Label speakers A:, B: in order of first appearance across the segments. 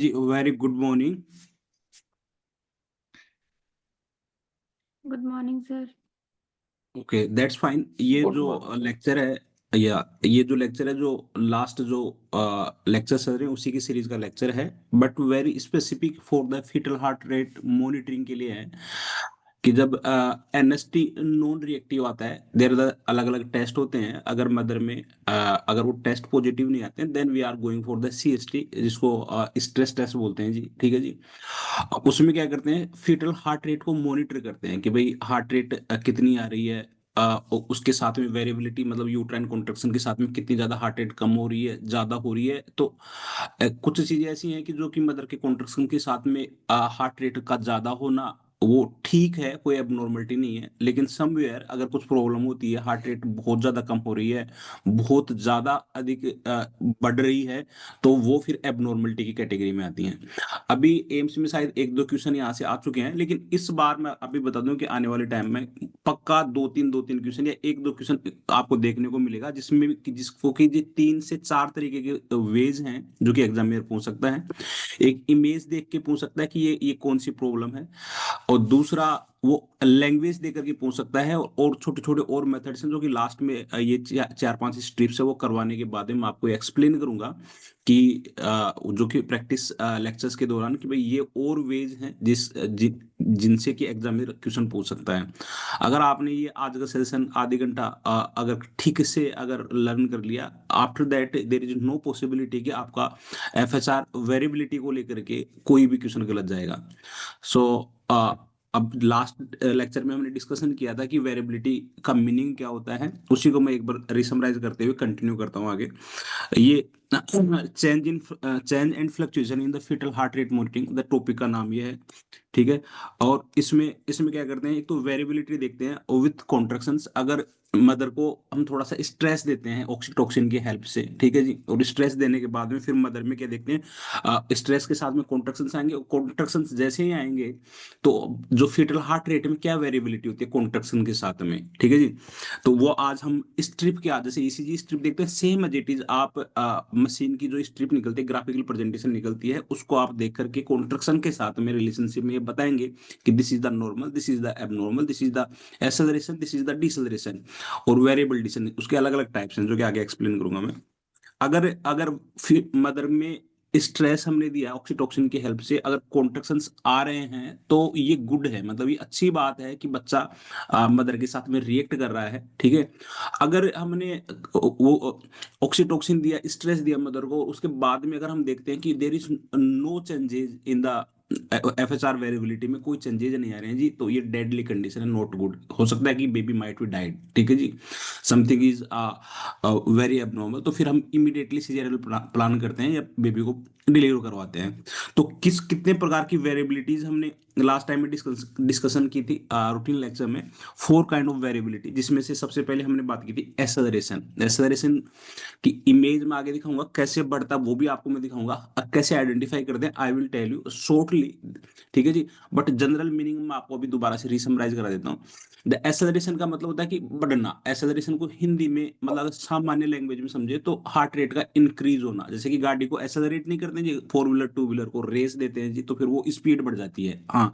A: Ji very good morning.
B: Good morning sir.
A: Okay that's fine. ये
C: good
A: जो
C: morning.
A: Lecture है या ये जो लेक्चर है जो लास्ट जो लेक्चर चल रहे हैं उसी की सीरीज का लेक्चर है, but very specific for the fetal heart rate monitoring के लिए है कि जब एनएसटी नॉन रिएक्टिव आता है, देर अलग अलग टेस्ट होते हैं। अगर मदर में अगर वो टेस्ट पॉजिटिव नहीं आते हैं then we are going for the CST, जिसको स्ट्रेस टेस्ट बोलते हैं जी। ठीक है जी। उसमें क्या करते हैं, फीटल हार्ट रेट को मॉनिटर करते हैं कि भाई हार्ट रेट कितनी आ रही है। उसके साथ में वेरिएबिलिटी, मतलब यूट्राइन कॉन्ट्रैक्शन के साथ में कितनी ज्यादा हार्ट रेट कम हो रही है, ज्यादा हो रही है। तो कुछ चीजें ऐसी हैं कि जो कि मदर के कॉन्ट्रैक्शन के साथ में हार्ट रेट का ज्यादा होना वो ठीक है, कोई एबनॉर्मलिटी नहीं है। लेकिन समवेयर अगर कुछ प्रॉब्लम होती है, हार्ट रेट बहुत ज्यादा कम हो रही है, बहुत ज्यादा अधिक बढ़ रही है, तो वो फिर एबनॉर्मलिटी की कैटेगरी में आती हैं। अभी एम्स में शायद एक दो क्वेश्चन यहाँ से आ चुके हैं, लेकिन इस बार मैं अभी बता दूं कि आने वाले टाइम में पक्का दो तीन क्वेश्चन या एक दो क्वेश्चन आपको देखने को मिलेगा, जिसमें जिसको कि जी 3 से 4 तरीके के वेज हैं जो कि एग्जामिनर पूछ सकता है। एक इमेज देख के पूछ सकता है कि ये कौन सी प्रॉब्लम है, और दूसरा वो लैंग्वेज दे करके पूछ सकता है। और छोटे छोटे और मेथड्स हैं जो कि लास्ट में ये 4-5 स्ट्रिप्स है वो करवाने के बाद में मैं आपको एक्सप्लेन करूंगा कि जो कि प्रैक्टिस लेक्चर्स के दौरान कि भाई ये और वेज हैं जिनसे कि एग्जामिनर क्वेश्चन पूछ सकता है। अगर आपने ये आज का सेशन आधे घंटा अगर ठीक से अगर लर्न कर लिया, after that there is no possibility कि आपका एफएचआर वेरिएबिलिटी को लेकर के कोई भी क्वेश्चन गलत जाएगा। सो अब लास्ट लेक्चर में हमने डिस्कशन किया था कि वेरिएबिलिटी का मीनिंग क्या होता है, उसी को मैं एक बार रिसमराइज करते हुए कंटिन्यू करता हूँ आगे। ये change and fluctuation in the fetal heart rate monitoring, the topic का नाम ये है। ठीक है। और इसमें इसमें क्या करते हैं, एक तो वेरिएबिलिटी देखते हैं विथ कॉन्ट्रैक्शंस। अगर मदर को हम थोड़ा सा स्ट्रेस देते हैं ऑक्सीटोसिन की हेल्प से, ठीक है जी, और स्ट्रेस देने के बाद में फिर मदर में क्या देखते हैं, स्ट्रेस के साथ में कॉन्ट्रैक्शंस आएंगे, और कॉन्ट्रैक्शंस जैसे ही आएंगे तो जो फीटल हार्ट रेट में क्या वेरिएबिलिटी होती है कॉन्ट्रैक्शन के साथ में। ठीक है जी। तो वो आज हम स्ट्रिप के आज जैसे ईसीजी स्ट्रिप देखते हैं, सेम एज इट इज आप मशीन की जो स्ट्रिप निकलती है, ग्राफिकल प्रेजेंटेशन निकलती है, उसको आप देख करके कॉन्ट्रैक्शन के साथ में रिलेशनशिप में ये बताएंगे कि this is the normal, this is the abnormal, this is the acceleration, this is the deceleration. और वेरिएबल डिसेंट उसके अलग अलग टाइप्स हैं जो कि आगे एक्सप्लेन करूंगा मैं। अगर अगर फिर मदर में स्ट्रेस हमने दिया ऑक्सीटोसिन की हेल्प से, अगर कॉन्ट्रैक्शंस आ रहे हैं तो ये गुड है, मतलब ये अच्छी बात है कि बच्चा मदर के साथ में रिएक्ट कर रहा है। ठीक है। अगर हमने वो ऑक्सीटोसिन दिया, स्ट्रेस दिया मदर को, उसके बाद में अगर हम देखते हैं कि there is no changes in the FHR variability में, कोई चेंजेस नहीं आ रहे हैं जी, तो ये डेडली कंडीशन है, नॉट गुड। हो सकता है कि बेबी माइट बी डाइड। ठीक है जी। समथिंग इज वेरी एबनॉर्मल, तो फिर हम इमीडिएटली सीजरियल प्लान करते हैं या बेबी को डिलीवर करवाते हैं। तो कितने प्रकार की वेरिएबिलिटीज हमने लास्ट टाइम में डिस्कशन की थी रूटीन लेक्चर में। 4 काइंड ऑफ वेरिएबिलिटी, जिसमें से सबसे पहले हमने बात की थी एसेलरेशन। एसेलरेशन की इमेज में आगे दिखाऊंगा, कैसे बढ़ता वो भी आपको मैं दिखाऊंगा, कैसे आइडेंटिफाई करते हैं I will tell you shortly. ठीक है जी। बट जनरल मीनिंग में आपको अभी दोबारा से रिसमराइज करा देता हूँ। द एसेलरेशन का मतलब होता है कि बढ़ना। एसेलरेशन को हिंदी में मतलब अगर सामान्य लैंग्वेज में समझे तो हार्ट रेट का इंक्रीज होना। जैसे कि गाड़ी को एसेलरेट नहीं करते जी, फोर व्हीलर टू व्हीलर को रेस देते हैं जी, तो फिर वो स्पीड बढ़ जाती है। हाँ,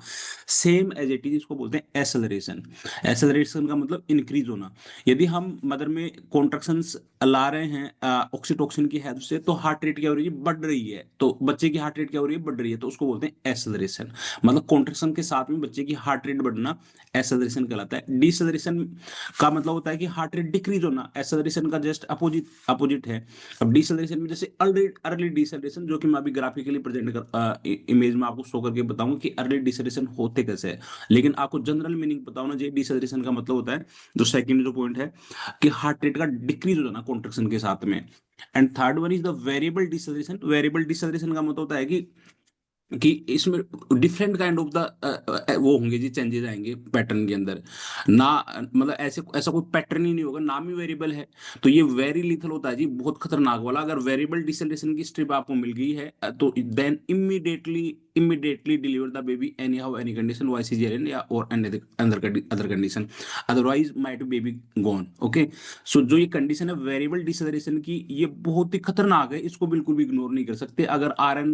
A: सेम एज इट इज इसको बोलते हैं एसेलरेशन। एसेलरेशन का मतलब इंक्रीज होना। यदि हम मदर में कॉन्ट्रैक्शंस ला रहे हैं ऑक्सीटोसिन की हेल्प से, तो हार्ट रेट क्या हो रही है, बढ़ रही है। तो बच्चे की हार्ट रेट क्या हो रही है, बढ़ रही है, तो उसको बोलते हैं एसेलरेशन। मतलब कॉन्ट्रैक्शन के साथ में बच्चे की हार्ट रेट बढ़ना एसेलरेशन कहलाता है। डिसेलरेशन का मतलब होता है कि हार्ट रेट डिक्रीज होना। एसेलरेशन का जस्ट अपोजिट अपोजिट है। अब डिसेलरेशन में जैसे अर्ली अर्ली डिसेलरेशन, जो कि मैं अभी ग्राफिकली प्रेजेंट कर इमेज में आपको शो करके बताऊंगा कि अर्ली डिसेलरेशन होते कैसे है। लेकिन आपको जनरल मीनिंग बताओ ना जी, डिसेलरेशन का मतलब होता है, जो सेकंड जो पॉइंट है, कि हार्ट रेट का डिक्रीज हो जाना कॉन्ट्रैक्शन के साथ में। And third one is the variable deceleration. Variable deceleration का मतलब होता है कि कि इसमें डिफरेंट काइंड ऑफ द वो होंगे जी, चेंजेस आएंगे पैटर्न के अंदर ना। मतलब ऐसे ऐसा कोई पैटर्न ही नहीं होगा, नाम ही वेरिएबल है। तो ये वेरी लिथल होता है जी, बहुत खतरनाक वाला। अगर वेरिएबल डिसल्टेशन की स्ट्रिप आपको मिल गई है तो then immediately deliver the baby anyhow any condition, via caesarean या और other condition, otherwise might baby gone. Okay. So जो ये कंडीशन है वेरिएबल डिसल्टेशन की, ये बहुत ही खतरनाक है, इसको बिल्कुल भी इग्नोर नहीं कर सकते। अगर आरएन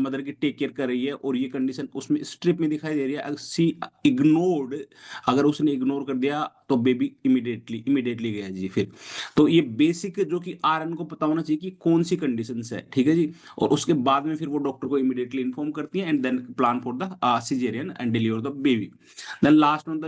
A: मदर की टेक केयर कर रही है और ये कंडीशन उसमें स्ट्रिप में दिखाई दे रही है, अगर सी इग्नोर्ड, अगर उसने इग्नोर कर दिया तो बेबी इमीडिएटली गया जी फिर। तो ये बेसिक जो कि आरएन को पता होना चाहिए कि कौन सी कंडीशन है, ठीक है जी। और उसके बाद में फिर वो डॉक्टर को इमीडिएटली इन्फॉर्म करती है and then plan for the caesarean and deliver the baby. Then last on the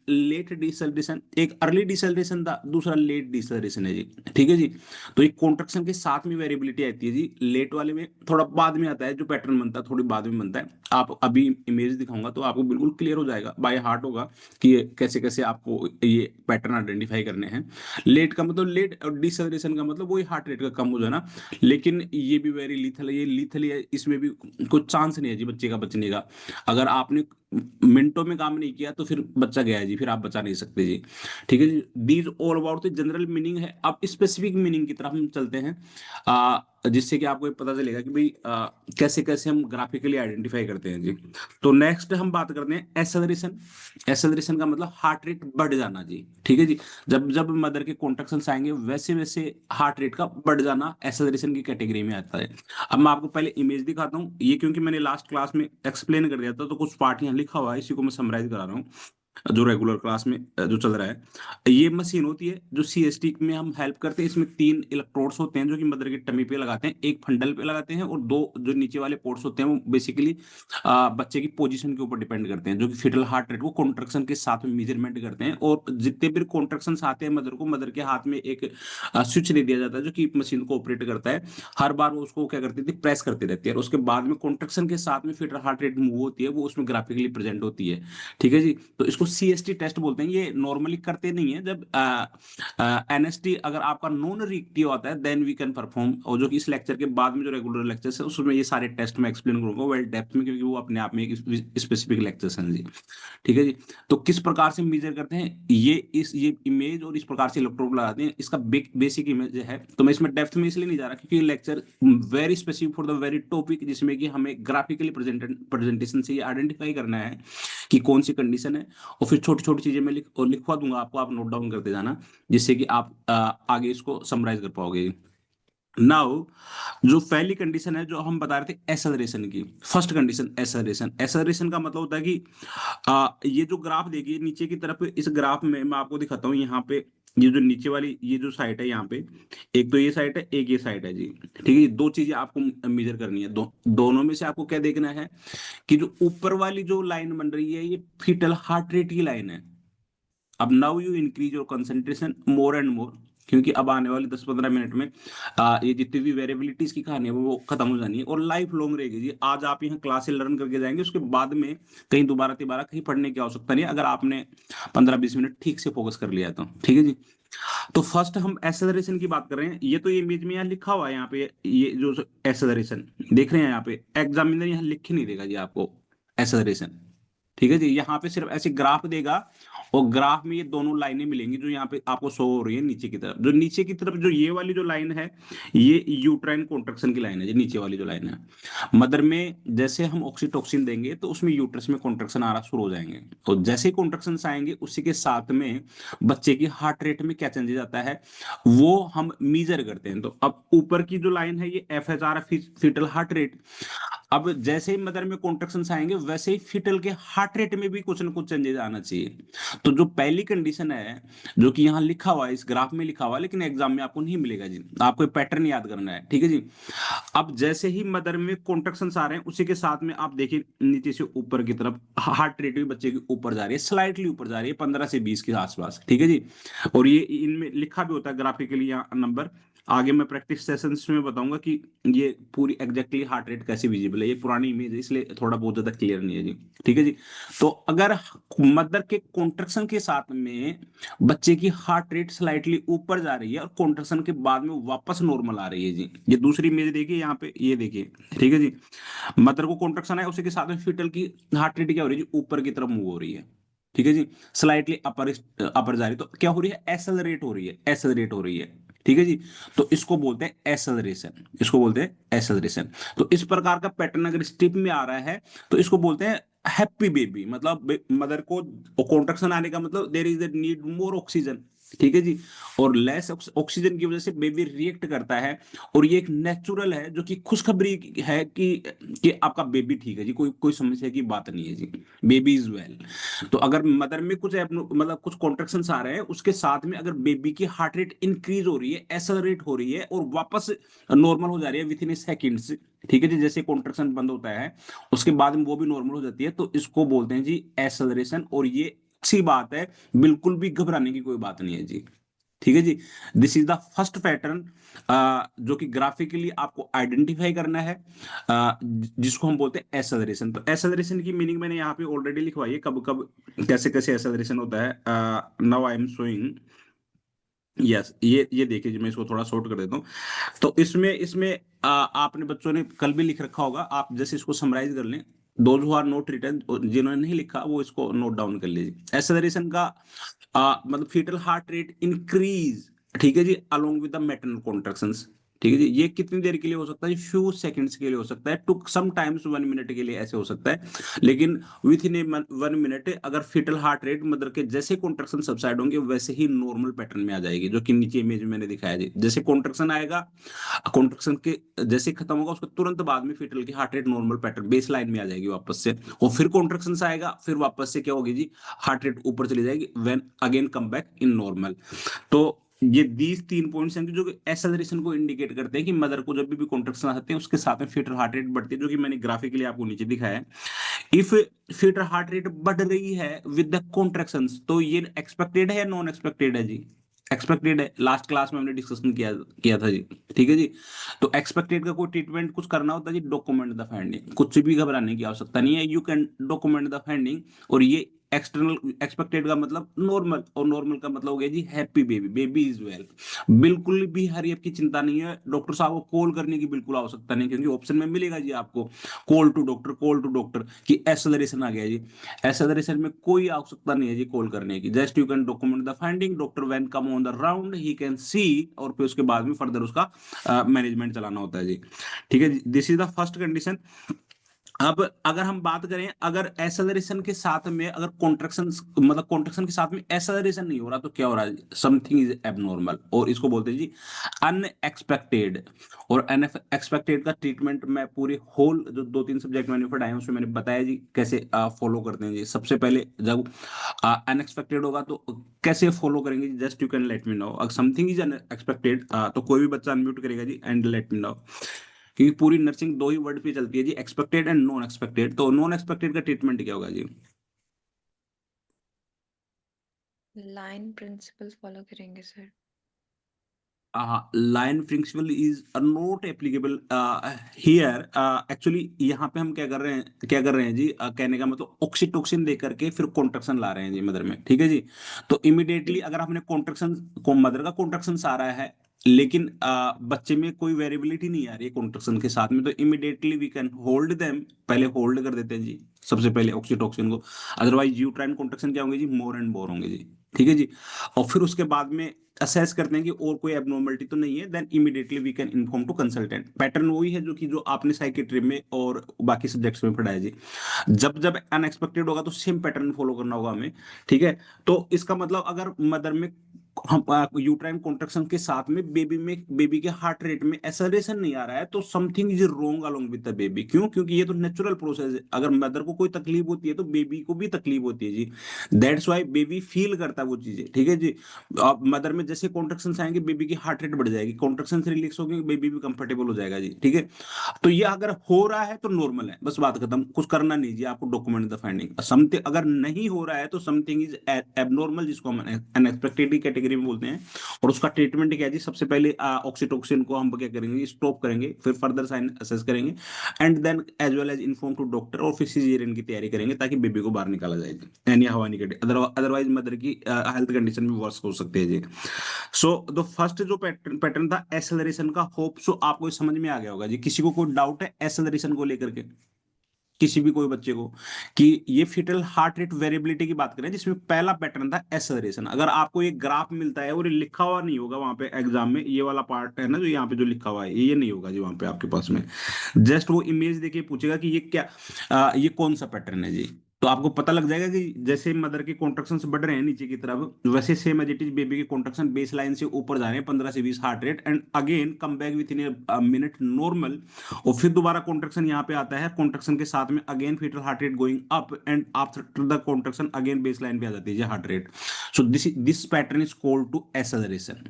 A: late deceleration, एक अर्ली डिसल्टेशन था, दूसरा लेट डिसल्टेशन है जी, ठीक है जी। तो एक कॉन्ट्रैक्शन के साथ में वेरिएबिलिटी आती है जी, लेट वाले में थोड़ा बाद में आता है, जो पैटर्न बनता है थोड़ी बाद में बनता है। आप अभी इमेज दिखाऊंगा तो आपको बिल्कुल क्लियर हो जाएगा, बाय हार्ट होगा कि ये कैसे कैसे आपको ये पैटर्न आइडेंटिफाई करने हैं। लेट का मतलब लेट, और डिसलरेशन का मतलब वही हार्ट रेट का कम हो जाना। लेकिन ये भी वेरी लीथल है, ये लीथल है, इसमें भी कोई चांस नहीं है जी बच्चे का बचने का। अगर आपने मिनटों में काम नहीं किया तो फिर बच्चा गया है जी, फिर आप बचा नहीं सकते जी, ठीक है जी। These all about the general meaning है। अब स्पेसिफिक मीनिंग की तरफ हम चलते हैं, जिससे कि आपको ये पता चलेगा कि भाई कैसे कैसे हम ग्राफिकली आइडेंटिफाई करते हैं जी। तो नेक्स्ट हम बात करते हैं एसेलरेशन। एसेलरेशन का मतलब हार्ट रेट बढ़ जाना जी, ठीक है जी। जब जब मदर के कॉन्ट्रैक्शंस आएंगे वैसे वैसे हार्ट रेट का बढ़ जाना एसेलरेशन की कैटेगरी में आता है। अब मैं आपको पहले इमेज दिखाता हूँ, ये क्योंकि मैंने लास्ट क्लास में एक्सप्लेन कर दिया था तो कुछ पार्ट यहाँ लिखा हुआ है, इसी को मैं समराइज करा रहा हूँ जो रेगुलर क्लास में जो चल रहा है। ये मशीन होती है जो सीएसटी में हम हेल्प करते हैं। इसमें 3 इलेक्ट्रोड्स होते हैं जो कि मदर की टमी पे लगाते हैं, एक फंडल पे लगाते हैं और 2 जो नीचे वाले पोर्ट्स होते हैं वो बेसिकली बच्चे की पोजीशन के ऊपर डिपेंड करते हैं, जो कि फिटल हार्ट रेट को कॉन्ट्रैक्शन के साथ में मेजरमेंट करते हैं। और जितने भी कॉन्ट्रैक्शन आते हैं मदर को, मदर के हाथ में एक स्विच दे दिया जाता है जो कि मशीन को ऑपरेट करता है। हर बार वो उसको क्या करती थी, प्रेस करती रहती है, और उसके बाद में कॉन्ट्रैक्शन के साथ में फिटल हार्ट रेट मूव होती है, वो उसमें ग्राफिकली प्रेजेंट होती है, ठीक है जी। तो इसको सीएसटी टेस्ट बोलते हैं। ये नॉर्मली करते नहीं है, जब एनएसटी अगर आपका नॉन रिएक्टिव आता है देन वी कैन परफॉर्म, और जो कि इस लेक्चर के बाद में जो रेगुलर लेक्चर्स है उसमें ये सारे टेस्ट में एक्सप्लेन करूंगा वेल डेप्थ में, क्योंकि वो अपने आप में एक स्पेसिफिक लेक्चर्स हैं जी, ठीक है जी। तो किस प्रकार से मेजर करते हैं ये इमेज, और इस प्रकार से इलेक्ट्रोड लगाते हैं, इसका बेसिक इमेज है। तो मैं इसमें डेप्थ में इसलिए नहीं जा रहा क्योंकि ये lecture very specific for the very topic, जिसमें कि हमें ग्राफिकली प्रेजेंटेशन से ये आइडेंटिफाई करना है कि कौन सी कंडीशन है। और फिर छोटी छोटी चीजें मैं लिखवा दूंगा आपको, आप नोट डाउन करते जाना, जिससे कि आप आगे इसको समराइज कर पाओगे। नाउ जो पहली कंडीशन है जो हम बता रहे थे एसेलरेशन की, फर्स्ट कंडीशन एसेलरेशन। एसेलरेशन का मतलब होता है कि ये जो ग्राफ देखिए नीचे की तरफ, इस ग्राफ में मैं आपको दिखाता हूँ यहाँ पे, ये जो नीचे वाली ये जो साइड है यहाँ पे, एक तो ये साइड है एक ये साइड है जी, ठीक है। ये दो चीजें आपको मेजर करनी है, दोनों में से आपको क्या देखना है कि जो ऊपर वाली जो लाइन बन रही है ये फीटल हार्ट रेट की लाइन है। अब now you increase your concentration more and more, क्योंकि अब आने वाले 10-15 मिनट में ये जितनी भी वेरिएबिलिटीज की कहानी है वो खत्म हो जानी है और लाइफ लॉन्ग रहेगी जी। आज आप यहाँ क्लासेस लर्न करके जाएंगे, उसके बाद में कहीं दोबारा तिबारा कहीं पढ़ने की आवश्यकता नहीं है, अगर आपने 15-20 मिनट ठीक से फोकस कर लिया तो, ठीक है जी। तो फर्स्ट हम एसेलरेशन की बात कर रहे हैं। ये तो ये इमेज में यहाँ लिखा हुआ है, यहाँ पे ये जो एसेलरेशन देख रहे हैं यहाँ पे, एग्जामिनर यहाँ लिख ही नहीं देगा जी आपको एसेलरेशन, ठीक है जी। यहाँ पे सिर्फ ऐसे ग्राफ देगा, और ग्राफ में ये दोनों लाइनें मिलेंगी जो यहाँ पे आपको शो हो रही है नीचे की तरफ। जो नीचे की तरफ जो ये वाली जो लाइन है, ये यूट्राइन कॉन्ट्रैक्शन की लाइन है, जो नीचे वाली जो लाइन है। मदर में जैसे हम ऑक्सीटोसिन देंगे तो उसमें यूट्रस में कॉन्ट्रैक्शन आना शुरू हो जाएंगे, और जैसे ही कॉन्ट्रैक्शन आएंगे उसी के साथ में बच्चे की हार्ट रेट में क्या चेंजेस आता है वो हम मीजर करते हैं। तो अब ऊपर की जो लाइन है ये एफएचआर, फीटल हार्ट रेट। अब जैसे ही मदर में कॉन्ट्रैक्शंस आएंगे वैसे ही फीटल के हार्ट रेट में भी कुछ ना कुछ चेंजेस आना चाहिए। तो जो पहली कंडीशन है जो कि यहाँ लिखा हुआ है, इस ग्राफ में लिखा हुआ है, लेकिन एग्जाम में आपको नहीं मिलेगा जी, आपको पैटर्न याद करना है, ठीक है जी। अब जैसे ही मदर में कॉन्ट्रैक्शंस आ रहे हैं उसी के साथ में आप देखिए नीचे से ऊपर की तरफ हार्ट रेट भी बच्चे की ऊपर जा रही है, स्लाइटली ऊपर जा रही है, 15 से 20 के आसपास, ठीक है जी। और ये इनमें लिखा भी होता है ग्राफिकली यहाँ नंबर। आगे मैं प्रैक्टिस सेशंस में बताऊंगा कि ये पूरी एग्जैक्टली हार्ट रेट कैसे विजिबल है। ये पुरानी इमेज है इसलिए थोड़ा बहुत ज्यादा क्लियर नहीं है जी, ठीक है जी। तो अगर मदर के कॉन्ट्रैक्शन के साथ में बच्चे की हार्ट रेट स्लाइटली ऊपर जा रही है और कॉन्ट्रैक्शन के बाद में वापस नॉर्मल आ रही है जी, ये दूसरी इमेज देखिए यहाँ पे, ये देखिए, ठीक है जी। मदर को कॉन्ट्रैक्शन है, उसी के साथ में फीटल की हार्ट रेट क्या हो रही है जी, ऊपर की तरफ मूव हो रही है। ठीक है जी, स्लाइटली अपर अपर जा रही है, तो क्या हो रही है, एसेलरेट हो रही है, एसेलरेट हो रही है। ठीक है जी, तो इसको बोलते हैं एसेलरेशन, इसको बोलते हैं एसेलरेशन। तो इस प्रकार का पैटर्न अगर स्टिप में आ रहा है तो इसको बोलते हैं हैप्पी बेबी, मतलब मदर को कॉन्ट्रैक्शन आने का मतलब there is need more oxygen. ठीक है जी, और लेस ऑक्सीजन की वजह से बेबी रिएक्ट करता है। और ये एक नेचुरल है जो कि खुशखबरी है कि आपका बेबी ठीक है जी, कोई कोई समस्या की बात नहीं है जी, बेबी इज वेल। तो अगर मदर में कुछ मतलब कुछ कॉन्ट्रेक्शंस आ रहे हैं, उसके साथ में अगर बेबी की हार्ट रेट इंक्रीज हो रही है, एसेलरेट हो रही है और वापस नॉर्मल हो जा रही है विथ इन सेकेंड्स। ठीक है जी, जैसे कॉन्ट्रेक्शन बंद होता है उसके बाद में वो भी नॉर्मल हो जाती है, तो इसको बोलते हैं जी एसेलरेशन। और ये अच्छी बात है, बिल्कुल भी घबराने की कोई बात नहीं है जी। ठीक है जी, this is the first pattern जो कि ग्राफिकली आपको आइडेंटिफाई करना है, जिसको हम बोलते हैं एसेलरेशन। तो एसेलरेशन की मीनिंग मैंने यहाँ पे ऑलरेडी लिखवाई है, कब कब कैसे कैसे एसेलरेशन होता है। Now I am showing, yes, ये देखिए जी, मैं इसको थोड़ा शॉर्ट कर देता हूँ। तो इसमें इसमें आपने बच्चों ने कल भी लिख रखा होगा, आप जैसे इसको समराइज कर लें। Those who are not written, जिन्होंने नहीं लिखा वो इसको नोट डाउन कर लीजिए। एसेलरेशन का मतलब फीटल हार्ट रेट इंक्रीज, ठीक है जी, along with the maternal contractions. ठीक है जी, ये कितनी देर के लिए हो सकता है, फ्यू सेकंड्स के लिए हो सकता है, टू सम टाइम्स 1 मिनट के लिए ऐसे हो सकता है। लेकिन विथ इन ए 1 मिनट अगर फीटल हार्ट रेट मदर के जैसे कॉन्ट्रैक्शन सबसाइड होंगे वैसे ही नॉर्मल पैटर्न में आ जाएगी, जो कि नीचे इमेज में मैंने दिखाया जी। जैसे कॉन्ट्रैक्शन आएगा, कॉन्ट्रैक्शन के जैसे खत्म होगा उसके तुरंत बाद में फीटल की heart rate normal pattern base line में आ जाएगी वापस से। और फिर कॉन्ट्रैक्शन आएगा, फिर वापस से क्या होगी जी, हार्ट रेट ऊपर चली जाएगी, when again come back in normal. तो ये दीज 3 पॉइंट्स हैं जो कि एसेलरेशन को इंडिकेट करते हैं कि मदर को जब भी कॉन्ट्रैक्शन आते हैं उसके साथ में फीटल हार्ट रेट बढ़ती है, जो कि मैंने ग्राफिकली आपको नीचे दिखाया है। इफ फीटल हार्ट रेट बढ़ रही है विद द कॉन्ट्रैक्शंस, तो ये एक्सपेक्टेड है या नॉन एक्सपेक्टेड है जी, एक्सपेक्टेड है, लास्ट क्लास में हमने डिस्कशन किया किया था जी। ठीक है जी, तो एक्सपेक्टेड का कोई ट्रीटमेंट कुछ करना होता है जी, डॉक्यूमेंट द फाइंडिंग, कुछ भी घबराने की आवश्यकता नहीं है, you can document the finding. और ये एक्सटर्नल एक्सपेक्टेड का मतलब नॉर्मल, और नॉर्मल का मतलब हो गया जी happy baby, baby is well. बिल्कुल भी हर एक की चिंता नहीं है, डॉक्टर साहब को कॉल करने की बिल्कुल आवश्यकता नहीं, क्योंकि ऑप्शन में मिलेगा जी आपको, call to doctor, call to doctor की एसेलरेशन आ गया जी। एसेलरेशन में कोई आवश्यकता नहीं है जी कॉल करने की, just you can document the finding, doctor when come on the round he can see, और फिर उसके बाद में फर्दर उसका मैनेजमेंट चलाना होता है जी। ठीक है जी, this is the first condition. अब अगर हम बात करें, अगर एसेलरेशन के साथ में अगर कॉन्ट्रैक्शन, मतलब कॉन्ट्रैक्शन के साथ में एसेलरेशन नहीं हो रहा तो क्या हो रहा है, समथिंग इज एबनॉर्मल, और इसको बोलते हैं जी अनएक्सपेक्टेड। और अनएक्सपेक्टेड का ट्रीटमेंट मैं पूरे होल जो 2-3 सब्जेक्ट मैंने पढ़ाए हैं उसमें मैंने बताया जी कैसे फॉलो करते हैं जी। सबसे पहले जब अनएक्सपेक्टेड होगा तो कैसे फॉलो करेंगे, just you can let me know. अगर समथिंग इज अनएक्सपेक्टेड तो कोई भी बच्चा अनम्यूट करेगा जी एंड लेट मी नो। क्योंकि पूरी नर्सिंग दो ही वर्ड पे चलती है जी, एक्सपेक्टेड एंड नॉन एक्सपेक्टेड। तो नॉन एक्सपेक्टेड का ट्रीटमेंट क्या होगा जी।
B: लाइन प्रिंसिपल फॉलो करेंगे sir.
A: Line principle is not applicable here. Actually यहाँ पे हम क्या कर रहे हैं, क्या कर रहे हैं जी, कहने का मतलब ऑक्सीटोसिन दे करके फिर कॉन्ट्रैक्शन ला रहे हैं जी मदर में। ठीक है जी, तो इमिडिएटली अगर आपने कॉन्ट्रैक्शन को, मदर का कॉन्ट्रैक्शन आ रहा है लेकिन बच्चे में कोई वेरिएबिलिटी नहीं आ रही है कॉन्ट्रैक्शन के साथ में, तो immediately we can hold them, पहले होल्ड कर देते हैं जी सबसे पहले ऑक्सीटोसिन को। अदरवाइज यूट्राइन कॉन्ट्रैक्शन क्या होंगे जी, मोर एंड मोर होंगे जी। ठीक है जी, और फिर उसके बाद में असेस करते हैं कि और कोई एबनॉर्मलिटी तो नहीं है, then immediately we can inform to consultant. Pattern वही है जो आपने साइकेट्री में और बाकी सब्जेक्ट्स में पढ़ा है जी। जब जब अनएक्सपेक्टेड होगा तो सेम पैटर्न फॉलो करना होगा हमें। ठीक है, तो इसका मतलब अगर मदर में हम यूट्राइन कॉन्ट्रैक्शन के साथ में बेबी के हार्ट रेट में एसेलरेशन नहीं आ रहा है तो something is wrong along with the baby. क्यों, क्योंकि ये तो नेचुरल प्रोसेस है, अगर मदर को कोई तकलीफ होती है तो बेबी को भी तकलीफ होती है जी। दैट्स वाई बेबी फील करता है वो चीजें। ठीक है जी, अब मदर में जैसे कॉन्ट्रैक्शन आएंगे बेबी की हार्ट रेट बढ़ जाएगी, कॉन्ट्रैक्शन रिलीज होगी बेबी भी कंफर्टेबल हो जाएगा जी। ठीक है, तो ये अगर हो रहा है तो नॉर्मल है, बस बात खत्म, कुछ करना नहीं जी, आपको डॉक्यूमेंट द फाइंडिंग। समथिंग अगर नहीं हो रहा है तो समथिंग इज एबनॉर्मल, जिसको हम अनएक्सपेक्टेड कैटेगरी कैटेगरी में बोलते हैं। और उसका ट्रीटमेंट क्या है जी, सबसे पहले ऑक्सीटोसिन को हम क्या करेंगे, स्टॉप करेंगे, फिर फर्दर साइन असेस करेंगे, and then as well as inform to doctor, और फिर सीजेरियन की तैयारी करेंगे ताकि बेबी को बाहर निकाला जाए, यानी हवा निकले, अदरवाइज मदर की हेल्थ कंडीशन में वर्स हो सकती है जी। सो द फर्स्ट जो पैटर्न पैटर्न था एसेलरेशन का, होप सो आपको ये समझ में आ गया होगा जी। किसी को कोई डाउट है एसेलरेशन को लेकर के, किसी भी कोई बच्चे को, कि ये फीटल हार्ट रेट वेरिएबिलिटी की बात करें जिसमें पहला पैटर्न था एसेलरेशन, अगर आपको ये ग्राफ मिलता है और ये लिखा हुआ नहीं होगा वहां पे एग्जाम में, ये वाला पार्ट है ना जो यहाँ पे जो लिखा हुआ है, ये नहीं होगा जी वहां पे आपके पास में, जस्ट वो इमेज देके पूछेगा कि ये क्या, ये कौन सा पैटर्न है जी। तो आपको पता लग जाएगा कि जैसे मदर के कॉन्ट्रैक्शन बढ़ रहे हैं नीचे की तरफ, वैसे same as it is baby के कॉन्ट्रैक्शन बेस लाइन से ऊपर जा रहे हैं 15 से 20 heart rate, and again come back within minute normal. और फिर दोबारा कॉन्ट्रैक्शन यहाँ पे आता है, कॉन्ट्रैक्शन के साथ में again foetal heart rate going up, and after the contraction again base line पे आ जाती है heart rate. So this pattern is called to acceleration.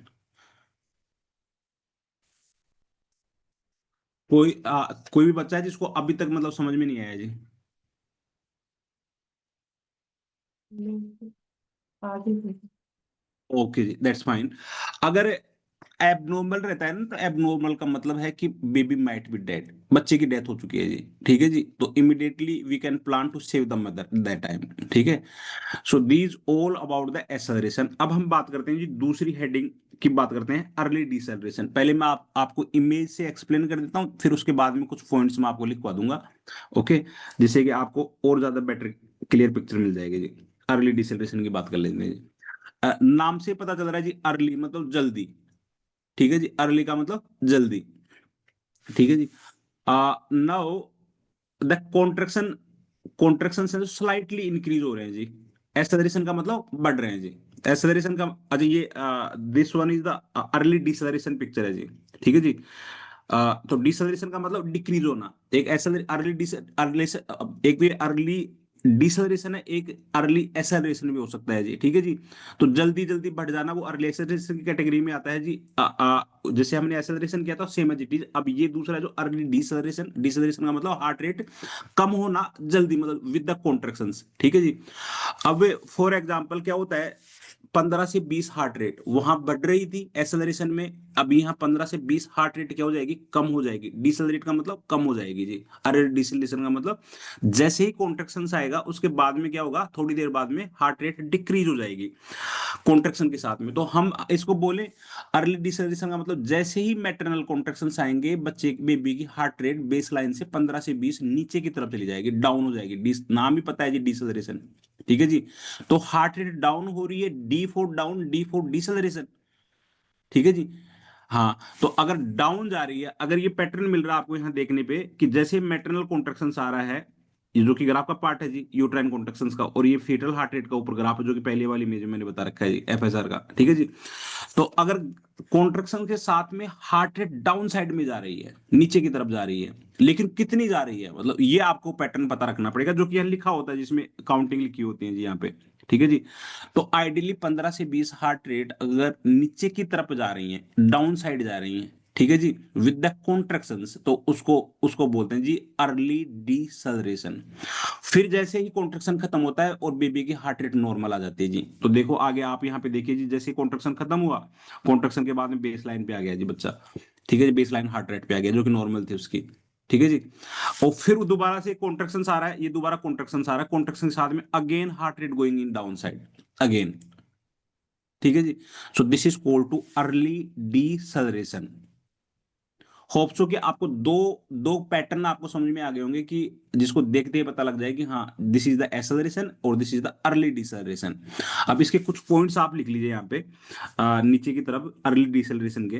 A: कोई भी बच्चा है जिसको अभी तक मतलब समझ में नहीं आया जी?
B: नहीं, आगे भी।
A: ओके जी, दैट्स फाइन। अगर एबनॉर्मल रहता है ना, तो एबनॉर्मल का मतलब है कि बेबी माइट बी डेड, बच्चे की डेथ हो चुकी है जी, ठीक है जी, तो immediately we can plan to save the mother that time, ठीक है। So these all about the acceleration. अब हम बात करते हैं जी दूसरी हेडिंग की, बात करते हैं अर्ली डिसेलरेशन। पहले मैं आपको इमेज से एक्सप्लेन कर देता हूँ, फिर उसके बाद में कुछ पॉइंट्स मैं आपको लिखवा दूंगा, ओके, जिससे कि आपको और ज्यादा बेटर क्लियर पिक्चर मिल जाएगी जी। अर्ली डिसेलरेशन की बात कर लेते हैं जी। नाम से पता चल रहा है जी, अर्ली मतलब जल्दी, ठीक है जी, अर्ली का मतलब जल्दी, ठीक है जी। नाउ द कॉन्ट्रेक्शन, कॉन्ट्रेक्शन से स्लाइटली इंक्रीज हो रहे हैं जी, एक्सेलरेशन का मतलब बढ़ रहे हैं जी। एक्सेलरेशन का, अच्छा ये this one is the early deceleration picture है जी, ठीक है जी। तो डिसेलरेशन का मतलब डिक्रीज होना, एक अर्ली अर्ली, एक तो अर्ली डिसेलरेशन है, एक अर्ली एक्सेलरेशन भी हो सकता है जी, ठीक है जी। तो जल्दी जल्दी बढ़ जाना वो अर्ली एक्सेलरेशन की कैटेगरी में आता है जी। जैसे हमने एक्सेलरेशन किया था सेम एज इट इज, अब ये दूसरा जो अर्ली डिसेलरेशन, डिसेलरेशन का मतलब हार्ट रेट कम होना जल्दी, मतलब विद द कॉन्ट्रेक्शंस, ठीक है जी। अब फॉर एग्जांपल क्या होता है, 15 से 20 हार्ट रेट वहां बढ़ रही थी एक्सेलरेशन में, अब यहाँ 15 से 20 हार्ट रेट क्या हो जाएगी, कम हो जाएगी। डिसेलरेट का मतलब कम हो जाएगी जी। अरे डिसेलरेशन का मतलब जैसे ही कॉन्ट्रेक्शन आएगा उसके बाद में क्या होगा, थोड़ी देर बाद में हार्ट रेट डिक्रीज हो जाएगी कॉन्ट्रेक्शन के साथ में। तो हम इसको बोले अर्ली डिसेलरेशन का मतलब जैसे ही मैटरनल कॉन्ट्रेक्शन आएंगे बच्चे बेबी की हार्ट रेट बेस लाइन से 15 से 20 नीचे की तरफ चली जाएगी, डाउन हो जाएगी। नाम ही पता है जी डिसेलरेशन, ठीक है जी। तो हार्ट रेट डाउन हो रही है, D four down, D four deceleration, ठीक है जी। हाँ, तो अगर डाउन जा रही है, अगर ये पैटर्न मिल रहा है आपको यहाँ देखने पे कि जैसे मैटरनल कॉन्ट्रेक्शन आ रहा है, ये जो कि ग्राफ का पार्ट है जी यूट्राइन कॉन्ट्रेक्शन का, और ये फीटल हार्ट रेट का ऊपर ग्राफ है जो कि पहले वाली इमेज में मैंने बता रखा है जी एफएसआर का, ठीक है जी। तो अगर कॉन्ट्रेक्शन के साथ में हार्ट रेट डाउन साइड में जा रही है, नीचे की तरफ जा रही है, लेकिन कितनी जा रही है, मतलब ये आपको पैटर्न पता रखना पड़ेगा, जो कि यहाँ लिखा होता है जिसमें काउंटिंग लिखी होती है जी यहाँ पे, ठीक है जी। तो आइडियली 15 से 20 हार्ट रेट अगर नीचे की तरफ जा रही हैं, डाउन साइड जा रही हैं, ठीक है जी, विद द कॉन्ट्रेक्शंस, तो उसको उसको बोलते हैं जी अर्ली डिसलरेशन। फिर जैसे ही कॉन्ट्रेक्शन खत्म होता है और बेबी की हार्ट रेट नॉर्मल आ जाती है जी। तो देखो आगे आप यहाँ पे देखिए जी, जैसे कॉन्ट्रेक्शन खत्म हुआ, कॉन्ट्रेक्शन के बाद में बेस लाइन पे आ गया जी बच्चा, ठीक है जी, बेस लाइन हार्ट रेट पे आ गया जो कि नॉर्मल थी उसकी, ठीक है जी। और फिर दोबारा से कॉन्ट्रेक्शन आ रहा है, ये दोबारा कॉन्ट्रेक्शन आ रहा है, कॉन्ट्रेक्शन के साथ में again heart rate going in down side again, ठीक है जी। So this is called to early deceleration. Hope so कि आपको दो दो पैटर्न आपको समझ में आ गए होंगे कि जिसको देखते ही पता लग जाए कि हाँ दिस इज द एक्सेलरेशन और this is the early deceleration. अब इसके कुछ पॉइंट्स आप लिख लीजिए यहाँ पे नीचे की तरफ अर्ली डिसलरेशन के।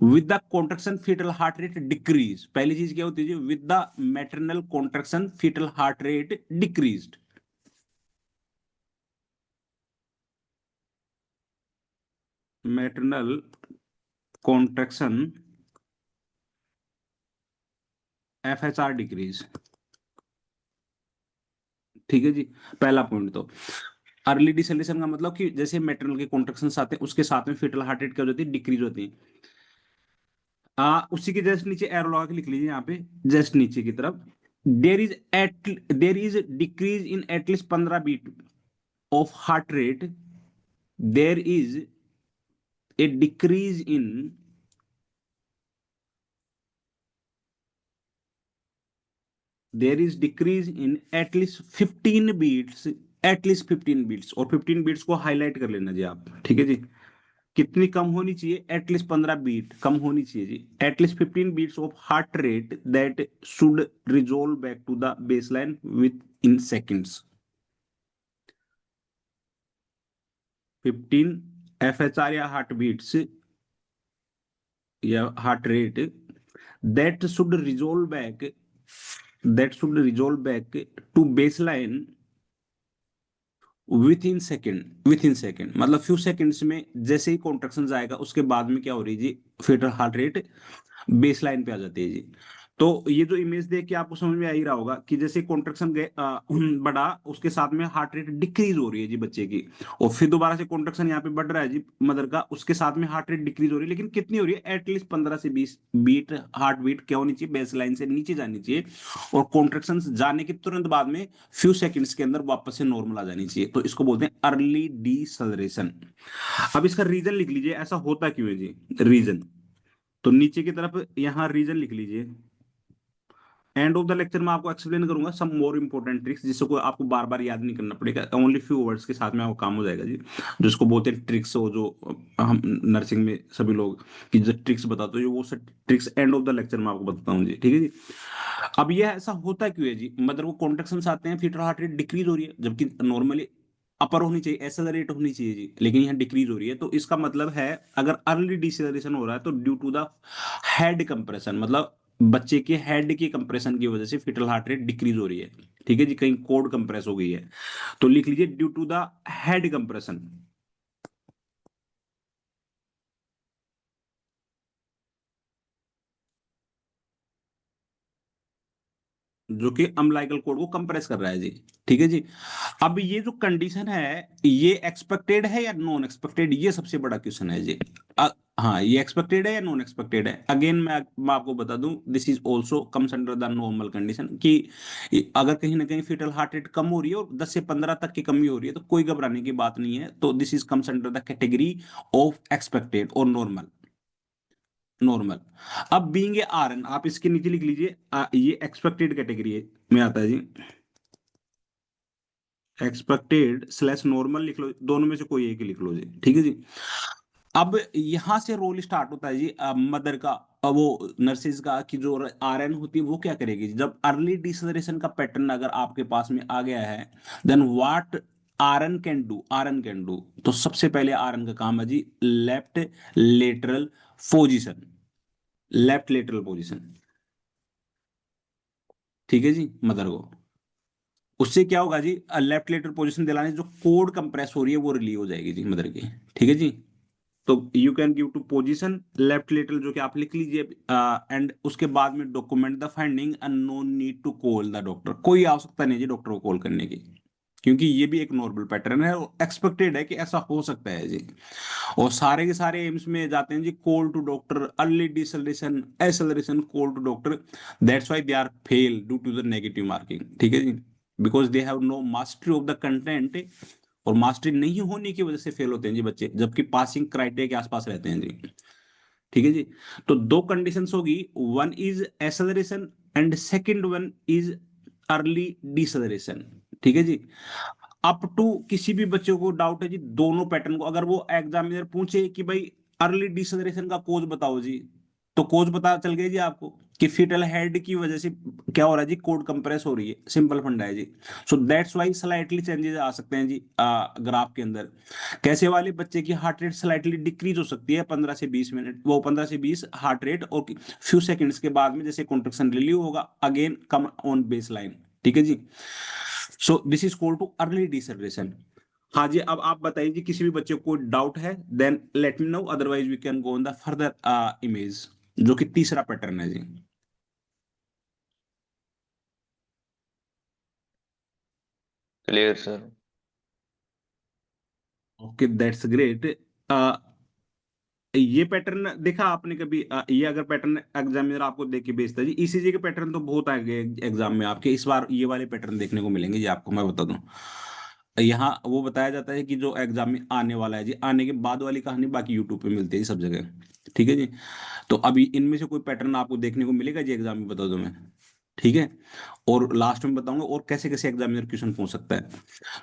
A: With the contraction fetal heart rate decrease, पहली चीज क्या होती है with the maternal contraction fetal heart rate decreased. Maternal contraction FHR decrease, ठीक है जी। पहला पॉइंट तो अर्ली डिसेलेशन का मतलब कि जैसे मेटरनल के कॉन्ट्रैक्शन आते हैं उसके साथ में फेटल हार्ट रेट क्या हो जाती है, डिक्रीज होती है। उसी के जस्ट नीचे एरो लगा के लिख लीजिए यहाँ पे, जस्ट नीचे की तरफ, there is decrease in at least 15 beat of heart rate there is a decrease in at least 15 beats, at least 15 beats, और 15 बीट्स को हाईलाइट कर लेना जी आप, ठीक है जी। कितनी कम होनी चाहिए? एटलीस्ट 15 बीट कम होनी चाहिए जी। At least 15 beats of heart rate that should resolve back to the baseline within seconds. 15 FHR या हार्ट बीट्स या heart rate that should resolve back, to baseline within second, मतलब few seconds में जैसे ही contraction आएगा उसके बाद में क्या हो रही है जी, fetal heart rate base line पे आ जाती है जी। तो ये जो इमेज देख के आपको समझ में आ ही रहा होगा कि जैसे कॉन्ट्रेक्शन बढ़ा, उसके साथ में हार्ट रेट डिक्रीज हो रही है जी बच्चे की, और फिर दोबारा से कॉन्ट्रेक्शन यहाँ पे बढ़ रहा है जी मदर का, उसके साथ में हार्ट रेट डिक्रीज हो रही है, लेकिन कितनी हो रही है? एटलीस्ट 15 से 20 बीट, हार्ट बीट क्या होनी चाहिए? बेस लाइन से नीचे जानी चाहिए, और कॉन्ट्रेक्शन जाने के तुरंत बाद में फ्यू सेकंड्स के अंदर वापस से नॉर्मल आ जानी चाहिए। तो इसको बोलते हैं अर्ली डिसलरेशन। अब इसका रीजन लिख लीजिए, ऐसा होता क्यों है जी, रीजन। तो नीचे की तरफ यहाँ रीजन लिख लीजिए। एंड ऑफ द लेक्चर में आपको एक्सप्लेन करूंगा सम मोर इंपॉर्टेंट ट्रिक्स, जिसको आपको बार बार याद नहीं करना पड़ेगा, ओनली फ्यू वर्ड्स के साथ में आपको काम हो जाएगा जी। जिसको बोलते हैं ट्रिक्स, हो जो हम नर्सिंग में सभी लोग की जो ट्रिक्स बताते हो, वो सब tricks end of the lecture में आपको बताता हूँ जी, ठीक है जी। अब यह ऐसा होता क्यों है जी, मदर को कॉन्ट्रेक्शन आते हैं, फीटल हार्ट रेट डिक्रीज हो रही है, जबकि नॉर्मली अपर होनी चाहिए, एसेलरेट होनी चाहिए जी, लेकिन यहाँ डिक्रीज हो रही है। तो इसका मतलब है, अगर अर्ली डिसेलरेशन हो रहा है तो due to the head compression, मतलब बच्चे के हेड के कंप्रेशन की वजह से फिटल हार्ट रेट डिक्रीज हो रही है, ठीक है जी, कहीं कोड कंप्रेस हो गई है। तो लिख लीजिए due to the head compression, जो कि अम्लाइकल कोड को कंप्रेस कर रहा है जी, ठीक है जी। अब ये जो कंडीशन है, ये एक्सपेक्टेड है या नॉन एक्सपेक्टेड, ये सबसे बड़ा क्वेश्चन है जी। हाँ, ये एक्सपेक्टेड है या नॉन एक्सपेक्टेड है? अगेन मैं आपको बता दूं, this is also comes under the normal condition, कि अगर कहीं ना कहीं फिटल हार्ट रेट कम हो रही है और 10 से 15 तक की कमी हो रही है तो कोई घबराने की बात नहीं है। तो this is comes under the category of expected और नॉर्मल। नॉर्मल। अब बीइंग ए आरएन, आप इसके नीचे लिख लीजिए, ये एक्सपेक्टेड कैटेगरी में आता है जी। एक्सपेक्टेड स्लैश नॉर्मल लिख लो, दोनों में से कोई एक ही लिख लो जी, ठीक है जी। अब यहां से रोल स्टार्ट होता है जी मदर का, वो नर्सिस का, कि जो आरएन होती है वो क्या करेगी जब अर्ली डिसलरेशन का पैटर्न अगर आपके पास में आ गया है, then what RN can do. तो सबसे पहले आरएन का काम है जी left lateral position, left lateral position, ठीक है जी, मदर को। उससे क्या होगा जी, लेफ्ट लेटरल पोजीशन दिलाने से जो कोड कंप्रेस हो रही है वो रिलीव हो जाएगी जी मदर की, ठीक है जी। तो you can give to position left lateral, जो कि आप लिख लीजिए, एंड उसके बाद में document the finding and no need to call the doctor, कोई आवश्यकता नहीं है जी डॉक्टर को कॉल करने की, क्योंकि ये भी एक नॉर्मल पैटर्न है और एक्सपेक्टेड है कि ऐसा हो सकता है जी। और सारे के सारे एम्स में जाते हैं जी call to doctor, early deceleration, acceleration, call to doctor, that's why they are fail due to the negative marking, ठीक है जी, because they have no mastery of the content, और मास्टरी नहीं होने की वजह से फेल होते हैं जी बच्चे, जबकि पासिंग क्राइटेरिया के आसपास रहते हैं जी, ठीक है जी। तो दो कंडीशंस होगी, one is acceleration and second one is early deceleration, ठीक है जी। अप टू किसी भी बच्चे को डाउट है जी दोनों पैटर्न को, अगर वो एग्जामिनर पूछे कि भाई अर्ली डिसलरेशन का कोज बताओ जी, तो कोज पता चल गया जी आपको, कि फिटल हेड की वजह से क्या हो रहा है जी, कोड कंप्रेस हो रही है, सिंपल फंडा है जी। So that's why slightly changes आ सकते हैं जी ग्राफ के अंदर। कैसे वाले बच्चे की हार्ट रेट स्लाइटली डिक्रीज हो सकती है 15 से 20 मिनट, वो 15 से 20 हार्ट रेट, और फ्यू सेकंड्स के बाद में जैसे कॉन्ट्रेक्शन रिलीव होगा, again come on baseline, ठीक है जी। So this is called to early deceleration. हाँ जी, अब आप बताइए जी, किसी भी बच्चे को डाउट है then let me know, otherwise we can go on the further image, जो कि तीसरा पैटर्न है जी।
C: Clear sir.
A: Okay, that's great. ये पैटर्न देखा आपने कभी? ये अगर पैटर्न एग्जामिनर आपको देख के भेजता है जी, ईसीजी के पैटर्न तो बहुत आगे एग्जाम में आपके, इस बार ये वाले पैटर्न देखने को मिलेंगे जी आपको, मैं बता दूं। यहाँ वो बताया जाता है कि जो एग्जाम में आने वाला है जी, आने के बाद वाली कहानी बाकी यूट्यूब पे मिलती है जी सब जगह। ठीक है जी। तो अभी इनमें से कोई पैटर्न आपको देखने को मिलेगा जी एग्जाम में, बता दो मैं। ठीक है। और लास्ट में बताऊंगा और कैसे कैसे एग्जामिनर क्वेश्चन पूछ सकता है।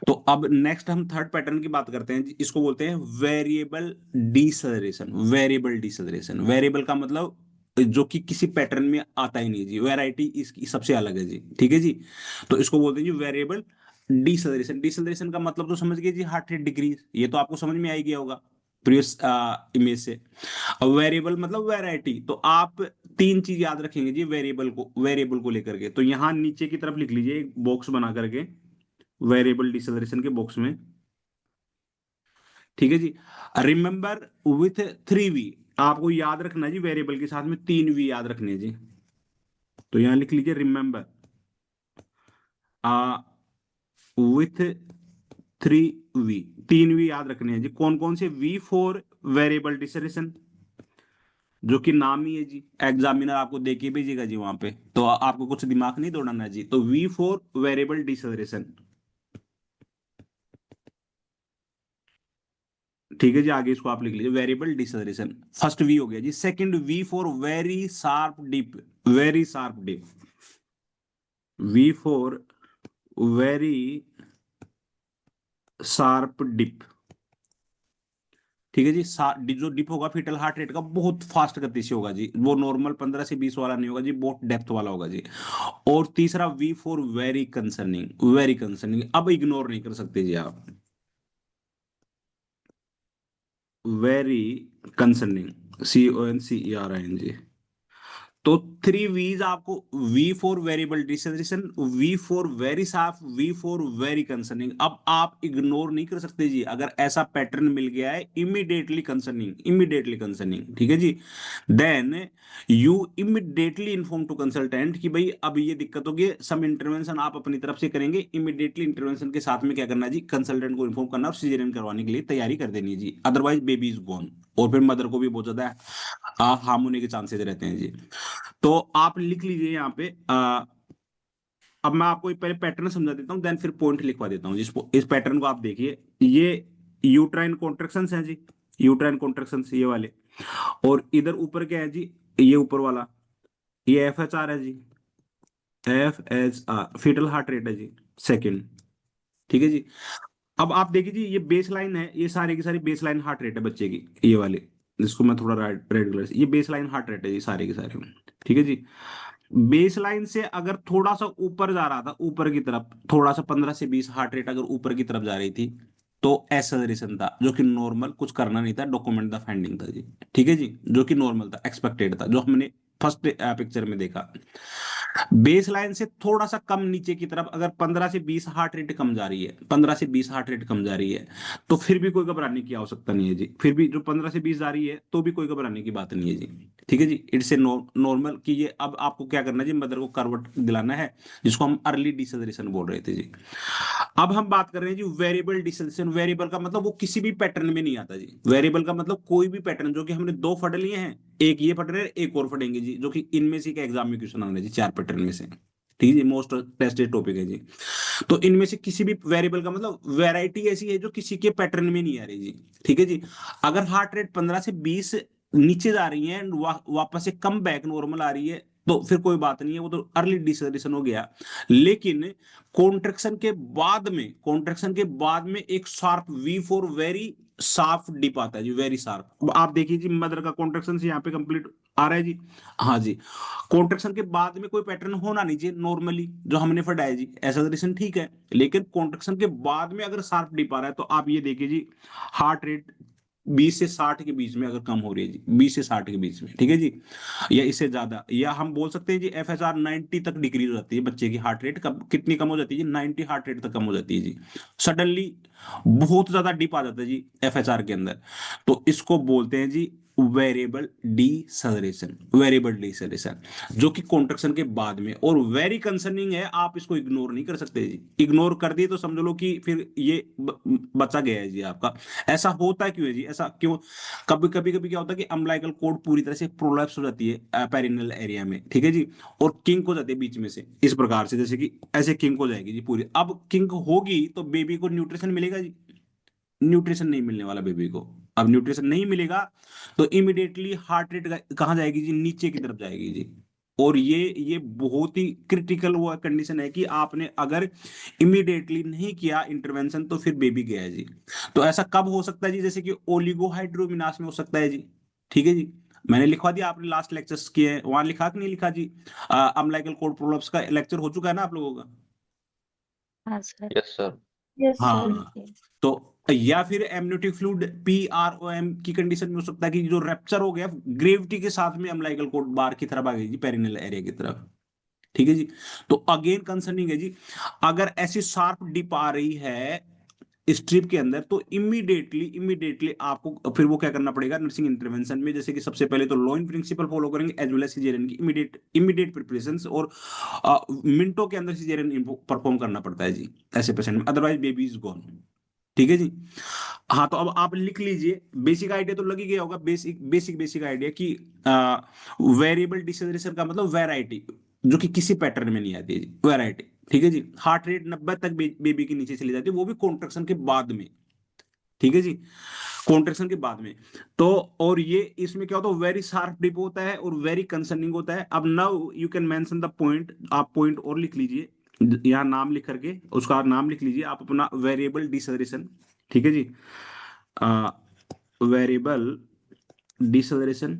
A: तो अब नेक्स्ट हम थर्ड पैटर्न की बात करते हैं जी, इसको बोलते हैं variable deceleration. Variable deceleration, variable का मतलब जो कि किसी पैटर्न में आता ही नहीं जी, वैरायटी इसकी सबसे अलग है जी। ठीक है जी। तो इसको बोलते हैं जी वेरिएबल डिसलरेशन। डिसलरेशन का मतलब तो समझ गए जी, हार्ट रेट डिक्रीज, ये तो आपको समझ में आ ही गया होगा प्रीवियस इमेज से। अब वेरिएबल मतलब वैरायटी, तो आप तीन चीज याद रखेंगे जी वेरिएबल को लेकर के। तो यहाँ नीचे की तरफ लिख लीजिए एक बॉक्स बना करके, वेरिएबल डिसलरेशन के बॉक्स में। ठीक है जी। रिमेंबर विथ 3V, आपको याद रखना है जी, वेरिएबल के साथ में 3V याद रखने हैं जी। तो यहाँ लिख लीजिए रिमेंबर विथ 3V, 3V याद रखने हैं जी। कौन कौन से? V फॉर वेरिएबल डिसलरेशन, जो कि नाम ही है जी, एग्जामिनर आपको दे के भेजेगा जी वहां पे, तो आपको कुछ दिमाग नहीं दौड़ाना है जी। तो V फॉर वेरिएबल डिसलरेशन। ठीक है जी, आगे इसको आप लिख लीजिए वेरिएबल डिसलरेशन। फर्स्ट वी हो गया जी। Second V for very sharp dip, very sharp dip. V for very sharp dip. ठीक है जी। जो डिप होगा फीटल हार्ट रेट का, बहुत फास्ट गति से होगा जी, वो नॉर्मल 15 से 20 वाला नहीं होगा जी, बहुत डेप्थ वाला होगा जी। और तीसरा V for very concerning, very concerning, अब इग्नोर नहीं कर सकते जी आप। Very concerning, CONCERING। तो 3V's आपको, V for variable deceleration, V for very sharp, V for very concerning. अब आप इग्नोर नहीं कर सकते जी, अगर ऐसा पैटर्न मिल गया है, इमीडिएटली कंसर्निंग, इमीडिएटली कंसर्निंग। ठीक है जी। Then you immediately inform to consultant कि भाई अब ये दिक्कत होगी, सम इंटरवेंशन आप अपनी तरफ से करेंगे। इमीडिएटली इंटरवेंशन के साथ में क्या करना है जी, कंसल्टेंट को इन्फॉर्म करना और सीजरियन करवाने के लिए तैयारी कर देनी है जी, अदरवाइज बेबी इज गॉन। और फिर मदर को भी बहुत ज्यादा हार्म होने के चांसेस रहते हैं जी। तो आप लिख लीजिए यहाँ पे अब मैं आपको पहले पैटर्न समझा देता हूँ, देन फिर पॉइंट लिखवा देता हूँ। इस पैटर्न को आप देखिए, ये यूट्राइन कॉन्ट्रेक्शंस हैं जी, यूट्राइन कॉन्ट्रेक्शंस ये वाले। और इधर ऊपर क्या है जी, ये ऊपर वाला, ये FHR है जी, FHR फीटल हार्ट रेट है जी, सेकंड। ठीक है जी। अब आप देखिए जी, ये बेस लाइन है, ये सारी की सारी बेस लाइन हार्ट रेट है बच्चे की, ये वाले, जिसको मैं थोड़ा रेड रेड कलर से, ये बेस लाइन हार्ट रेट है जी सारे के सारे। ठीक है जी। बेस लाइन से अगर थोड़ा सा ऊपर जा रहा था, ऊपर की तरफ थोड़ा सा 15 से 20 हार्ट रेट अगर ऊपर की तरफ जा रही थी, तो एक्सेलरेशन था, जो कि नॉर्मल, कुछ करना नहीं था, डॉक्यूमेंट द फाइंडिंग था जी। ठीक है जी, जो कि नॉर्मल था, एक्सपेक्टेड था, जो हमने फर्स्ट पिक्चर में देखा। बेस लाइन से थोड़ा सा कम नीचे की तरफ अगर 15 से 20 हार्ट रेट कम जा रही है, 15 से 20 हार्ट रेट कम जा रही है, तो फिर भी कोई घबराने की आवश्यकता नहीं है जी। फिर भी जो 15 से 20 जा रही है तो भी कोई घबराने की बात नहीं है जी। ठीक है जी। इट्स ए नॉर्मल कि ये, अब आपको क्या करना है जी, मदर को करवट दिलाना है, जिसको हम अर्ली डिसलरेशन बोल रहे थे जी। अब हम बात कर रहे हैं जी वेरिएबल डिसलरेशन। वेरिएबल का मतलब वो किसी भी पैटर्न में नहीं आता जी। वेरिएबल का मतलब कोई भी पैटर्न, जो कि हमने दो फट लिए हैं, एक ये फट रहे हैं, एक और फटेंगे जी, जो कि इनमें से के एग्जाम में क्वेश्चन आने जी, चार पैटर्न में से। ठीक है जी, मोस्ट टेस्टेड टॉपिक है जी। तो इनमें से किसी भी वेरिएबल का मतलब वैरायटी ऐसी है जो किसी के पैटर्न में नहीं आ रही जी। ठीक है जी। अगर हार्ट रेट 15 से 20 नीचे जा रही है, वापस से कम बैक नॉर्मल आ रही है, तो फिर कोई बात नहीं है, वो तो अर्ली डिसलरेशन हो गया। लेकिन कॉन्ट्रेक्शन के बाद में एक sharp V for very sharp dip आता है जी, वेरी शार्प। अब आप देखिए जी, मदर का कॉन्ट्रेक्शन से यहाँ पे कंप्लीट आ रहा है जी। हाँ जी। कॉन्ट्रेक्शन के बाद में कोई पैटर्न होना नहीं चाहिए नॉर्मली, जो हमने पढ़ा जी, एक्सेलरेशन ठीक है, लेकिन कॉन्ट्रेक्शन के बाद में अगर शार्प डिप आ रहा है, तो आप ये देखिए जी, हार्ट रेट 20 से 60 के बीच में अगर कम हो रही है जी, 20 से 60 के बीच में। ठीक है जी। या इससे ज्यादा, या हम बोल सकते हैं जी FHR 90 तक डिक्रीज हो जाती है, बच्चे की हार्ट रेट कब कितनी कम हो जाती है जी, 90 हार्ट रेट तक कम हो जाती है जी। सडनली बहुत ज्यादा डिप आ जाता है जी FHR के अंदर। तो इसको बोलते हैं जी वेरिएबल डिसलरेशन, वेरिएबल डिसलरेशन जो कि कॉन्ट्रैक्शन के बाद में, और वेरी कंसर्निंग है, आप इसको इग्नोर नहीं कर सकते जी। इग्नोर कर दिए तो समझ लो कि फिर ये बचा गया है जी आपका। ऐसा होता है क्यों है जी, ऐसा क्यों? कभी कभी क्या होता है कि अम्बिलिकल कॉर्ड पूरी तरह से प्रोलैप्स हो जाती है पेरिनेल एरिया में, ठीक है जी, और किंक हो जाती है बीच में से इस प्रकार से, जैसे कि ऐसे किंक हो जाएगी जी पूरी। अब किंक होगी तो बेबी को न्यूट्रिशन मिलेगा जी? न्यूट्रिशन नहीं मिलने वाला बेबी को। अब न्यूट्रिशन नहीं मिलेगा तो इमिडिएटली हार्ट रेट कहाँ जाएगी जी? नीचे की तरफ जाएगी जी। और ये बहुत ही क्रिटिकल वो कंडीशन है कि आपने अगर इमिडिएटली नहीं किया इंटरवेंशन तो फिर बेबी गया है जी। तो ऐसा कब हो सकता है जी? जैसे कि ओलिगोहाइड्रोमिनास में हो सकता है जी, ठीक है जी। मैंने लिखवा दिया, आपने लास्ट लेक्चर्स किए हैं वहां लिखा कि नहीं लिखा जी? अम्लाइकल कोड प्रोलप्स का लेक्चर हो चुका है ना आप लोगों का?
B: हाँ sir.
C: Yes sir.
B: Yes sir.
A: हाँ। तो या फिर एमनियोटिक फ्लूइड PROM की कंडीशन में हो सकता है कि जो रैप्चर हो गया ग्रेविटी के साथ में अम्लाइकल कोड बाहर की तरफ आ गई जी, पेरिनेल एरिया की तरफ, ठीक है जी। तो अगेन कंसर्निंग है जी, अगर ऐसी शार्प डिप आ रही है स्ट्रिप के अंदर तो इमीडिएटली आपको फिर वो क्या करना पड़ेगा नर्सिंग इंटरवेंशन में, जैसे कि सबसे पहले तो लॉइन प्रिंसिपल फॉलो करेंगे एज वेल एज सिजेरियन की इमीडिएट प्रिपरेशंस, और मिनटों के अंदर सिजेरियन परफॉर्म करना पड़ता है जी ऐसे पेशेंट में, अदरवाइज बेबी इज गॉन, ठीक है जी। हाँ, तो अब आप लिख लीजिए, बेसिक आइडिया तो लग ही गया होगा, बेसिक आइडिया कि वेरिएबल डिसेलरेशन का मतलब वैरायटी जो कि किसी पैटर्न में नहीं आती है जी, वैरायटी, ठीक है जी। हार्ट रेट 90 तक बेबी के नीचे चली जाती है, वो भी कॉन्ट्रैक्शन के बाद में, ठीक है जी, कॉन्ट्रैक्शन के बाद में। तो और ये इसमें क्या होता है, वेरी शार्प डिप होता है और वेरी कंसर्निंग होता है। अब now you can mention the point, आप पॉइंट और लिख लीजिए यहाँ नाम लिख करके, उसका नाम लिख लीजिए आप अपना, वेरिएबल डिसेलरेशन, ठीक है जी। वेरिएबल डिसेलरेशन,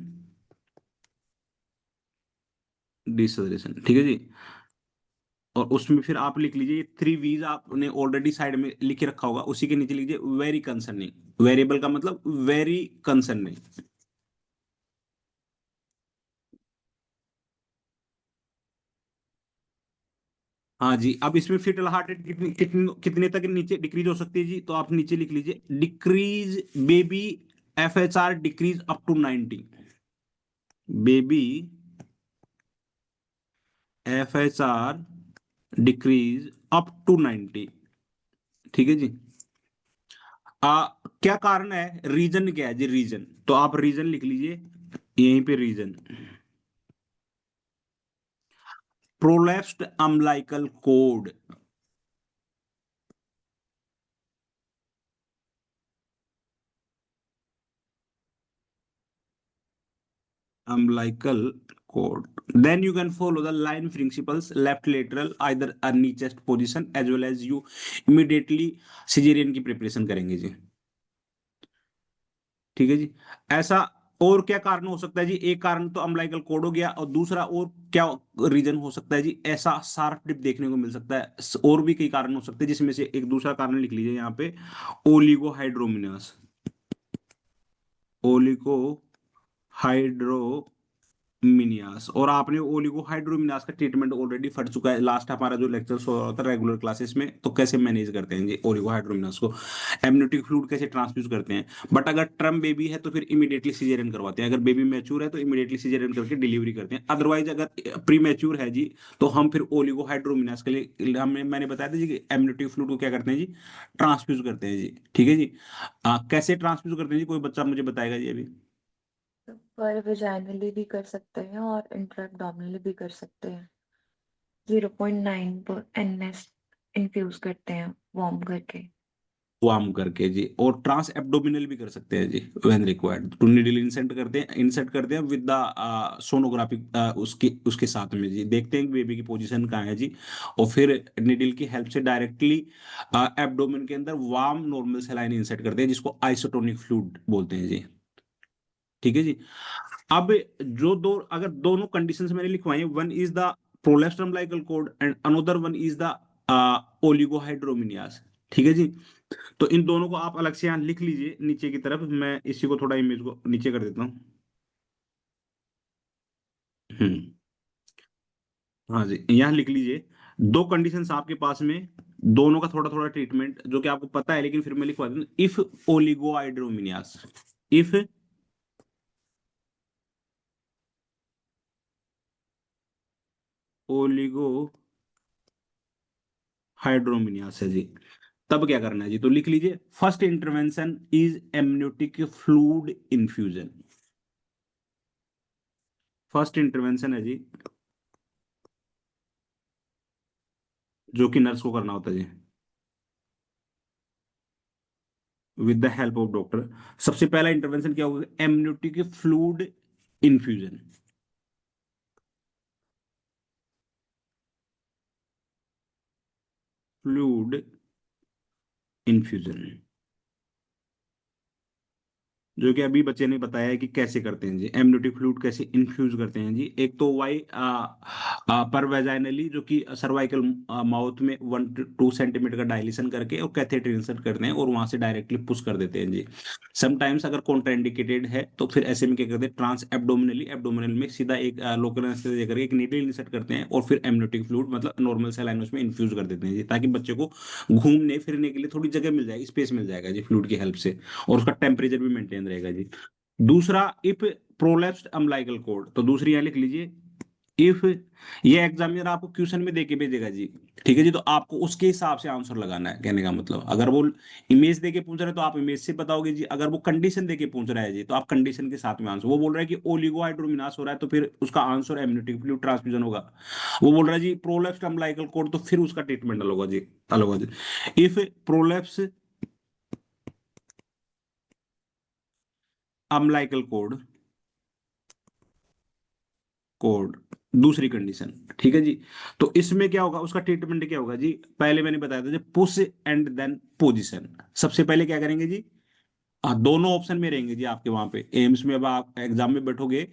A: डिसेलरेशन, ठीक है जी। और उसमें फिर आप लिख लीजिए ये 3 V's आपने ऑलरेडी साइड में लिख के रखा होगा, उसी के नीचे लिख लीजिए वेरी कंसर्निंग, वेरिएबल का मतलब वेरी कंसर्निंग। हाँ जी, अब इसमें फिटल हार्ट रेट कितने तक नीचे डिक्रीज हो सकती है जी? तो आप नीचे लिख लीजिए decrease baby FHR decrease up to 90, baby FHR decrease up to 90, ठीक है जी। क्या कारण है, रीजन क्या है जी? रीजन, तो आप रीजन लिख लीजिए यहीं पे, reason prolapsed umbilical cord, umbilical cord. Then you can follow the line principles, left lateral either a knee chest position as well as you immediately cesarean की प्रिपरेशन करेंगे जी, ठीक है जी। ऐसा और क्या कारण हो सकता है जी? एक कारण तो अम्बिलिकल कोड हो गया, और दूसरा और क्या रीजन हो सकता है जी? ऐसा शार्प डिप देखने को मिल सकता है, और भी कई कारण हो सकते हैं, जिसमें से एक दूसरा कारण लिख लीजिए यहाँ पे, ओलिगोहाइड्रोमिनस, ओलिगो हाइड्रो मिनियास। और आपने ओलिगोहाइड्रोमिनास का ट्रीटमेंट ऑलरेडी पढ़ चुका है, लास्ट हमारा जो लेक्चर हो रहा था रेगुलर क्लासेस में, तो कैसे मैनेज करते हैं जी ओलिगोहाइड्रोमिनास को, एमनियोटिक फ्लूइड कैसे ट्रांसफ्यूज करते हैं। बट अगर टर्म बेबी है तो फिर इमीडिएटली सिजेरियन करवाते हैं, अगर बेबी मैच्योर है तो इमीडिएटली सिजेरियन करके डिलीवरी करते हैं, अदरवाइज अगर प्री मैच्योर है जी तो हम फिर ओलिगोहाइड्रोमिनास के लिए हमें मैंने बताया था जी कि एमनियोटिक फ्लूइड को क्या करते हैं जी? ट्रांसफ्यूज करते हैं जी, ठीक है जी। कैसे ट्रांसफ्यूज करते हैं जी? कोई बच्चा मुझे बताएगा जी अभी?
B: पर वेजाइनली भी कर सकते हैं और इंट्राएब्डोमिनली भी कर सकते हैं। 0.9 NS इन्फ्यूज करते हैं वार्म करके।
A: वार्म करके जी, और ट्रांस एब्डोमिनल भी कर सकते हैं जी when required, to needle insert करते हैं विद द सोनोग्राफी, उसके उसके साथ में जी देखते हैं कि बेबी की पोजीशन कहाँ है जी, और फिर नीडल की हेल्प से डायरेक्टली एब्डोमेन के अंदर वार्म नॉर्मल सलाइन इंसर्ट करते हैं, जिसको आइसोटोनिक फ्लूइड बोलते हैं जी, ठीक है जी। अब जो दो अगर दोनों कंडीशंस मैंने लिखवाई है, one is the prolapsed umbilical cord and another one is the oligohydramnios, ठीक है जी। तो इन दोनों को आप अलग से यहाँ लिख लीजिए नीचे की तरफ, मैं इसी को थोड़ा इमेज को नीचे कर देता हूँ। हम्म। हाँ जी, यहाँ लिख लीजिए दो कंडीशंस आपके पास में, दोनों का थोड़ा थोड़ा ट्रीटमेंट जो कि आपको पता है, लेकिन फिर मैं लिखवा दूँ, इफ ओलिगोहाइड्रोमिनियास, इफ ओलिगो हाइड्रोमिनियास है जी। तब क्या करना है जी, तो लिख लीजिए, first intervention is amniotic fluid infusion. First intervention है जी, जो कि नर्स को करना होता है जी, with the help of doctor. सबसे पहला इंटरवेंशन क्या होगा, amniotic fluid infusion. Fluid infusion, जो कि अभी बच्चे ने बताया है कि कैसे करते हैं जी, एमनियोटिक फ्लूइड कैसे इन्फ्यूज करते हैं जी। एक तो वाई पर वेजाइनली, जो कि सर्वाइकल माउथ में 1 to 2 सेंटीमीटर का डायलेशन करके और कैथेटर इंसर्ट करते हैं और वहां से डायरेक्टली पुश कर देते हैं जी। समटाइम्स अगर कॉन्ट्राइंडिकेटेड है तो फिर ऐसे में क्या करते हैं, ट्रांस एब्डोमिनली, एब्डोमिनल में सीधा एक लोकल एनेस्थीसिया करके एक नीडल इंसर्ट करते हैं और फिर एमनियोटिक फ्लूइड मतलब नॉर्मल सलाइन उसमें इन्फ्यूज कर देते हैं जी, ताकि बच्चे को घूमने फिरने के लिए थोड़ी जगह मिल जाएगी, स्पेस मिल जाएगा जी फ्लूइड की हेल्प से, और उसका टेम्परेचर भी मेंटेन रहेगा जी। दूसरा, इफ प्रोलैप्स्ड अम्बिलिकल कॉर्ड, तो दूसरी यहां लिख लीजिए, इफ, ये एग्जामिनर आपको क्वेश्चन में देके भेजेगा जी, ठीक है जी, तो आपको उसके हिसाब से आंसर लगाना है। कहने का मतलब, अगर वो इमेज देके पूछ रहा है तो आप इमेज से बताओगे जी, अगर वो कंडीशन देके पूछ रहा है जी तो आप कंडीशन के साथ में आंसर। वो बोल रहा है कि ओलिगोहाइड्रोमिनास हो रहा है तो फिर उसका आंसर एमनियोटिक फ्लूइड ट्रांसफ्यूजन होगा। वो बोल रहा है जी प्रोलैप्स्ड अम्बिलिकल कॉर्ड, तो फिर उसका ट्रीटमेंट अलग होगा जी, अलग होगा जी। If prolapse umbilical cord, cord, दूसरी कंडीशन, ठीक है जी, तो इसमें क्या होगा, उसका ट्रीटमेंट क्या होगा जी, पहले मैंने बताया था जी, पुश एंड देन पोजीशन। सबसे पहले क्या करेंगे जी, हाँ दोनों ऑप्शन में रहेंगे जी आपके वहां पे एम्स में, अब आप एग्जाम में बैठोगे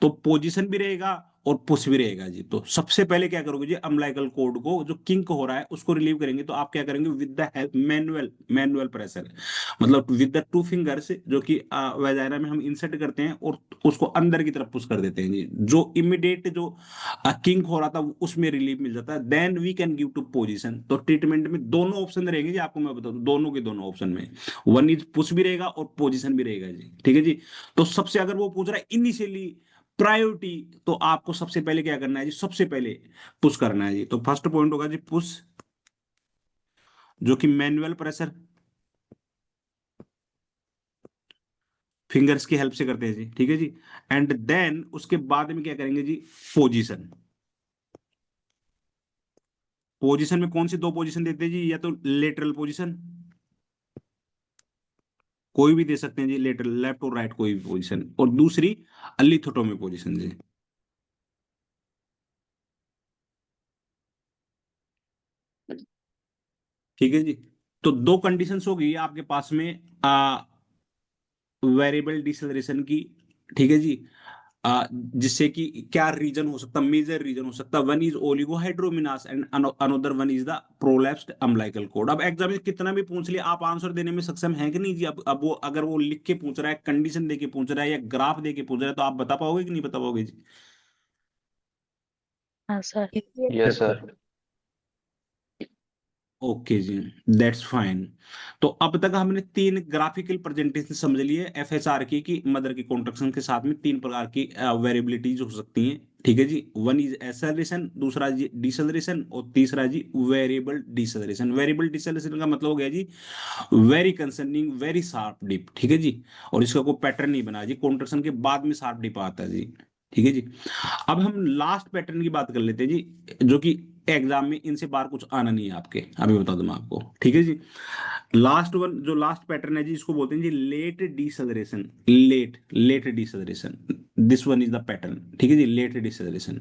A: तो पोजीशन भी रहेगा और पुश भी रहेगा जी। तो सबसे पहले क्या करोगे जी, अम्बिलिकल कॉर्ड को जो किंक हो रहा है उसको रिलीव करेंगे, तो आप क्या करेंगे, with the help manual, manual pressure, मतलब विद द 2 फिंगर्स, जो कि वेजाइना में हम इंसर्ट करते हैं और उसको अंदर की तरफ पुश कर देते हैं जी, जो इमिडिएट जो किंक हो रहा था उसमें रिलीफ मिल जाता है, then we can give to position. तो ट्रीटमेंट में दोनों ऑप्शन रहेंगे जी, आपको मैं बता दूं, दोनों के दोनों ऑप्शन में वन इज पुश भी रहेगा और पोजीशन भी रहेगा जी, ठीक है जी। तो सबसे, अगर वो पूछ रहा है इनिशियली प्रायोरिटी, तो आपको सबसे पहले क्या करना है जी, सबसे पहले पुश करना है जी। तो फर्स्ट पॉइंट होगा जी पुश, जो कि मैनुअल प्रेशर, फिंगर्स की हेल्प से करते हैं जी, ठीक है जी। एंड देन उसके बाद में क्या करेंगे जी, पोजीशन। पोजीशन में कौन सी दो पोजीशन देते हैं जी, या तो लेटरल पोजीशन, कोई भी दे सकते हैं जी, लेटरल, लेफ्ट और राइट कोई भी पोजीशन, और दूसरी अलिथोटोमी पोजीशन जी, ठीक है जी। तो दो कंडीशंस होगी आपके पास में वेरिएबल डिसेलरेशन की, ठीक है जी। जिससे कि क्या रीजन हो सकता, मेजर रीजन हो सकता, one is oligohydramnios and another one is the prolapsed umbilical cord. अब एग्जाम में कितना भी पूछ लिया, आप आंसर देने में सक्षम है कि नहीं जी। अब वो अगर वो लिख के पूछ रहा है, कंडीशन दे के पूछ रहा है या ग्राफ दे के पूछ रहा है, तो आप बता पाओगे कि नहीं बता पाओगे जी।
D: हाँ सर।
C: Yes sir.
A: ओके जी, दैट्स फाइन। तो अब तक हमने 3 ग्राफिकल प्रेजेंटेशन समझ लिए एफएसआर की, कि मदर की कॉन्ट्रैक्शन के साथ में 3 प्रकार की वेरिएबिलिटीज हो सकती हैं, ठीक है जी। वन इज एक्सेलरेशन, दूसरा जी डिसेलरेशन, और तीसरा जी वेरिएबल डिसेलरेशन। वेरिएबल डिसेलरेशन का मतलब हो गया जी very concerning, very sharp dip, ठीक है जी, और इसका कोई पैटर्न नहीं बना जी, कॉन्ट्रैक्शन के बाद में शार्प डिप आता है जी, ठीक है जी। अब हम लास्ट पैटर्न की बात कर लेते हैं जी, जो कि एग्जाम में इनसे बाहर कुछ आना नहीं है आपके, अभी बता दूं मैं आपको, ठीक है जी। लास्ट वन, जो लास्ट पैटर्न है जी, इसको बोलते हैं जी late deceleration, late, late deceleration, this one is the pattern, ठीक है जी, लेट डिसेलरेशन,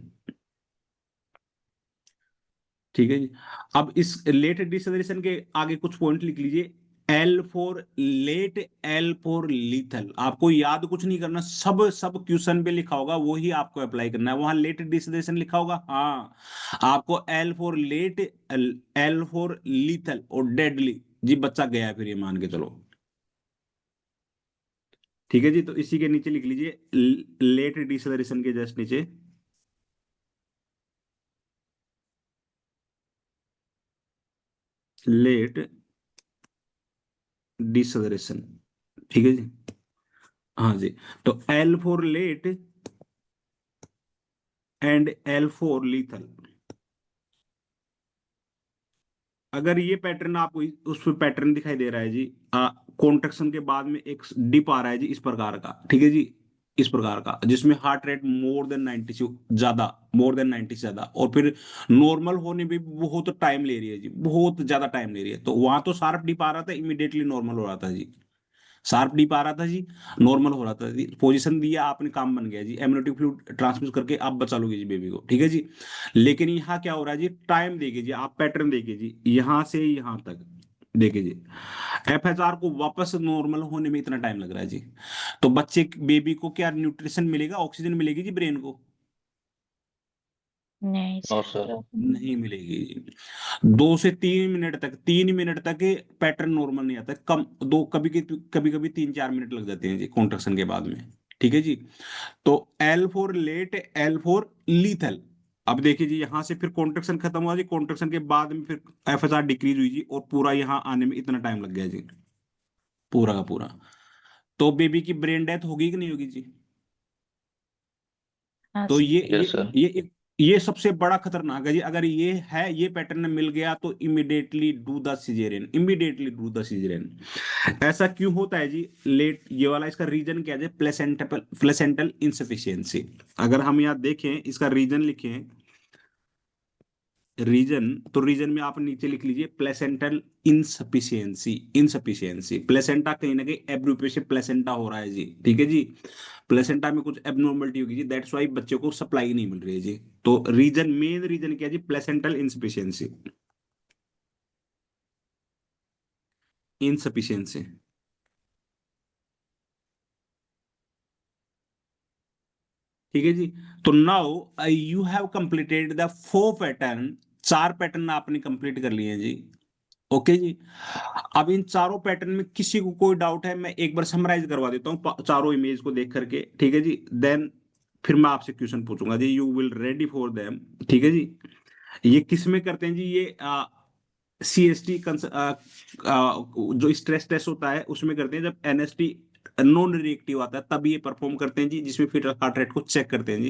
A: ठीक है जी। अब इस लेट डिसेलरेशन के आगे कुछ पॉइंट लिख लीजिए, L for late, L for lethal. आपको याद कुछ नहीं करना, सब सब क्वेश्चन पे लिखा होगा वही आपको अप्लाई करना है। वहां लेट डिसेलरेशन लिखा होगा, हाँ, आपको L for late, L for lethal और डेडली जी, बच्चा गया है फिर, ये मान के चलो, ठीक है जी। तो इसी के नीचे लिख लीजिए लेट डिसेलरेशन के जस्ट नीचे लेट डिसेलरेशन, ठीक है जी, हाँ जी। तो L for late and L for lethal, अगर ये पैटर्न आपको उस पे पैटर्न दिखाई दे रहा है जी, कॉन्ट्रैक्शन के बाद में एक डिप आ रहा है जी इस प्रकार का, ठीक है जी, इस प्रकार का, जिसमें हार्ट रेट मोर देन 90 से ज्यादा, मोर देन 90 से ज्यादा, और फिर नॉर्मल होने में भी बहुत टाइम ले रही है जी, बहुत ज्यादा टाइम ले रही है, तो वहां तो शार्प डिप आ रहा था, इमीडिएटली नॉर्मल हो रहा था जी, शार्प डिप आ रहा था जी, नॉर्मल हो रहा था जी, पोजीशन दिया आपने, काम बन गया जी, एमनियोटिक फ्लूइड ट्रांसमिट करके आप बचा लोगे जी बेबी को, ठीक है जी। लेकिन यहाँ क्या हो रहा है जी, टाइम देखिए जी, आप पैटर्न देखिए जी, यहाँ से यहाँ तक देखिए जी, एफएसआर को वापस नॉर्मल होने में इतना टाइम लग रहा है जी। तो बच्चे बेबी को क्या न्यूट्रिशन मिलेगा, ऑक्सीजन मिलेगी जी ब्रेन को?
B: नहीं
C: नो
B: सर।
C: सर।
A: नहीं मिलेगी। 2 से 3 मिनट तक, 3 मिनट तक पैटर्न नॉर्मल नहीं आता, कम दो, कभी कभी 3-4 मिनट लग जाते हैं जी कॉन्ट्रैक्शन के बाद में, ठीक है जी। तो L for late, L for lethal. अब देखिए जी, यहां से फिर कॉन्ट्रैक्शन खत्म हुआ जी, कॉन्ट्रैक्शन के बाद में फिर एफएसआर डिक्रीज हुई जी, और पूरा यहाँ आने में इतना टाइम लग गया जी, पूरा का पूरा। तो बेबी की ब्रेन डेथ होगी कि नहीं होगी जी?
B: हाँ
A: तो
B: सर।
C: Yes sir.
A: ये सबसे बड़ा खतरनाक है जी, अगर ये है, ये पैटर्न मिल गया तो immediately do the caesarean, immediately do the caesarean. ऐसा क्यों होता है जी लेट, ये वाला इसका रीजन क्या है? Placental, placental insufficiency. अगर हम यहाँ देखें, इसका रीजन लिखें, रीजन, तो रीजन में आप नीचे लिख लीजिए प्लेसेंटल इनसफिशियंसी, इनसफिशियंसी, प्लेसेंटा कहीं ना कहीं एब्रूपे प्लेसेंटा हो रहा है जी, ठीक है जी, प्लेसेंटा में कुछ एबनॉर्मलिटी होगी जी, दैट्स वाई बच्चे को सप्लाई नहीं मिल रही है जी। तो रीजन, मेन रीजन क्या है जी? प्लेसेंटल इनसफिशियंसी, इनसफिशियंसी, ठीक है जी। तो now you have completed the 4 pattern, 4 pattern आपने कंप्लीट कर लिए हैं जी, ओके जी। अब इन चारों पैटर्न में किसी को कोई डाउट है, मैं एक बार समराइज करवा देता हूँ चारों इमेज को देख करके, ठीक है जी, देन फिर मैं आपसे क्वेश्चन पूछूंगा जी, you will ready for them, ठीक है जी। ये किस में करते हैं जी? ये CST जो स्ट्रेस टेस्ट होता है उसमें करते हैं, जब NST नॉन रिएक्टिव आता है तब ये परफॉर्म करते हैं जी, जिसमें फिर हार्ट रेट को चेक करते हैं जी।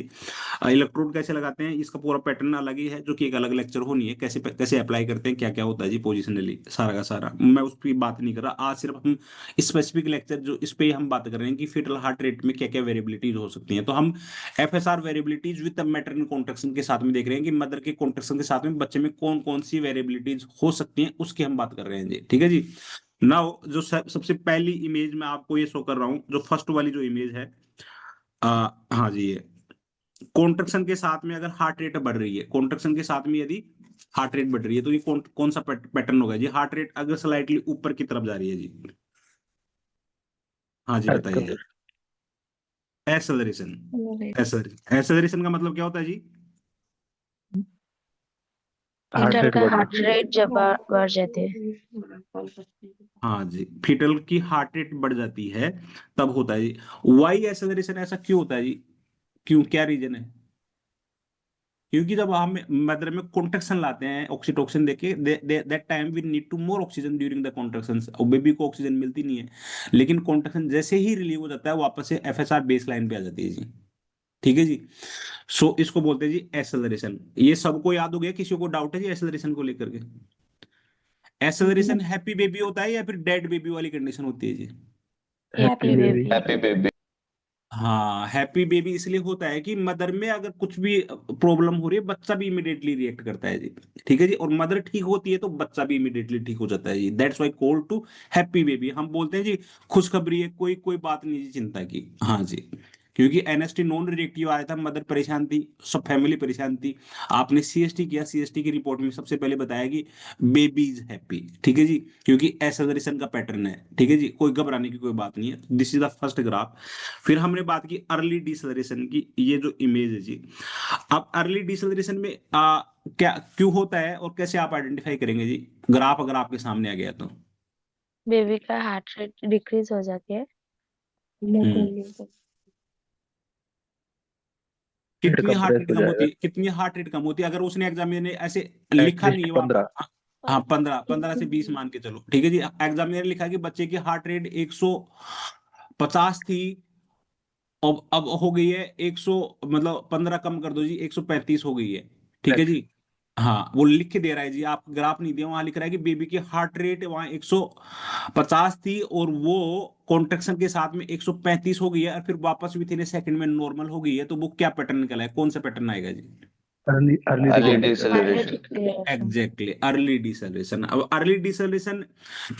A: इलेक्ट्रोड कैसे लगाते हैं, इसका पूरा पैटर्न अलग ही है, जो कि एक अलग लेक्चर होनी है, कैसे कैसे अप्लाई करते हैं, क्या क्या होता है जी पोजिशनली, सारा का सारा मैं उस पर बात नहीं कर रहा आज, सिर्फ हम स्पेसिफिक लेक्चर जो इस पे हम बात कर रहे हैं कि फिटल हार्ट रेट में क्या क्या वेरिएबिलिटीज हो सकती हैं। तो हम FSR वेरिएबिलिटीज विद मैटरनल कॉन्ट्रैक्शन के साथ में देख रहे हैं कि मदर के कॉन्ट्रैक्शन के साथ में बच्चे में कौन कौन सी वेरिएबिलिटीज हो सकती हैं, उसकी हम बात कर रहे हैं जी, ठीक है जी। नाउ जो सबसे पहली इमेज मैं आपको ये शो कर रहा हूँ, जो फर्स्ट वाली जो इमेज है, हाँ जी, ये कॉन्ट्रैक्शन के साथ में अगर हार्ट रेट बढ़ रही है, कॉन्ट्रैक्शन के साथ में यदि हार्ट रेट बढ़ रही है, तो ये कौन सा पैटर्न होगा जी? हार्ट रेट अगर स्लाइटली ऊपर की तरफ जा रही है जी, हाँ जी बताइए जी। एक्सेलरेशन, एक्सेलरेशन का मतलब क्या होता है जी?
D: हार्ट
B: फीटल
D: रेट
B: का
D: बढ़ना।
B: हार्ट रेट जब बढ़ जाते हैं।
A: हाँ जी, फीटल की हार्ट रेट बढ़ जाती है तब होता है जी। वाई एक्सेलरेशन ऐसा क्यों होता है जी? क्यों, क्या रीजन है? क्योंकि जब हम मदर में कॉन्ट्रैक्शन लाते हैं, ऑक्सीटोसिन देके, that time we need to more oxygen during the contraction, और बेबी को ऑक्सीजन मिलती नहीं है, लेकिन कॉन्ट्रैक्शन जैसे ही रिलीव हो जाता है वापस से FSR बेस लाइन पे आ जाती है जी, ठीक है जी। सो इसको बोलते हैं जी एक्सेलरेशन। ये सबको याद हो गया? किसी को डाउट है जी एक्सेलरेशन को लेकर के? एक्सेलरेशन हैप्पी बेबी होता है या फिर डेड बेबी वाली कंडीशन होती है जी?
D: Happy
B: happy
D: baby.
B: Baby.
C: Happy baby.
A: हाँ, हैप्पी बेबी इसलिए होता है कि मदर में अगर कुछ भी प्रॉब्लम हो रही है, बच्चा भी इमिडिएटली रिएक्ट करता है जी, ठीक है जी, और मदर ठीक होती है तो बच्चा भी इमिडिएटली ठीक हो जाता है जी, that's why call to happy baby. हम बोलते हैं जी खुशखबरी है, कोई कोई बात नहीं जी चिंता की, हाँ जी। क्योंकि NST नॉन रिएक्टिव आया था, मदर परेशान थी, सब फैमिली परेशान थी, आपने CST किया, CST की रिपोर्ट में सबसे पहले बताया कि बेबी इज हैप्पी, ठीक है जी, क्योंकि एक्सेलरेशन का पैटर्न है, ठीक है जी, कोई घबराने की कोई बात नहीं है। This is the first graph. फिर हमने बात की अर्ली डिसलरेशन की, ये जो इमेज है जी। अब अर्ली डिसलरेशन में क्या क्यों होता है और कैसे आप आइडेंटिफाई करेंगे जी? ग्राफ अगर आपके सामने आ गया तो।
B: बेबी का हार्ट रेट डिक्रीज हो जाती है।
A: हम्म।
D: हेड
A: कितनी हार्ट
D: कंप्रेस
A: रेट
D: हो
A: कम होती
D: जाएगा।
A: है, कितनी हार्ट रेट कम होती है? अगर उसने एग्जाम में ऐसे लिखा नहीं
D: एटलीस्ट
A: है वहां पर,
D: 15।
A: हाँ 15 से 20 मान के चलो, ठीक है जी, एग्जामिनर ने लिखा कि बच्चे की हार्ट रेट 150 थी, अब हो गई है 100, मतलब 15 कम कर दो जी, 135 हो गई है, ठीक है जी। हाँ वो लिख के दे रहा है जी, आप ग्राफ नहीं दिया, वहां लिख रहा है कि बेबी की हार्ट रेट वहां 150 थी और वो कॉन्ट्रेक्शन के साथ में 135 हो गई है और फिर वापस विथ इन ए सेकंड में नॉर्मल हो गई है, तो वो क्या पैटर्न निकला है, कौन सा पैटर्न आएगा जी?
D: Early early
C: early
D: deceleration.
B: Early
C: deceleration.
B: Deceleration.
A: Exactly early deceleration. अब अर्ली डिसलेशन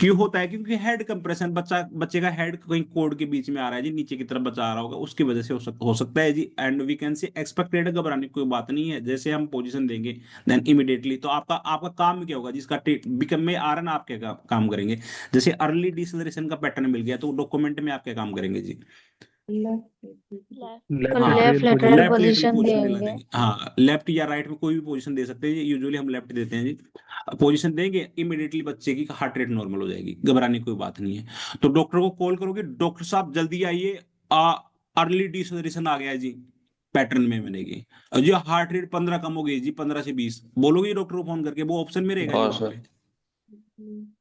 A: क्यों होता है? क्योंकि हेड कंप्रेशन, बच्चे का हेड कहीं कोड के बीच में आ रहा है जी, नीचे की तरफ बचा आ रहा होगा, उसकी वजह से हो सकता है जी। And we can say expected, घबराने की कोई बात नहीं है, जैसे हम पोजीशन देंगे देन इमीडिएटली, तो आपका आपका काम क्या होगा जिसका बिकम में आ रहा ना, आप क्या काम करेंगे? जैसे अर्ली डिसलेशन का पैटर्न मिल गया तो डॉक्यूमेंट में आप क्या काम करेंगे जी?
B: लेफ्ट
D: लेफ्ट
A: हाँ
D: lateral
B: left lateral
D: position.
A: Left lateral
B: position
A: position दिला
B: देंगे।
A: देंगे, हाँ लेफ्ट या राइट में कोई भी पोजीशन दे सकते हैं जी, यूजुअली हम लेफ्ट देते हैं जी। पोजीशन देंगे इमीडिएटली बच्चे की हार्ट रेट नॉर्मल हो जाएगी, घबराने की कोई बात नहीं है। तो डॉक्टर को कॉल करोगे, डॉक्टर साहब जल्दी आइए, अर्ली डिसलरेशन आ गया है जी, पैटर्न में मिलेगी। और जी हार्ट रेट 15 कम हो गई जी, 15 से 20 बोलोगे डॉक्टर को फोन करके, वो ऑप्शन में रहेगा जी
C: हाँ
A: वहां
C: सर।
A: पे।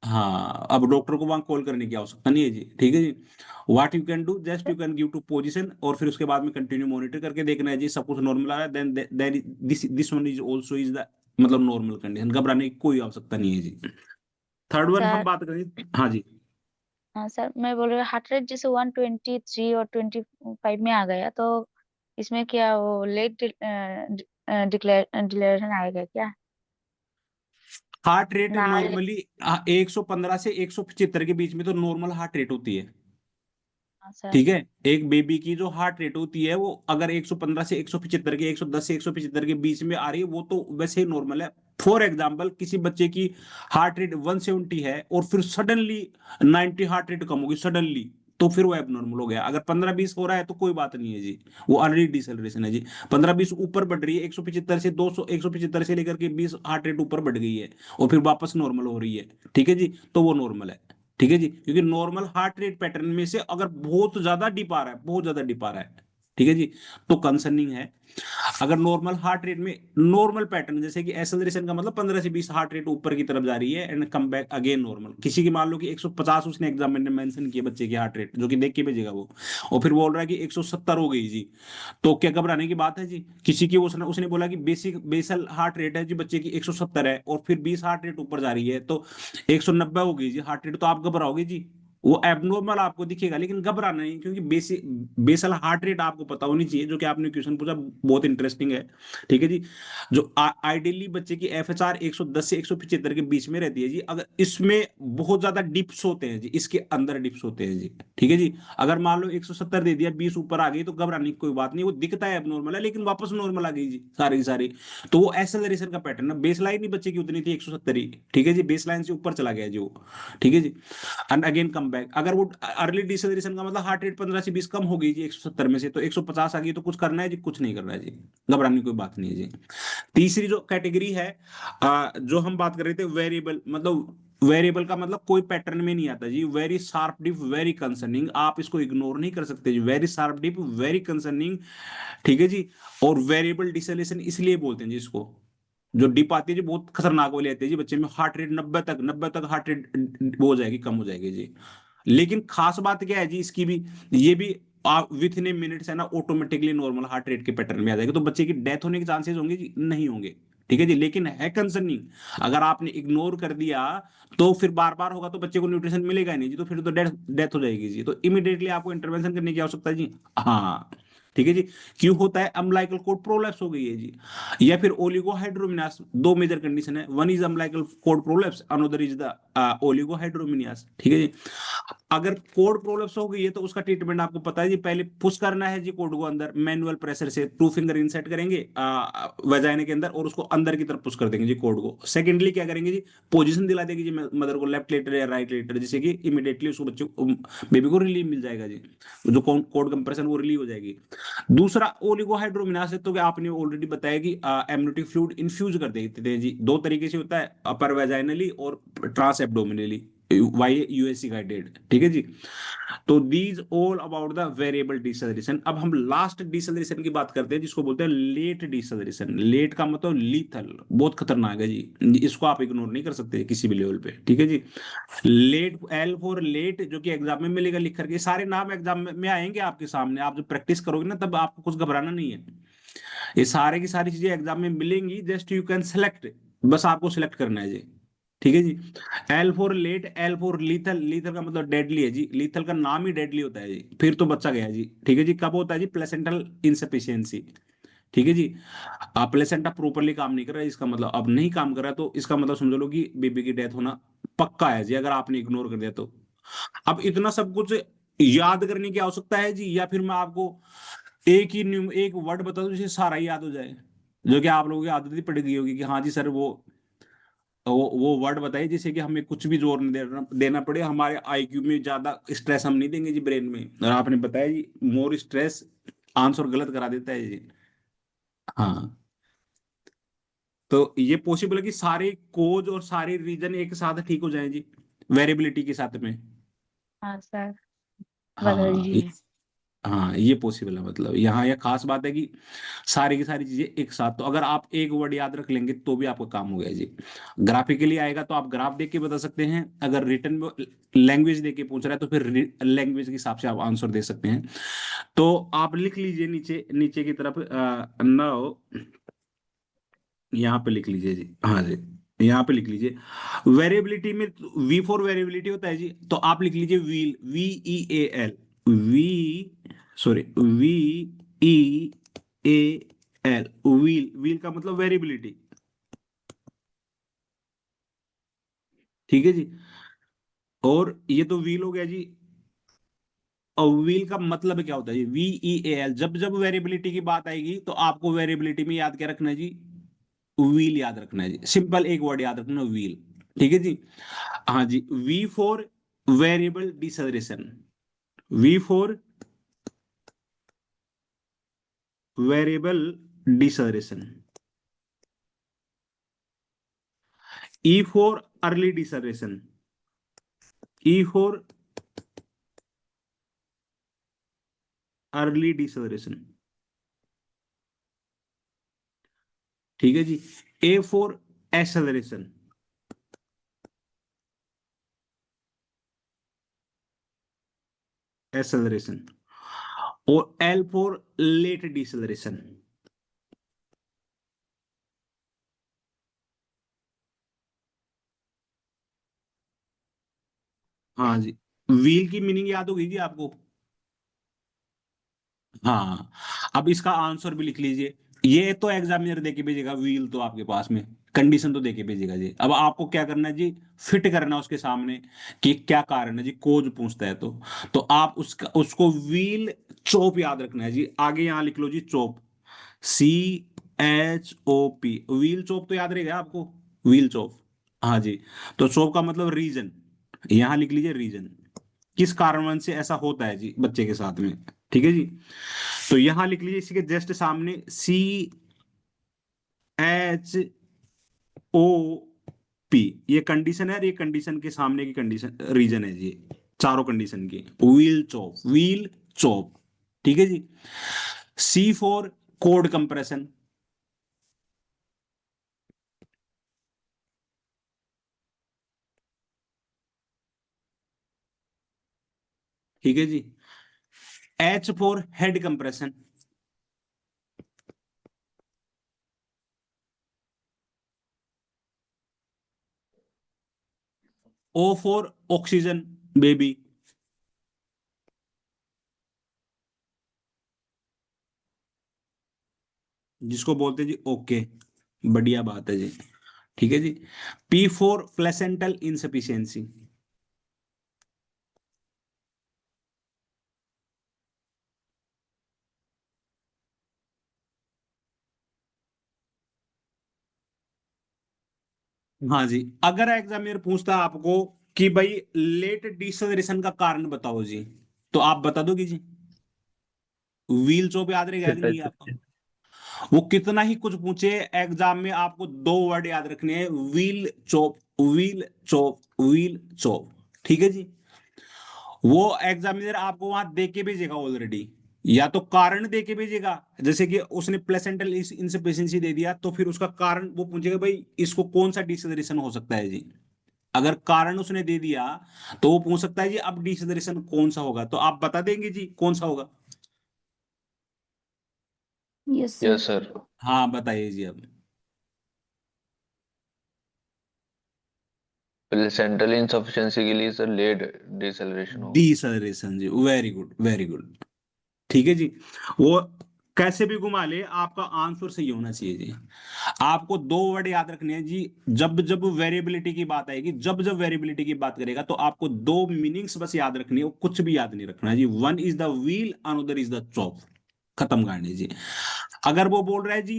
A: हाँ अब डॉक्टर को वहां कॉल करने की आवश्यकता नहीं है जी, ठीक है जी। What you can do, just you can give to position, और फिर उसके बाद में कंटिन्यू मॉनिटर करके देखना है जी, सब कुछ नॉर्मल आ रहा है, then then this one is also is the मतलब नॉर्मल कंडीशन, घबराने की कोई आवश्यकता नहीं है जी। थर्ड वन हम
E: सर।
A: बात करें। हाँ जी।
E: हाँ सर, मैं बोल रही हूँ हार्ट रेट जैसे 123 और 25 में आ गया, तो इसमें क्या वो लेट डिक्लेरेशन आएगा क्या?
A: हार्ट रेट
E: ना।
A: नॉर्मली 115 से 175 के बीच में तो नॉर्मल हार्ट रेट होती है,
E: हाँ सर।
A: ठीक है। एक बेबी की जो हार्ट रेट होती है वो अगर 115 से 175 के, 110 से 175 के बीच में आ रही है, वो तो वैसे ही नॉर्मल है। फॉर एग्जाम्पल किसी बच्चे की हार्ट रेट 170 है और फिर सडनली 90 हार्ट रेट कम होगी सडनली, तो फिर वो एबनॉर्मल हो गया। अगर 15-20 हो रहा है तो कोई बात नहीं है जी, वो अर्ली डिसलरेशन है जी। 15-20 ऊपर बढ़ रही है, 175 से 200, 175 से लेकर के 20 हार्ट रेट ऊपर बढ़ गई है और फिर वापस नॉर्मल हो रही है, ठीक है जी, तो वो नॉर्मल है, ठीक है जी। क्योंकि नॉर्मल हार्ट रेट पैटर्न में से अगर बहुत ज्यादा डिप आ रहा है, बहुत ज्यादा डिप आ रहा है, ठीक है जी, तो कंसर्निंग है। अगर नॉर्मल हार्ट रेट में नॉर्मल पैटर्न, जैसे कि एसेलरेशन का मतलब 15 से 20 हार्ट रेट ऊपर की तरफ जा रही है and come back again normal, किसी की मान लो कि 150 उसने एग्जाम में मेंशन किया बच्चे की हार्ट रेट, जो कि देख के भेजेगा वो, और फिर बोल रहा है कि 170 हो गई जी, तो क्या घबराने की बात है जी? किसी की उसने उसने बोला कि बेसिक बेसल हार्ट रेट है जी बच्चे की 170 है और फिर 20 हार्ट रेट ऊपर जा रही है, तो 190 हो गई जी हार्ट रेट, तो आप घबराओगे जी? वो एबनॉर्मल आपको दिखेगा लेकिन घबराना नहीं, क्योंकि बेसिक बेसल हार्ट रेट आपको पता होनी चाहिए, जो कि आपने क्वेश्चन पूछा बहुत इंटरेस्टिंग है, ठीक है जी। जो आइडियली बच्चे की एफएचआर 110 से 175 के बीच में रहती है जी, अगर इसमें बहुत ज्यादा डिप्स होते हैं जी, इसके अंदर डिप्स होते हैं जी, ठीक है जी। अगर मान लो 170 दे दिया, 20 ऊपर आ गई, तो घबराने की कोई बात नहीं, वो दिखता है एबनॉर्मल है लेकिन वापस नॉर्मल आ गई जी सारी की सारी। तो वो एक्सेलरेशन का पैटर्न है, बेस लाइन ही बच्चे की उतनी थी 170 ही, ठीक है जी, बेस लाइन से ऊपर चला गया जी वो, ठीक है जी। एंड अगेन कम बैक, अगर वो अर्ली डिसेलरेशन का मतलब हार्ट रेट 15 से 20 कम हो गई जी 170 में से, तो 150 आ गई, तो कुछ करना है जी? कुछ नहीं करना है जी, घबराने की कोई बात नहीं है जी। तीसरी जो कैटेगरी है, जो हम बात कर रहे थे वेरिएबल, मतलब वेरिएबल का मतलब कोई पैटर्न में नहीं आता जी, very sharp dip very concerning, आप इसको इग्नोर नहीं कर सकते जी, very sharp dip very concerning, ठीक है जी। और वेरिएबल डिसेलेशन इसलिए बोलते हैं जी इसको, जो डिप आती है जी बहुत खतरनाक वाली आती है जी, बच्चे में हार्ट रेट 90 तक हार्ट रेट वो हो जाएगी, कम हो जाएगी जी। लेकिन खास बात क्या है जी इसकी भी, ये भी आप विथ इन ए मिनट्स है ना ऑटोमेटिकली नॉर्मल हार्ट रेट के पैटर्न में आ जाएगी, तो बच्चे की डेथ होने के चांसेस होंगे जी? नहीं होंगे, ठीक है जी। लेकिन है कंसर्निंग, अगर आपने इग्नोर कर दिया तो फिर बार बार होगा तो बच्चे को न्यूट्रिशन मिलेगा ही नहीं जी, तो फिर तो डेथ डेथ हो जाएगी जी, तो इमीडिएटली आपको इंटरवेंशन करने की आवश्यकता है जी। हाँ ठीक है जी। क्यों होता है? अम्लाइकल कोड प्रोलैप्स हो गई है जी, या फिर ओलिगोहाइड्रोमिनास। दो मेजर कंडीशन है, one is umbilical cord prolapse, another is the oligohydramnios, ठीक है जी। अगर कोड प्रोलैप्स हो गई है तो उसका ट्रीटमेंट आपको पता है जी, पहले पुश करना है जी कोड को अंदर, मैनुअल प्रेशर से 2 फिंगर इंसर्ट करेंगे वजाइना के अंदर और उसको अंदर की तरफ पुश कर देंगे जी कोड को। सेकेंडली क्या करेंगे जी, पोजीशन दिला देगी जी मदर को, लेफ्ट लेटर या राइट लेटर, जिससे कि इमीडिएटली उसको बच्चे को बेबी को रिलीफ मिल जाएगा जी, जो कोड कंप्रेशन वो रिलीव हो जाएगी। दूसरा ओलिगोहाइड्रोमिनास है, तो क्या आपने ऑलरेडी बताया कि एमनियोटिक फ्लूइड इन्फ्यूज कर देते हैं जी, दो तरीके से होता है, अपर वेजाइनली और ट्रांस एब्डोमिनली, वाई यूएससी गाइडेड, ठीक है जी। तो these all about the variable deceleration. अब हम लास्ट डिसेलरेशन की बात करते हैं जिसको बोलते हैं लेट डिसेलरेशन। लेट का मतलब लीथल, बहुत खतरनाक है जी, इसको आप इग्नोर नहीं कर सकते किसी भी लेवल पे, ठीक है जी। लेट, एल फॉर लेट, जो कि एग्जाम में मिलेगा लिख करके, सारे नाम एग्जाम में आएंगे आपके सामने, आप जब प्रैक्टिस करोगे ना तब आपको कुछ घबराना नहीं है। ये सारे की सारी चीजें एग्जाम में मिलेंगी, जस्ट यू कैन सेलेक्ट, बस आपको सिलेक्ट करना है जी। ठीक है जी। L for late, L for lethal, lethal का मतलब डेडली है जी, लीथल का नाम ही डेडली होता है जी, फिर तो बच्चा गया जी। ठीक है जी। कब होता है जी? Placental insufficiency. ठीक है जी। प्लेसेंटा प्रॉपरली काम नहीं कर रहा है, इसका मतलब अब नहीं काम कर रहा है, तो इसका मतलब समझ लो कि बेबी की डेथ होना पक्का है जी, अगर आपने इग्नोर कर दिया तो। अब इतना सब कुछ याद करने की आवश्यकता है जी, या फिर मैं आपको एक वर्ड बता दूं जिसे सारा ही याद हो जाए, जो कि आप लोगों की आदत ही पड़ गई होगी कि हाँ जी सर वो वर्ड बताइए जिससे कि हमें कुछ भी जोर नहीं देना पड़े, हमारे आईक्यू में ज्यादा स्ट्रेस हम नहीं देंगे जी ब्रेन में। और आपने बताया जी मोर स्ट्रेस आंसर गलत करा देता है जी। हाँ, तो ये पॉसिबल है कि सारे कोज और सारे रीजन एक साथ ठीक हो जाएं जी, वेरिएबिलिटी के साथ में।
E: हाँ सर, बता
A: हाँ
E: दीजिए।
A: हाँ, ये पॉसिबल है। मतलब यहाँ यह खास बात है कि सारी की सारी चीजें एक साथ, तो अगर आप एक वर्ड याद रख लेंगे तो भी आपका काम हो गया जी। ग्राफिकली आएगा तो आप ग्राफ देख के बता सकते हैं, अगर रिटर्न में लैंग्वेज देके पूछ रहा है तो फिर लैंग्वेज के हिसाब से आप आंसर दे सकते हैं। तो आप लिख लीजिए नीचे नीचे की तरफ, नाउ यहाँ पे लिख लीजिए जी। हाँ जी, यहाँ पे लिख लीजिए। वेरिएबिलिटी में वी फॉर वेरिएबिलिटी होता है जी, तो आप लिख लीजिए veal, VEAL, V, sorry, VEAL, veal. Veal का मतलब वेरिएबिलिटी। ठीक है जी। और ये तो व्हील हो गया जी। और व्हील का मतलब क्या होता है जी? VEAL। जब जब वेरिएबिलिटी की बात आएगी तो आपको वेरिएबिलिटी में याद क्या रखना है जी? व्हील याद रखना है जी, सिंपल एक वर्ड याद रखना, व्हील। ठीक है जी। हाँ जी, V for variable deceleration, V for variable deceleration, E for early deceleration, E for early deceleration. ठीक है जी। A for acceleration, acceleration. और एल फॉर लेट डिसलेरेशन। हाँ जी, व्हील की मीनिंग याद होगी जी आपको? हाँ, अब इसका आंसर भी लिख लीजिए। ये तो एग्जामिनर देके भेजेगा व्हील, तो आपके पास में कंडीशन तो देके भेजेगा जी। अब आपको क्या करना है जी? फिट करना उसके सामने कि क्या कारण है जी, कोज पूछता है तो आप उसको व्हील चोप याद रखना है जी। आगे यहां लिख लो जी चोप, CHOP, व्हील चोप तो याद रहेगा आपको, व्हील चोप। हाँ जी। तो चोप का मतलब रीजन, यहां लिख लीजिए रीजन, किस कारण से ऐसा होता है जी बच्चे के साथ में। ठीक है जी। तो यहां लिख लीजिए इसी के जस्ट सामने CHOP, ये कंडीशन है और ये कंडीशन के सामने की कंडीशन रीजन है जी, चारों कंडीशन की। Wheel chop, wheel chop. ठीक है जी। C for code compression. ठीक है जी। H for head compression. O for oxygen baby, जिसको बोलते हैं जी ओके, बढ़िया बात है जी। ठीक है जी। P for placental insufficiency. हाँ जी, अगर एग्जामिनर पूछता है आपको कि भाई लेट डिसलरेशन का कारण बताओ जी, तो आप बता दोगे जी? व्हील चोप याद रहेगा कि नहीं आपको? वो कितना ही कुछ पूछे, एग्जाम में आपको दो वर्ड याद रखने हैं, wheel chop, wheel chop, wheel chop. ठीक है जी। वो एग्जामिनर आपको वहां दे के भेजेगा ऑलरेडी, या तो कारण दे के भेजेगा, जैसे कि उसने प्लेसेंटल इंसफिशियंसी दे दिया तो फिर उसका कारण वो पूछेगा भाई इसको कौन सा डिसलरेशन हो सकता है जी। अगर कारण उसने दे दिया तो वो पूछ सकता है जी अब डिसलरेशन कौन सा होगा, तो आप बता देंगे जी कौन सा होगा?
D: Yes sir.
C: Yes sir.
A: हाँ बताइए जी अब।
C: सेंट्रल इनसफिशिएंसी के लिए सर लेट डिसेलरेशन होगा।
A: डिसलरेशन जी, वेरी गुड वेरी गुड। ठीक है जी। वो कैसे भी घुमा ले आपका आंसर सही होना चाहिए जी। आपको दो वर्ड याद रखने हैं जी। जब जब वेरिएबिलिटी की बात आएगी, जब जब वेरिएबिलिटी की बात करेगा तो आपको दो मीनिंग्स बस याद रखनी है, कुछ भी याद नहीं रखना है जी। One is the wheel, another is the chop. खत्म कहानी जी। अगर वो बोल रहा है जी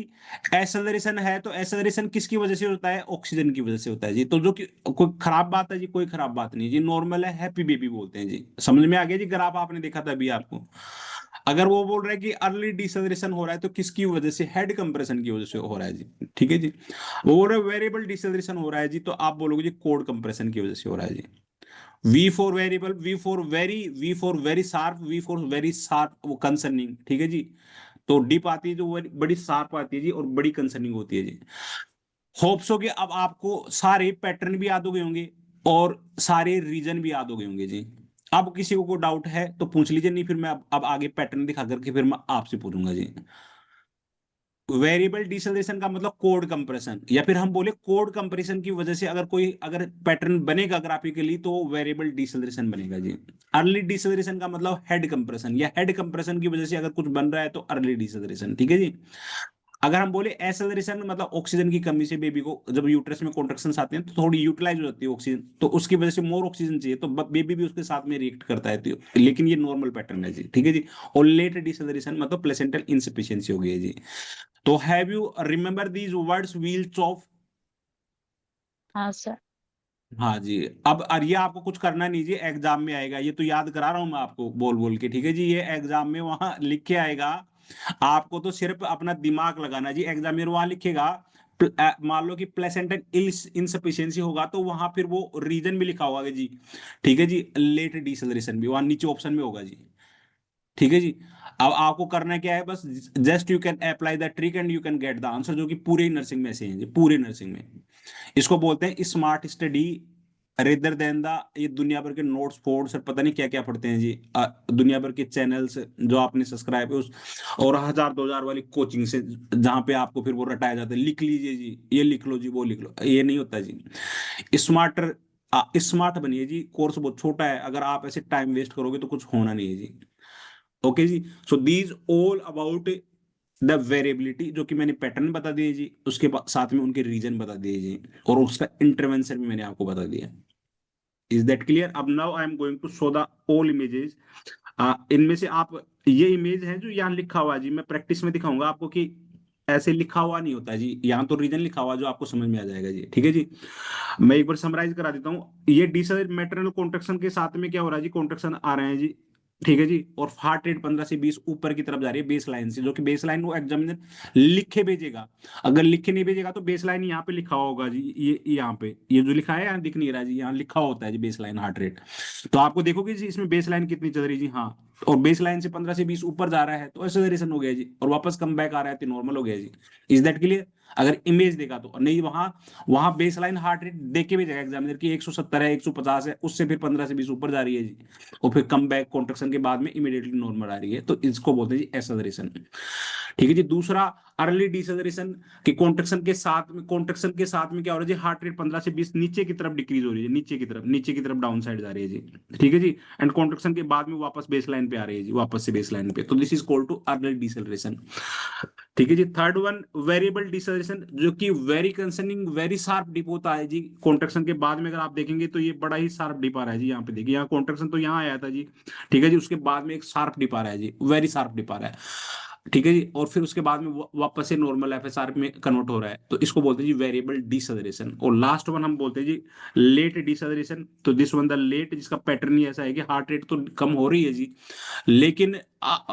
A: एसेलरेशन है, तो एसेलरेशन किसकी वजह से होता है? ऑक्सीजन की वजह से होता है जी। तो जो कि कोई खराब बात है जी? कोई खराब बात नहीं जी, नॉर्मल है, हैप्पी बेबी बोलते हैं जी। समझ में आ गया जी? ग्राफ आपने देखा था अभी आपको। अगर वो बोल रहा है कि अर्ली डिसेलरेशन हो रहा है, तो किसकी वजह से? हेड कंप्रेशन की वजह से हो रहा है जी। ठीक है जी। वो बोल रहा है वेरिएबल डिसेलरेशन हो रहा है जी, तो आप बोलोगे जी कोड कंप्रेशन की वजह से हो रहा है जी। V for variable, V for very sharp, V for very sharp वो कंसर्निंग। ठीक है जी। तो डीप आती है जो बड़ी शार्प आती है जी, और बड़ी कंसर्निंग होती है जी। होप्स हो कि अब आपको सारे पैटर्न भी याद हो गए होंगे और सारे रीजन भी याद हो गए होंगे जी। अब किसी को कोई डाउट है तो पूछ लीजिए, नहीं फिर मैं अब आगे पैटर्न दिखा करके फिर मैं आपसे पूछूंगा जी। वेरिएबल डिसेलेशन का मतलब कोड कंप्रेशन, या फिर हम बोले कोड कंप्रेशन की वजह से अगर पैटर्न बनेगा ग्राफिकली तो वेरिएबल डिसेलेशन बनेगा जी। अर्ली डिसेलेशन का मतलब हेड कंप्रेशन, या हेड कंप्रेशन की वजह से अगर कुछ बन रहा है तो अर्ली डिसेलेशन। ठीक है जी। अगर हम बोले एसेलरेशन मतलब ऑक्सीजन की कमी से बेबी को जब यूट्रस में कॉन्ट्रैक्शंस आते हैं तो थोड़ी यूटिलाइज हो जाती है ऑक्सीजन, तो उसकी वजह से मोर ऑक्सीजन चाहिए, तो बेबी भी उसके साथ में रिएक्ट करता है, तो लेकिन ये नॉर्मल पैटर्न है जी। ठीक है जी। और लेट डिसेलरेशन मतलब प्लेसेंटल इनसफिशियंसी हो गई है जी। तो have you remember these words wheels of?
E: हाँ सर।
A: हाँ जी। अब और ये आपको कुछ करना नहीं जी, एग्जाम में आएगा, ये तो याद करा रहा हूं मैं आपको बोल बोल के। ठीक है जी। ये एग्जाम में वहां लिख के आएगा, आपको तो सिर्फ अपना दिमाग लगाना जी। एग्जामिनर वहां लिखेगा मान लो कि प्लेसेंटल इनसफिशियंसी होगा, तो वहां फिर वो रीजन भी लिखा होगा जी। ठीक है जी। लेट डिसेलरेशन भी वहां नीचे ऑप्शन में होगा जी। ठीक है जी। अब आपको करना क्या है बस, just you can apply the trick and you can get the answer, जो कि पूरे नर्सिंग में से है जी, पूरे नर्सिंग में। इसको बोलते हैं smart study rather than the, ये दुनिया भर के नोट्स फोर्ड्स और पता नहीं क्या क्या पढ़ते हैं जी। दुनिया भर के चैनल्स जो आपने सब्सक्राइब है उस, और 1000 2000 वाली कोचिंग से, जहां पे आपको फिर वो रटाया जाता है, लिख लीजिए जी, ये लिख लो जी, वो लिख लो, ये नहीं होता जी। स्मार्टर स्मार्ट बनिए जी। कोर्स बहुत छोटा है, अगर आप ऐसे टाइम वेस्ट करोगे तो कुछ होना नहीं है जी। ओके जी। So these all about the variability, जो कि मैंने पैटर्न बता दिए जी, उसके साथ में उनके रीजन बता दिए जी, और उसका इंटरवेंशन भी मैंने आपको बता दिया। Is that clear? अब now I am going to show the all images. इनमें से आप, ये इमेज है जो यहाँ लिखा हुआ है जी, मैं प्रैक्टिस में दिखाऊंगा आपको कि ऐसे लिखा हुआ नहीं होता जी, यहाँ तो रीजन लिखा हुआ जो आपको समझ में आ जाएगा जी। ठीक है जी। मैं एक बार समराइज करा देता हूँ। ये डिसर मैटरनल कॉन्ट्रैक्शन के साथ में क्या हो रहा है जी, कॉन्ट्रैक्शन आ रहे हैं जी। ठीक है जी। और हार्ट रेट 15 से 20 ऊपर की तरफ जा रही है बेस लाइन से, जो कि बेस लाइन वो एग्जामिनर लिखे भेजेगा। अगर लिखे नहीं भेजेगा तो बेस लाइन यहाँ पे लिखा होगा जी, ये यहाँ पे, ये जो लिखा है यहाँ दिख नहीं रहा जी, यहाँ लिखा होता है जी बेस लाइन हार्ट रेट। तो आपको देखोगे जी इसमें बेस लाइन कितनी चल रही है जी, हाँ। और बेस लाइन से 15 से 20 ऊपर जा रहा है तो एक्सेलरेशन हो गया जी, और वापस कम बैक आ रहा है तो नॉर्मल हो गया जी। Is that clear? अगर इमेज देखा तो, नहीं वहां वहां बेस लाइन हार्ट रेट देख के भेजेगा एग्जामिनर की 170 है, 150 है, उससे फिर 15 से 20 ऊपर जा रही है जी, और फिर कम बैक कॉन्ट्रेक्शन के बाद में इमीडिएटली नॉर्मल आ रही है, तो इसको बोलते हैं जी एक्सेलरेशन। ठीक है जी। दूसरा अर्ली डिसेलरेशन कि कॉन्ट्रेक्शन के साथ में क्या हो रहा है जी, हार्ट रेट 15 से 20 नीचे की तरफ डिक्रीज हो रही है, नीचे की तरफ डाउन साइड जा रही है जी। ठीक है जी। एंड कॉन्ट्रेक्शन के बाद में वापस बेस लाइन पे आ रही है जी, वापस से बेस लाइन पे, तो this is called to early deceleration. ठीक है जी। थर्ड वन वेरिएबल डिसेलरेशन, जो कि very concerning very sharp dip होता है जी। कॉन्ट्रेक्शन के बाद में अगर आप देखेंगे तो ये बड़ा ही शार्प डिप आ रहा है जी, यहाँ पे देखिए, यहाँ कॉन्ट्रेक्शन तो यहाँ आया था जी। ठीक है जी। उसके बाद में एक शार्प डिप आ रहा है जी, वेरी शार्प डिप आ रहा है। ठीक है जी। और फिर उसके बाद में वापस से नॉर्मल एफएसआर में कन्वर्ट हो रहा है, तो इसको बोलते हैं जी वेरिएबल डिसेलरेशन। और लास्ट वन हम बोलते हैं जी लेट डिसेलरेशन। तो दिस वन द लेट, जिसका पैटर्न ही ऐसा है कि हार्ट रेट तो कम हो रही है जी, लेकिन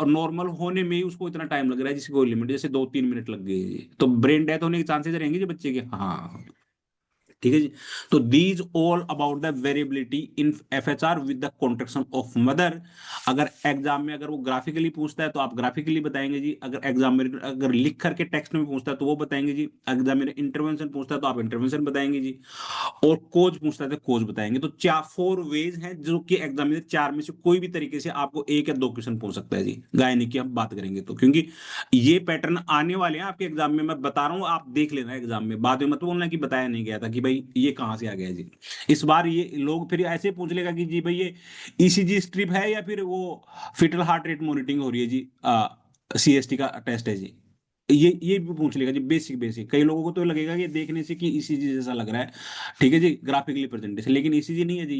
A: नॉर्मल होने में ही उसको इतना टाइम लग रहा है जिसकी कोई लिमिट, जैसे 2 3 मिनट लग गई है जी, तो ब्रेन डेथ होने के चांसेस रहेंगे जी बच्चे के, हाँ। ठीक है जी। तो these all about the variability in FHR with the contraction of mother. अगर एग्जाम में अगर वो ग्राफिकली पूछता है तो आप ग्राफिकली बताएंगे जी, अगर एग्जाम में अगर लिख करके टेक्स्ट में पूछता है तो वो बताएंगे जी, एग्जाम में इंटरवेंशन पूछता है तो आप इंटरवेंशन बताएंगे जी, और कोज पूछता है तो कोज बताएंगे। तो चार 4 वेज हैं जो कि एग्जाम में 4 में से कोई भी तरीके से आपको 1 या 2 क्वेश्चन पूछ सकता है जी, गायनी की हम बात करेंगे तो, क्योंकि ये पैटर्न आने वाले हैं आपके एग्जाम में, मैं बता रहा हूँ, आप देख लेना एग्जाम में, बाद में मत बोलना कि बताया नहीं गया था कि भाई ये कहाँ से आ गया जी। इस बार ये लोग फिर ऐसे पूछ लेगा कि जी भाई ये ईसीजी स्ट्रिप है या फिर वो फिटल हार्ट रेट मॉनिटरिंग हो रही है जी, सीएसटी का टेस्ट है जी। ये भी पूछ लेगा जी, बेसिक बेसिक। कई लोगों को तो लगेगा कि देखने से कि ईसीजी जैसा लग रहा है, ठीक है जी, ग्राफिकली प्रेजेंटेशन, लेकिन ईसीजी नहीं है जी,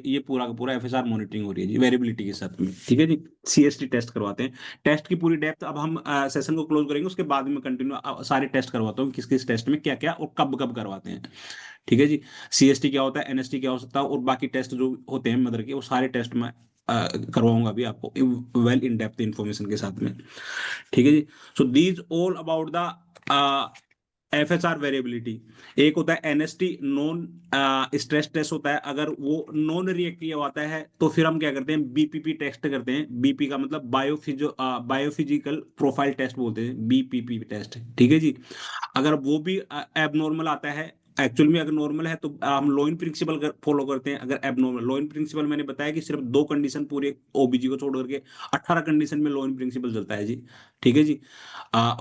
A: ये पूरा का पूरा एफएसआर मॉनिटरिंग हो रही है जी, वेरिएबिलिटी के साथ में, ठीक है जी। सीएसटी टेस्ट करवाते हैं। टेस्ट की पूरी डेप्थ अब हम सेशन को क्लोज करेंगे, उसके बाद में कंटिन्यू सारे टेस्ट करवाता हूँ, किस किस टेस्ट में क्या क्या और कब कब करवाते हैं, ठीक है जी। सीएसटी क्या होता है, एनएसटी क्या हो सकता है, और बाकी टेस्ट जो होते हैं मदर के, वो सारे टेस्ट में करवाऊंगा अभी आपको वेल इन डेप्थ इंफॉर्मेशन के साथ में, ठीक है जी। So these all about the FSR variability. एक होता है एनएसटी, नॉन स्ट्रेस टेस्ट होता है, अगर वो नॉन रिएक्टिव आता है तो फिर हम क्या करते हैं, बीपीपी टेस्ट करते हैं। बीपी का मतलब बायोफिजिकल प्रोफाइल टेस्ट बोलते हैं, बीपीपी टेस्ट, ठीक है जी। अगर वो भी एबनॉर्मल आता है, एक्चुअल में अगर नॉर्मल है तो हम लोइन प्रिंसिपल फॉलो करते हैं। अगर एबनॉर्मल, लोइन प्रिंसिपल मैंने बताया कि सिर्फ 2 कंडीशन पूरे ओबीजी को छोड़ करके 18 कंडीशन में लोइन प्रिंसिपल चलता है जी, ठीक है जी।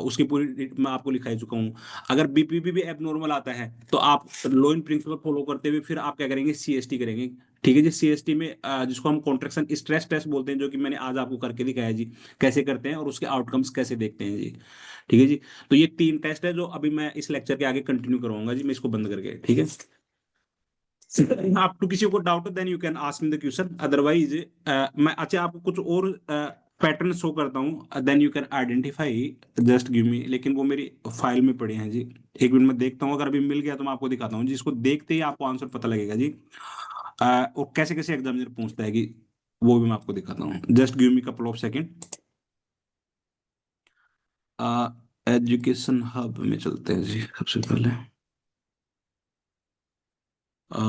A: उसकी पूरी मैं आपको लिखा चुका हूँ। अगर बीपीपी भी एबनॉर्मल आता है तो आप लोइन प्रिंसिपल फॉलो करते हुए फिर आप क्या करेंगे, सीएसटी करेंगे, ठीक है जी। सीएसटी में जिसको हम कॉन्ट्रैक्शन स्ट्रेस टेस्ट बोलते हैं, जो कि मैंने आज आपको करके दिखाया जी, कैसे करते हैं और उसके आउटकम्स कैसे देखते हैं जी, ठीक है जी। तो ये 3 टेस्ट है जो अभी मैं इस लेक्चर के आगे कंटिन्यू करवाऊंगा जी, मैं इसको बंद करके, ठीक है। आप तो किसी को doubt then you can ask me the question, otherwise मैं अच्छा आपको कुछ और पैटर्न शो करता हूँ, then you can identify, just give me, लेकिन वो मेरी फाइल में पड़े हैं जी, एक मिनट में देखता हूँ, अगर अभी मिल गया तो मैं आपको दिखाता हूँ, जिसको देखते ही आपको आंसर पता लगेगा जी। और कैसे कैसे एग्जामिनर पूछता है कि वो भी मैं आपको दिखाता हूँ, just give me couple of second. Education hub में चलते हैं जी सबसे पहले। अ,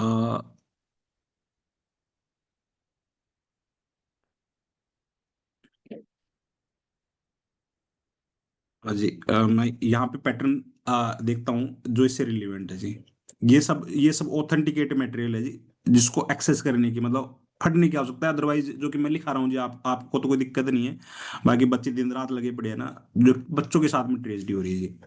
A: हाँ जी, मैं यहाँ पे पैटर्न देखता हूँ जो इससे रिलेवेंट है जी। ये सब ऑथेंटिकेट मटेरियल है जी, जिसको एक्सेस करने की मतलब फटने की आवश्यकता है, अदरवाइज जो कि मैं लिखा रहा हूँ जी, आपको तो कोई दिक्कत नहीं है। बाकी बच्चे दिन रात लगे पड़े हैं ना, जो बच्चों के साथ में ट्रेजेडी हो रही है जी।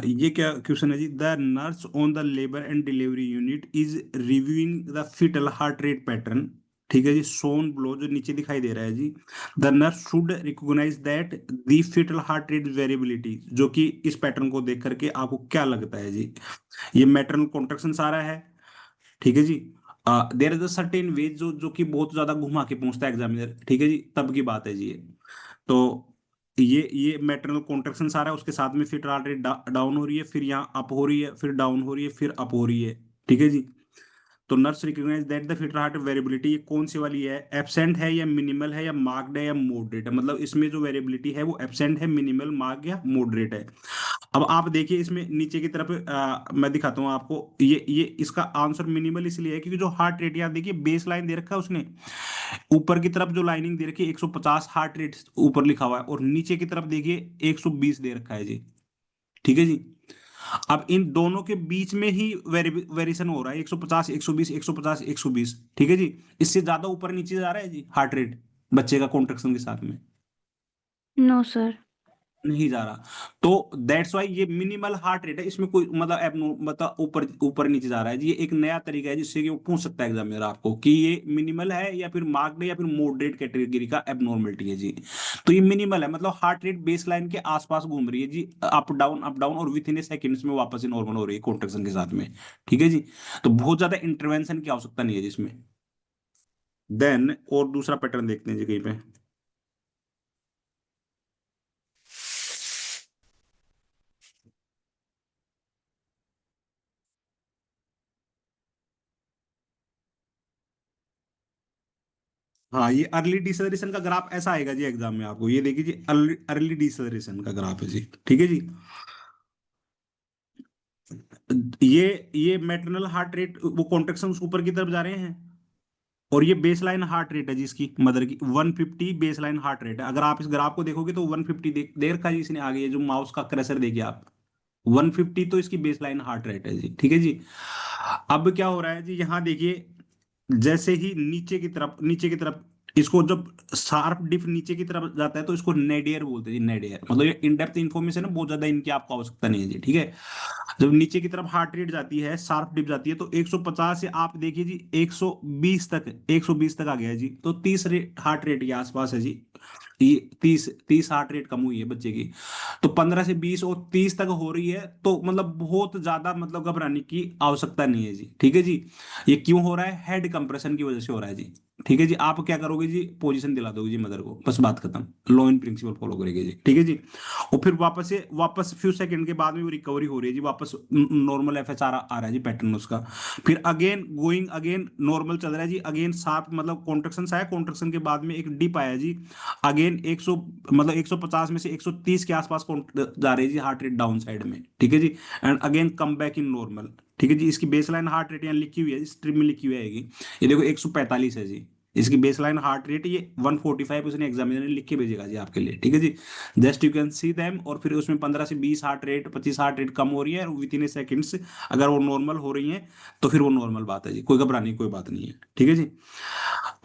A: ये क्या क्वेश्चन है जी, the nurse on the labour and delivery unit is reviewing the fetal heart rate pattern, ठीक है जी, सोन ब्लो जो नीचे दिखाई दे रहा है जी। The nurse should recognise that the fetal heart rate variability, जो कि इस पैटर्न को देख करके आपको क्या लगता है जी, ये मैटरनल कॉन्ट्रैक्शन सारा है, ठीक है जी। There is a certain way जो कि बहुत ज्यादा घुमा के पूछता है एग्जामिनर, ठीक है जी, तब की बात है जी ये। तो ये मैटरनल कॉन्ट्रैक्शन आ रहा है, उसके साथ में फिर हार्ट रेट डाउन हो रही है, फिर यहाँ अप हो रही है, फिर डाउन हो रही है, फिर अप हो रही है, ठीक है जी। तो nurse recognise that the foetal heart variability, ये कौन सी वाली है, एब्सेंट है या मिनिमल है या मार्क्ड है या मॉडरेट है, मतलब इसमें जो वेरिएबिलिटी है वो एब्सेंट है, मिनिमल, मार्क या मॉडरेट है। अब आप देखिए इसमें नीचे की तरफ मैं दिखाता हूँ आपको, ये इसका आंसर मिनिमल इसलिए है क्योंकि जो हार्ट रेट, यहाँ देखिए बेस लाइन दे रखा है उसने, ऊपर की तरफ जो लाइनिंग दे रखी है 150 हार्ट रेट ऊपर लिखा हुआ है, और नीचे की तरफ देखिए 120 दे रखा है जी, ठीक है जी। अब इन दोनों के बीच में ही वेरिएशन हो रहा है, 150 120 150 120, ठीक है जी। इससे ज्यादा ऊपर नीचे जा रहा है जी हार्ट रेट बच्चे का कॉन्ट्रेक्शन के साथ में।
D: No sir.
A: नहीं जा रहा। तो दैट्स वाई ये मिनिमल हार्ट रेट है, इसमें कोई मतलब मतलब ऊपर ऊपर नीचे जा रहा है जी। ये एक नया तरीका है जिससे कि वो पूछ सकता है एग्जामिनर आपको कि ये मिनिमल है या फिर मार्क्ड या फिर मॉडरेट कैटेगरी का एबनॉर्मलिटी है जी। तो ये मिनिमल है, मतलब हार्ट रेट बेस लाइन के आसपास घूम रही है जी, अप डाउन, और विद इन ए सेकेंड्स में वापस ही नॉर्मल हो रही है कॉन्ट्रेक्शन के साथ में। ठीक है जी। तो बहुत ज्यादा इंटरवेंशन की आवश्यकता नहीं है जिसमें। देन और दूसरा पैटर्न देखते हैं जी कहीं पे। हाँ, ये अर्ली डिसलरेशन का ग्राफ ऐसा आएगा जी एग्जाम में आपको, ये देखिए जी, अर्ली अर्ली डिसलरेशन का ग्राफ है जी। ठीक है जी। ये मैटरनल हार्ट रेट वो कॉन्ट्रेक्शन ऊपर की तरफ जा रहे हैं, और ये बेसलाइन हार्ट रेट है जी इसकी मदर की, 150 बेसलाइन हार्ट रेट है। अगर आप इस ग्राफ को देखोगे तो 150 देख रखा जी इसने आगे, ये जो माउस का क्रसर देखिए आप, 150 तो इसकी बेसलाइन हार्ट रेट है जी। ठीक है जी। अब क्या हो रहा है जी, यहाँ देखिए, जैसे ही नीचे की तरफ इसको जब शार्प डिप नीचे की तरफ जाता है तो इसको नेडियर बोलते हैं जी, नेडियर। मतलब ये इन डेप्थ इन्फॉर्मेशन है, बहुत ज्यादा इनकी आपको आवश्यकता नहीं है जी। ठीक है। जब नीचे की तरफ हार्ट रेट जाती है, शार्प डिप जाती है, तो 150 से आप देखिए जी 120 तक आ गया है जी। तो 30 हार्ट रेट के आसपास है जी। ये 30 हार्ट रेट कम हुई है बच्चे की। तो 15 से 20 और 30 तक हो रही है, तो मतलब बहुत ज्यादा मतलब घबराने की आवश्यकता नहीं है जी। ठीक है जी। ये क्यों हो रहा है? हेड कंप्रेशन की वजह से हो रहा है जी। ठीक है जी। आप क्या करोगे जी, पोजीशन दिला दोगे जी मदर को, बस बात खत्म। लो इन प्रिंसिपल फॉलो करेंगे जी। ठीक है जी। और फिर वापस फ्यू सेकंड के बाद में वो रिकवरी हो रही है जी, वापस नॉर्मल एफएसआर आ रहा है जी, पैटर्न उसका। फिर अगेन गोइंग अगेन नॉर्मल चल रहा है जी, अगेन शार्प मतलब कॉन्ट्रेक्शन आया, कॉन्ट्रेक्शन के बाद में एक डिप आया जी। अगेन 100 मतलब 150 में से 130 के आसपास जा रही है जी हार्ट रेट डाउन साइड में। ठीक है जी। And again come back in normal. ठीक है जी। इसकी बेसलाइन हार्ट रेट यहाँ लिखी हुई है, स्ट्रिप में लिखी हुई है ये देखो 145 है जी इसकी बेसलाइन हार्ट रेट। ये 145 उसने एग्जामिनर ने लिख के भेजेगा जी आपके लिए। ठीक है जी। Just you can see them. और फिर उसमें 15 से 20 हार्ट रेट 25 हार्ट रेट कम हो रही है विद इन ए सेकेंड्स, अगर वो नॉर्मल हो रही है तो फिर वो नॉर्मल बात है जी, कोई घबराने की कोई बात नहीं है। ठीक है जी।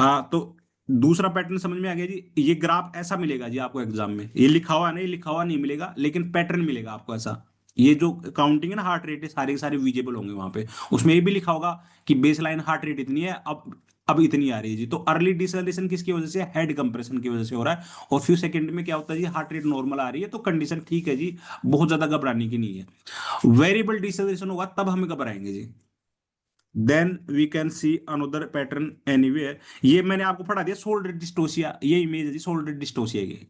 A: तो दूसरा पैटर्न समझ में आ गया जी। ये ग्राफ ऐसा मिलेगा जी आपको एग्जाम में, ये लिखा हुआ नहीं, लिखा हुआ नहीं मिलेगा, लेकिन पैटर्न मिलेगा आपको ऐसा। ये जो काउंटिंग है ना हार्ट रेट है, सारे के सारे विजिबल होंगे वहां पे। उसमें ये भी लिखा होगा कि बेस लाइन हार्ट रेट इतनी है, अब इतनी आ रही है जी। तो अर्ली डिसलेशन किसकी वजह से? हेड कंप्रेशन की वजह से हो रहा है। और फ्यू सेकंड में क्या होता है जी, हार्ट रेट नॉर्मल आ रही है, तो कंडीशन ठीक है जी, बहुत ज्यादा घबराने की नहीं है। वेरिएबल डिसलेशन होगा तब हम घबराएंगे जी। Then we can see another pattern anywhere. ये मैंने आपको पढ़ा दिया शोल्डर डिस्टोसिया, ये इमेज है जी शोल्डर डिस्टोसिया की।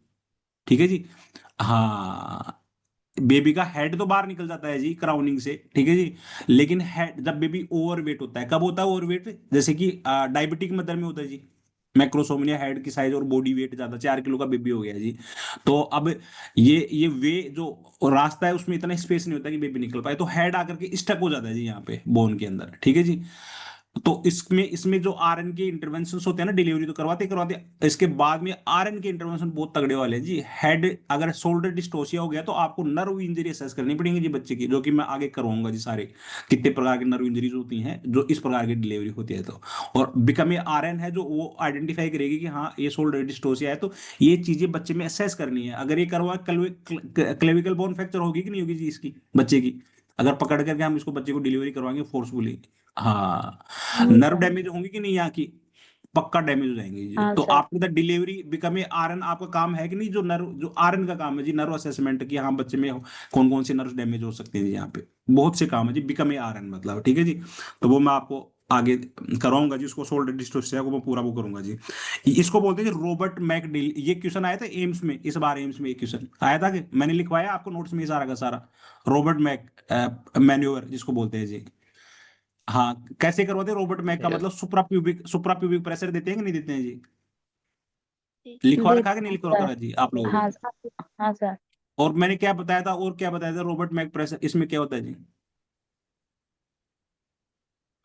A: ठीक है जी। हाँ, बेबी का हेड तो बाहर निकल जाता है जी क्राउनिंग से। ठीक है जी। लेकिन हेड जब बेबी ओवरवेट होता है, कब होता है ओवरवेट? जैसे कि डायबिटिक मदर में होता है जी, मैक्रोसोमिया, हेड की साइज और बॉडी वेट ज्यादा, 4 किलो का बेबी हो गया जी। तो अब ये वे जो रास्ता है उसमें इतना स्पेस नहीं होता कि बेबी निकल पाए, तो हेड आकर के स्टक हो जाता है जी यहाँ पे बोन के अंदर। ठीक है जी। तो इसमें इसमें जो आरएन के इंटरवेंशन होते हैं ना, डिलीवरी तो करवाते करवाते, इसके बाद में आरएन के इंटरवेंशन बहुत तगड़े वाले हैं जी। हेड अगर शोल्डर डिस्टोसिया हो गया तो आपको नर्व इंजरी असेस करनी पड़ेगी जी बच्चे की, जो कि मैं आगे करवाऊंगा जी सारे, कितने प्रकार की नर्व इंजरीज होती हैं जो इस प्रकार की डिलीवरी होती है। तो और बिकम ए आरएन है जो वो आइडेंटिफाई करेगी कि हाँ ये शोल्डर डिस्टोसिया है, तो ये चीजें बच्चे में असेस करनी है। अगर ये करवा क्लेविकल बोन फ्रैक्चर होगी कि नहीं होगी जी इसकी बच्चे की, अगर पकड़ करके हम इसको बच्चे को डिलीवरी करवाएंगे फोर्सफुली। हाँ,
E: हाँ
A: नर्व
E: सर।
A: डैमेज होंगी कि नहीं यहाँ की? पक्का डैमेज हो जाएंगे जी।
E: हाँ
A: तो
E: sir.
A: After the delivery become a RN आपका काम है कि नहीं, जो नर्व जो आरएन का काम है जी, नर्व असेसमेंट की, हाँ बच्चे में कौन कौन से नर्व डैमेज हो सकते हैं जी, यहाँ पे बहुत से काम है जी, बिकम ए आरएन मतलब। ठीक है जी। तो वो मैं आपको आगे कराऊंगा जी, उसको शोल्डर डिस्टोसिया को मैं पूरा वो करूंगा जी। इसको बोलते हैं जी रॉबर्ट मैकडिल। ये क्वेश्चन आया था एम्स में, इस बार एम्स में एक क्वेश्चन आया था कि मैंने लिखवाया आपको नोट्स में सारा का सारा, रॉबर्ट मैक मैन्योवर जिसको बोलते हैं जी। हाँ, कैसे करवाते हैं रॉबर्ट मैक का
C: Yes.
A: मतलब सुप्रा प्यूबिक प्रेशर देते हैं कि नहीं देते हैं जी? लिखवा रखा है कि नहीं लिखवा
E: सर।
A: रखा जी आप लोगों
E: हाँ
A: को?
E: हाँ सर।
A: और मैंने क्या बताया था, और क्या बताया था रॉबर्ट मैक प्रेशर इसमें क्या होता है जी?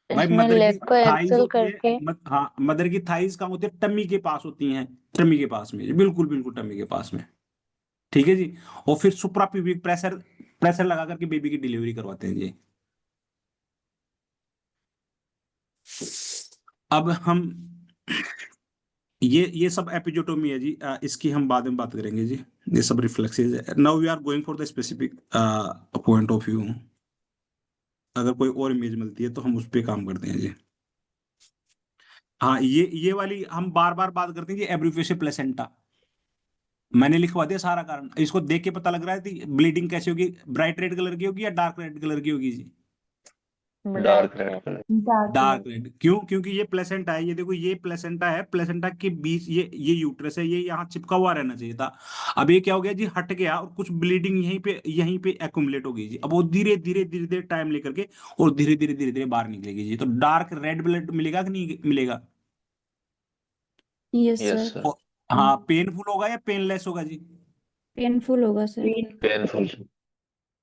A: भाई
E: इसमें
A: मदर की
E: लेग को
A: थाइज
E: एक्सेल
A: होती है,
E: करके।
A: हाँ मदर की थाइज कहाँ होती है? टमी के पास होती हैं, टमी के पास में, बिल्कुल बिल्कुल टमी के पास में। ठीक है जी। और फिर सुप्रा प्यूबिक प्रेशर प्रेशर लगा करके बेबी की डिलीवरी करवाते हैं जी। अब हम ये सब एपिजोटोमी है जी। इसकी हम बाद में बात करेंगे जी। ये सब रिफ्लेक्सेस है। Now we are going for the specific point of view. अगर कोई और इमेज मिलती है तो हम उस पे काम करते हैं जी। हाँ, ये वाली हम बार बार बात करते हैं जी, एब्रीफिशियल प्लेसेंटा। मैंने लिखवा दिया सारा कारण, इसको देख के पता लग रहा है कि ब्लीडिंग कैसे होगी, ब्राइट रेड कलर की होगी या डार्क रेड कलर की होगी जी।
C: Dark red colour.
B: Dark
A: dark red क्यों? क्योंकि ये प्लेसेंटा है, ये देखो ये प्लेसेंटा है, प्लेसेंटा के बीच ये यूट्रस है, ये यहाँ चिपका हुआ रहना चाहिए था। अब ये क्या हो गया जी, हट गया और कुछ ब्लीडिंग यहीं पे एक्युमुलेट हो गई जी। अब वो धीरे धीरे धीरे धीरे टाइम लेकर के और धीरे धीरे धीरे धीरे बाहर निकलेगी जी। तो डार्क रेड ब्लड मिलेगा कि नहीं मिलेगा?
D: Yes
C: yes
D: sir.
C: सर।
A: और हाँ, पेनफुल होगा या पेनलेस होगा जी?
D: पेनफुल होगा सर।
C: पेनफुल।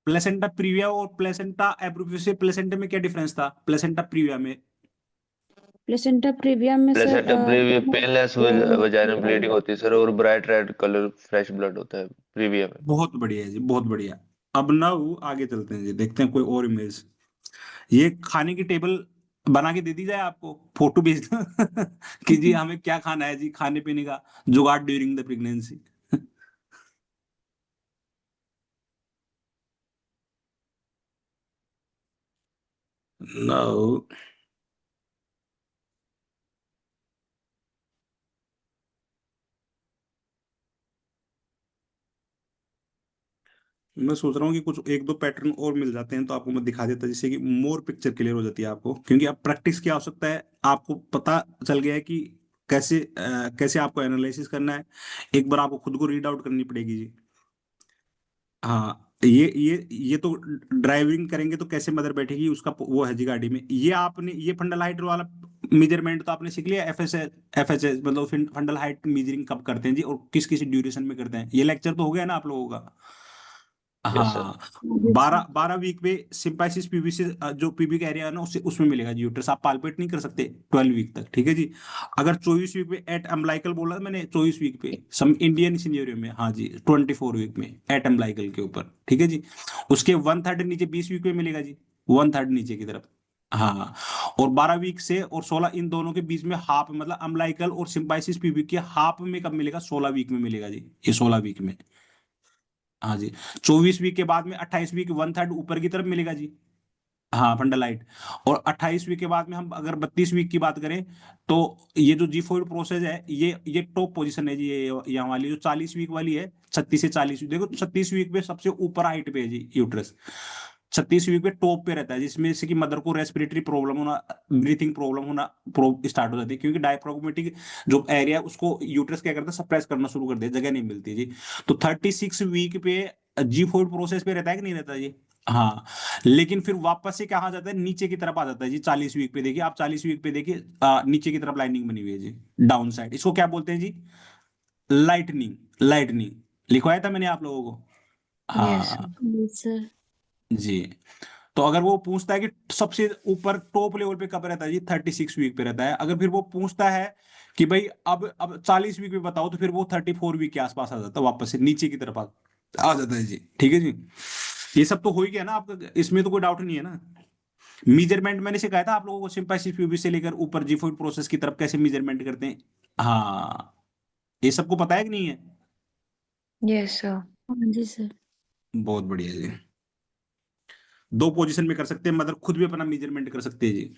A: प्लेसेंटा प्रीविया और प्लेसेंटा एब्रोफिशियल प्लेसेंटा में क्या डिफरेंस था प्लेसेंटा प्रीविया में?
D: प्लेसेंटा प्रीविया में sir
C: placenta previa painless vaginal bleeding होती है सर, और bright red colour fresh blood होता है प्रीविया में।
A: बहुत बढ़िया है जी, बहुत बढ़िया। अब ना वो आगे चलते हैं जी, देखते हैं कोई और इमेज। ये खाने की टेबल बना के दे दी जाए आपको, फोटो भेज दो कि जी हमें क्या खाना है जी, खाने पीने का जुगाड़ ड्यूरिंग द प्रेगनेंसी। नो, मैं सोच रहा हूँ कि कुछ एक दो पैटर्न और मिल जाते हैं तो आपको मैं दिखा देता, जिससे कि मोर पिक्चर क्लियर हो जाती है आपको, क्योंकि अब प्रैक्टिस की आवश्यकता है। आपको पता चल गया है कि कैसे आपको एनालिसिस करना है। एक बार आपको खुद को रीड आउट करनी पड़ेगी जी। हाँ, ये तो ड्राइविंग करेंगे तो कैसे मदर बैठेगी उसका वो है जी गाड़ी में। ये आपने ये फंडल हाइट वाला मेजरमेंट तो आपने सीख लिया। एफएसएस मतलब फंडल हाइट मेजरिंग कब करते हैं जी, और किस किस ड्यूरेशन में करते हैं, ये लेक्चर तो हो गया ना आप लोगों का?
C: Yes sir.
A: हाँ, 12 वीक पे सिंपाइसिस पीबी से जो पीबी का एरिया है ना उसमें मिलेगा जी यूट्रस। आप पाल्पेट नहीं कर सकते 12 वीक तक, ठीक है जी। अगर 24 वीक पे एट अम्बलाइकल बोला था मैंने, 24 वीक पे सम इंडियन सिनेरियो में, हाँ जी 24 वीक में एट अम्बलाइकल के ऊपर, ठीक है जी। उसके 1/3 नीचे 20 वीक पे मिलेगा जी, 1/3 नीचे की तरफ। हाँ, और 12 वीक से और 16 इन दोनों के बीच में हाफ, मतलब अम्बलाइकल और सिंपाइसिस पीबी के हाफ में कब मिलेगा? 16 वीक में मिलेगा जी, ये 16 वीक में। हाँ जी, 24 वीक के बाद में 28 वीक 1/3 ऊपर की तरफ मिलेगा जी। हाँ, फंडालाइट। और 28 वीक के बाद में हम अगर 32 वीक की बात करें तो ये जो जीफोइड प्रोसेस है, ये टॉप पोजीशन है जी। ये यहाँ वाली जो 40 वीक वाली है, 36 से 40, देखो 36 वीक पे सबसे ऊपर हाइट पे है जी यूट्रस। 36 वीक पे टॉप पे रहता है, जिसमें से कि मदर को रेस्पिरेटरी प्रॉब्लम होना, ब्रीथिंग प्रॉब्लम होना स्टार्ट हो जाती है, क्योंकि डायफ्रागमेटिक जो एरिया है उसको यूट्रस क्या करता है, सप्रेस करना शुरू कर दिया, जगह नहीं मिलती जी। तो 36 वीक पे जीफोइड प्रोसेस पे रहता है कि नहीं रहता जी? हाँ, लेकिन फिर वापस से क्या आ जाता है, नीचे की तरफ आ जाता है जी। 40 वीक पे देखिए आप, 40 वीक पे देखिए नीचे की तरफ लाइनिंग बनी हुई है जी, डाउन साइड। इसको क्या बोलते हैं जी? लाइटनिंग। लाइटनिंग लिखवाया था मैंने आप लोगों को।
B: यस
A: हाँ
D: यस सर।
A: जी। तो अगर वो पूछता है कि सबसे ऊपर टॉप लेवल पे कब रहता है जी, 36 वीक पे रहता है। अगर फिर वो पूछता है कि भाई अब 40 वीक पे बताओ, तो फिर वो 34 वीक के आसपास आ जाता है, वापस से नीचे की तरफ आ जाता है जी, ठीक है जी। ये सब तो हो ही गया ना आपका, इसमें तो कोई डाउट नहीं है ना। मेजरमेंट मैंने सिखाया था आप लोगों को, सिंपैथेटिक प्यूबिस से लेकर ऊपर जीफोइड प्रोसेस की तरफ कैसे मेजरमेंट करते हैं। हाँ, ये सबको पता है कि नहीं है?
B: Yes sir.
D: हाँ जी सर।
A: बहुत बढ़िया जी। दो पोजीशन में कर सकते हैं, मदर खुद भी अपना मेजरमेंट कर सकते हैं जी।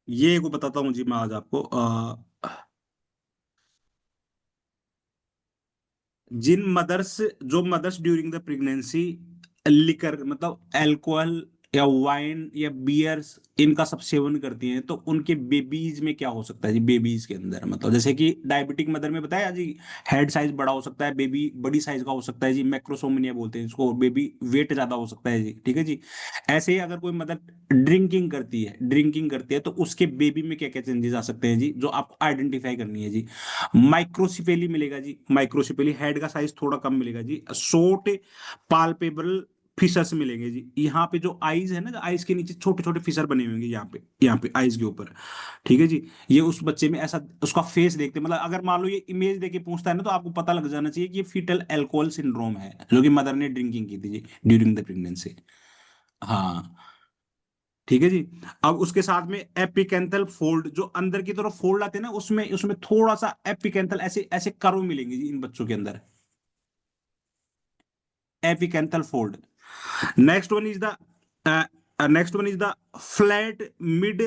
A: ये को बताता हूँ जी मैं आज आपको। जो mothers during the pregnancy liquor मतलब अल्कोहल या वाइन या बियर्स इनका सब सेवन करती हैं, तो उनके बेबीज में क्या हो सकता है जी, बेबीज के अंदर मतलब जैसे कि डायबिटिक मदर में बताया जी, हेड साइज बड़ा हो सकता है, बेबी बड़ी साइज का हो सकता है जी, मैक्रोसोमिया बोलते हैं इसको, बेबी वेट ज्यादा हो सकता है जी, ठीक है जी। ऐसे ही अगर कोई मदर ड्रिंकिंग करती है तो उसके बेबी में क्या क्या चेंजेस आ सकते हैं जी, जो आपको आइडेंटिफाई करनी है जी। माइक्रोसिपेली मिलेगा जी, माइक्रोसिपेली हेड का साइज थोड़ा कम मिलेगा जी। शॉर्ट पाल्पेबल फिशर्स मिलेंगे जी, यहाँ पे जो आईज है ना, आईज के नीचे छोटे छोटे फिशर बने हुए होंगे यहाँ पे आईज के ऊपर, ठीक है जी। ये उस बच्चे में ऐसा उसका फेस देखते मतलब अगर मान लो ये इमेज देके पूछता है ना, तो आपको पता लग जाना चाहिए कि ये फीटल एल्कोहल सिंड्रोम है, जो कि मदर ने ड्रिंकिंग की थी जी ड्यूरिंग द प्रेगनेंसी। हाँ, ठीक है जी। अब उसके साथ में एपिकेंथल फोल्ड, जो अंदर की तरफ फोल्ड आते हैं ना, उसमें उसमें थोड़ा सा एपिकेंथल ऐसे ऐसे कर्व मिलेंगे जी इन बच्चों के अंदर, epicanthal fold. Next one is the flat mid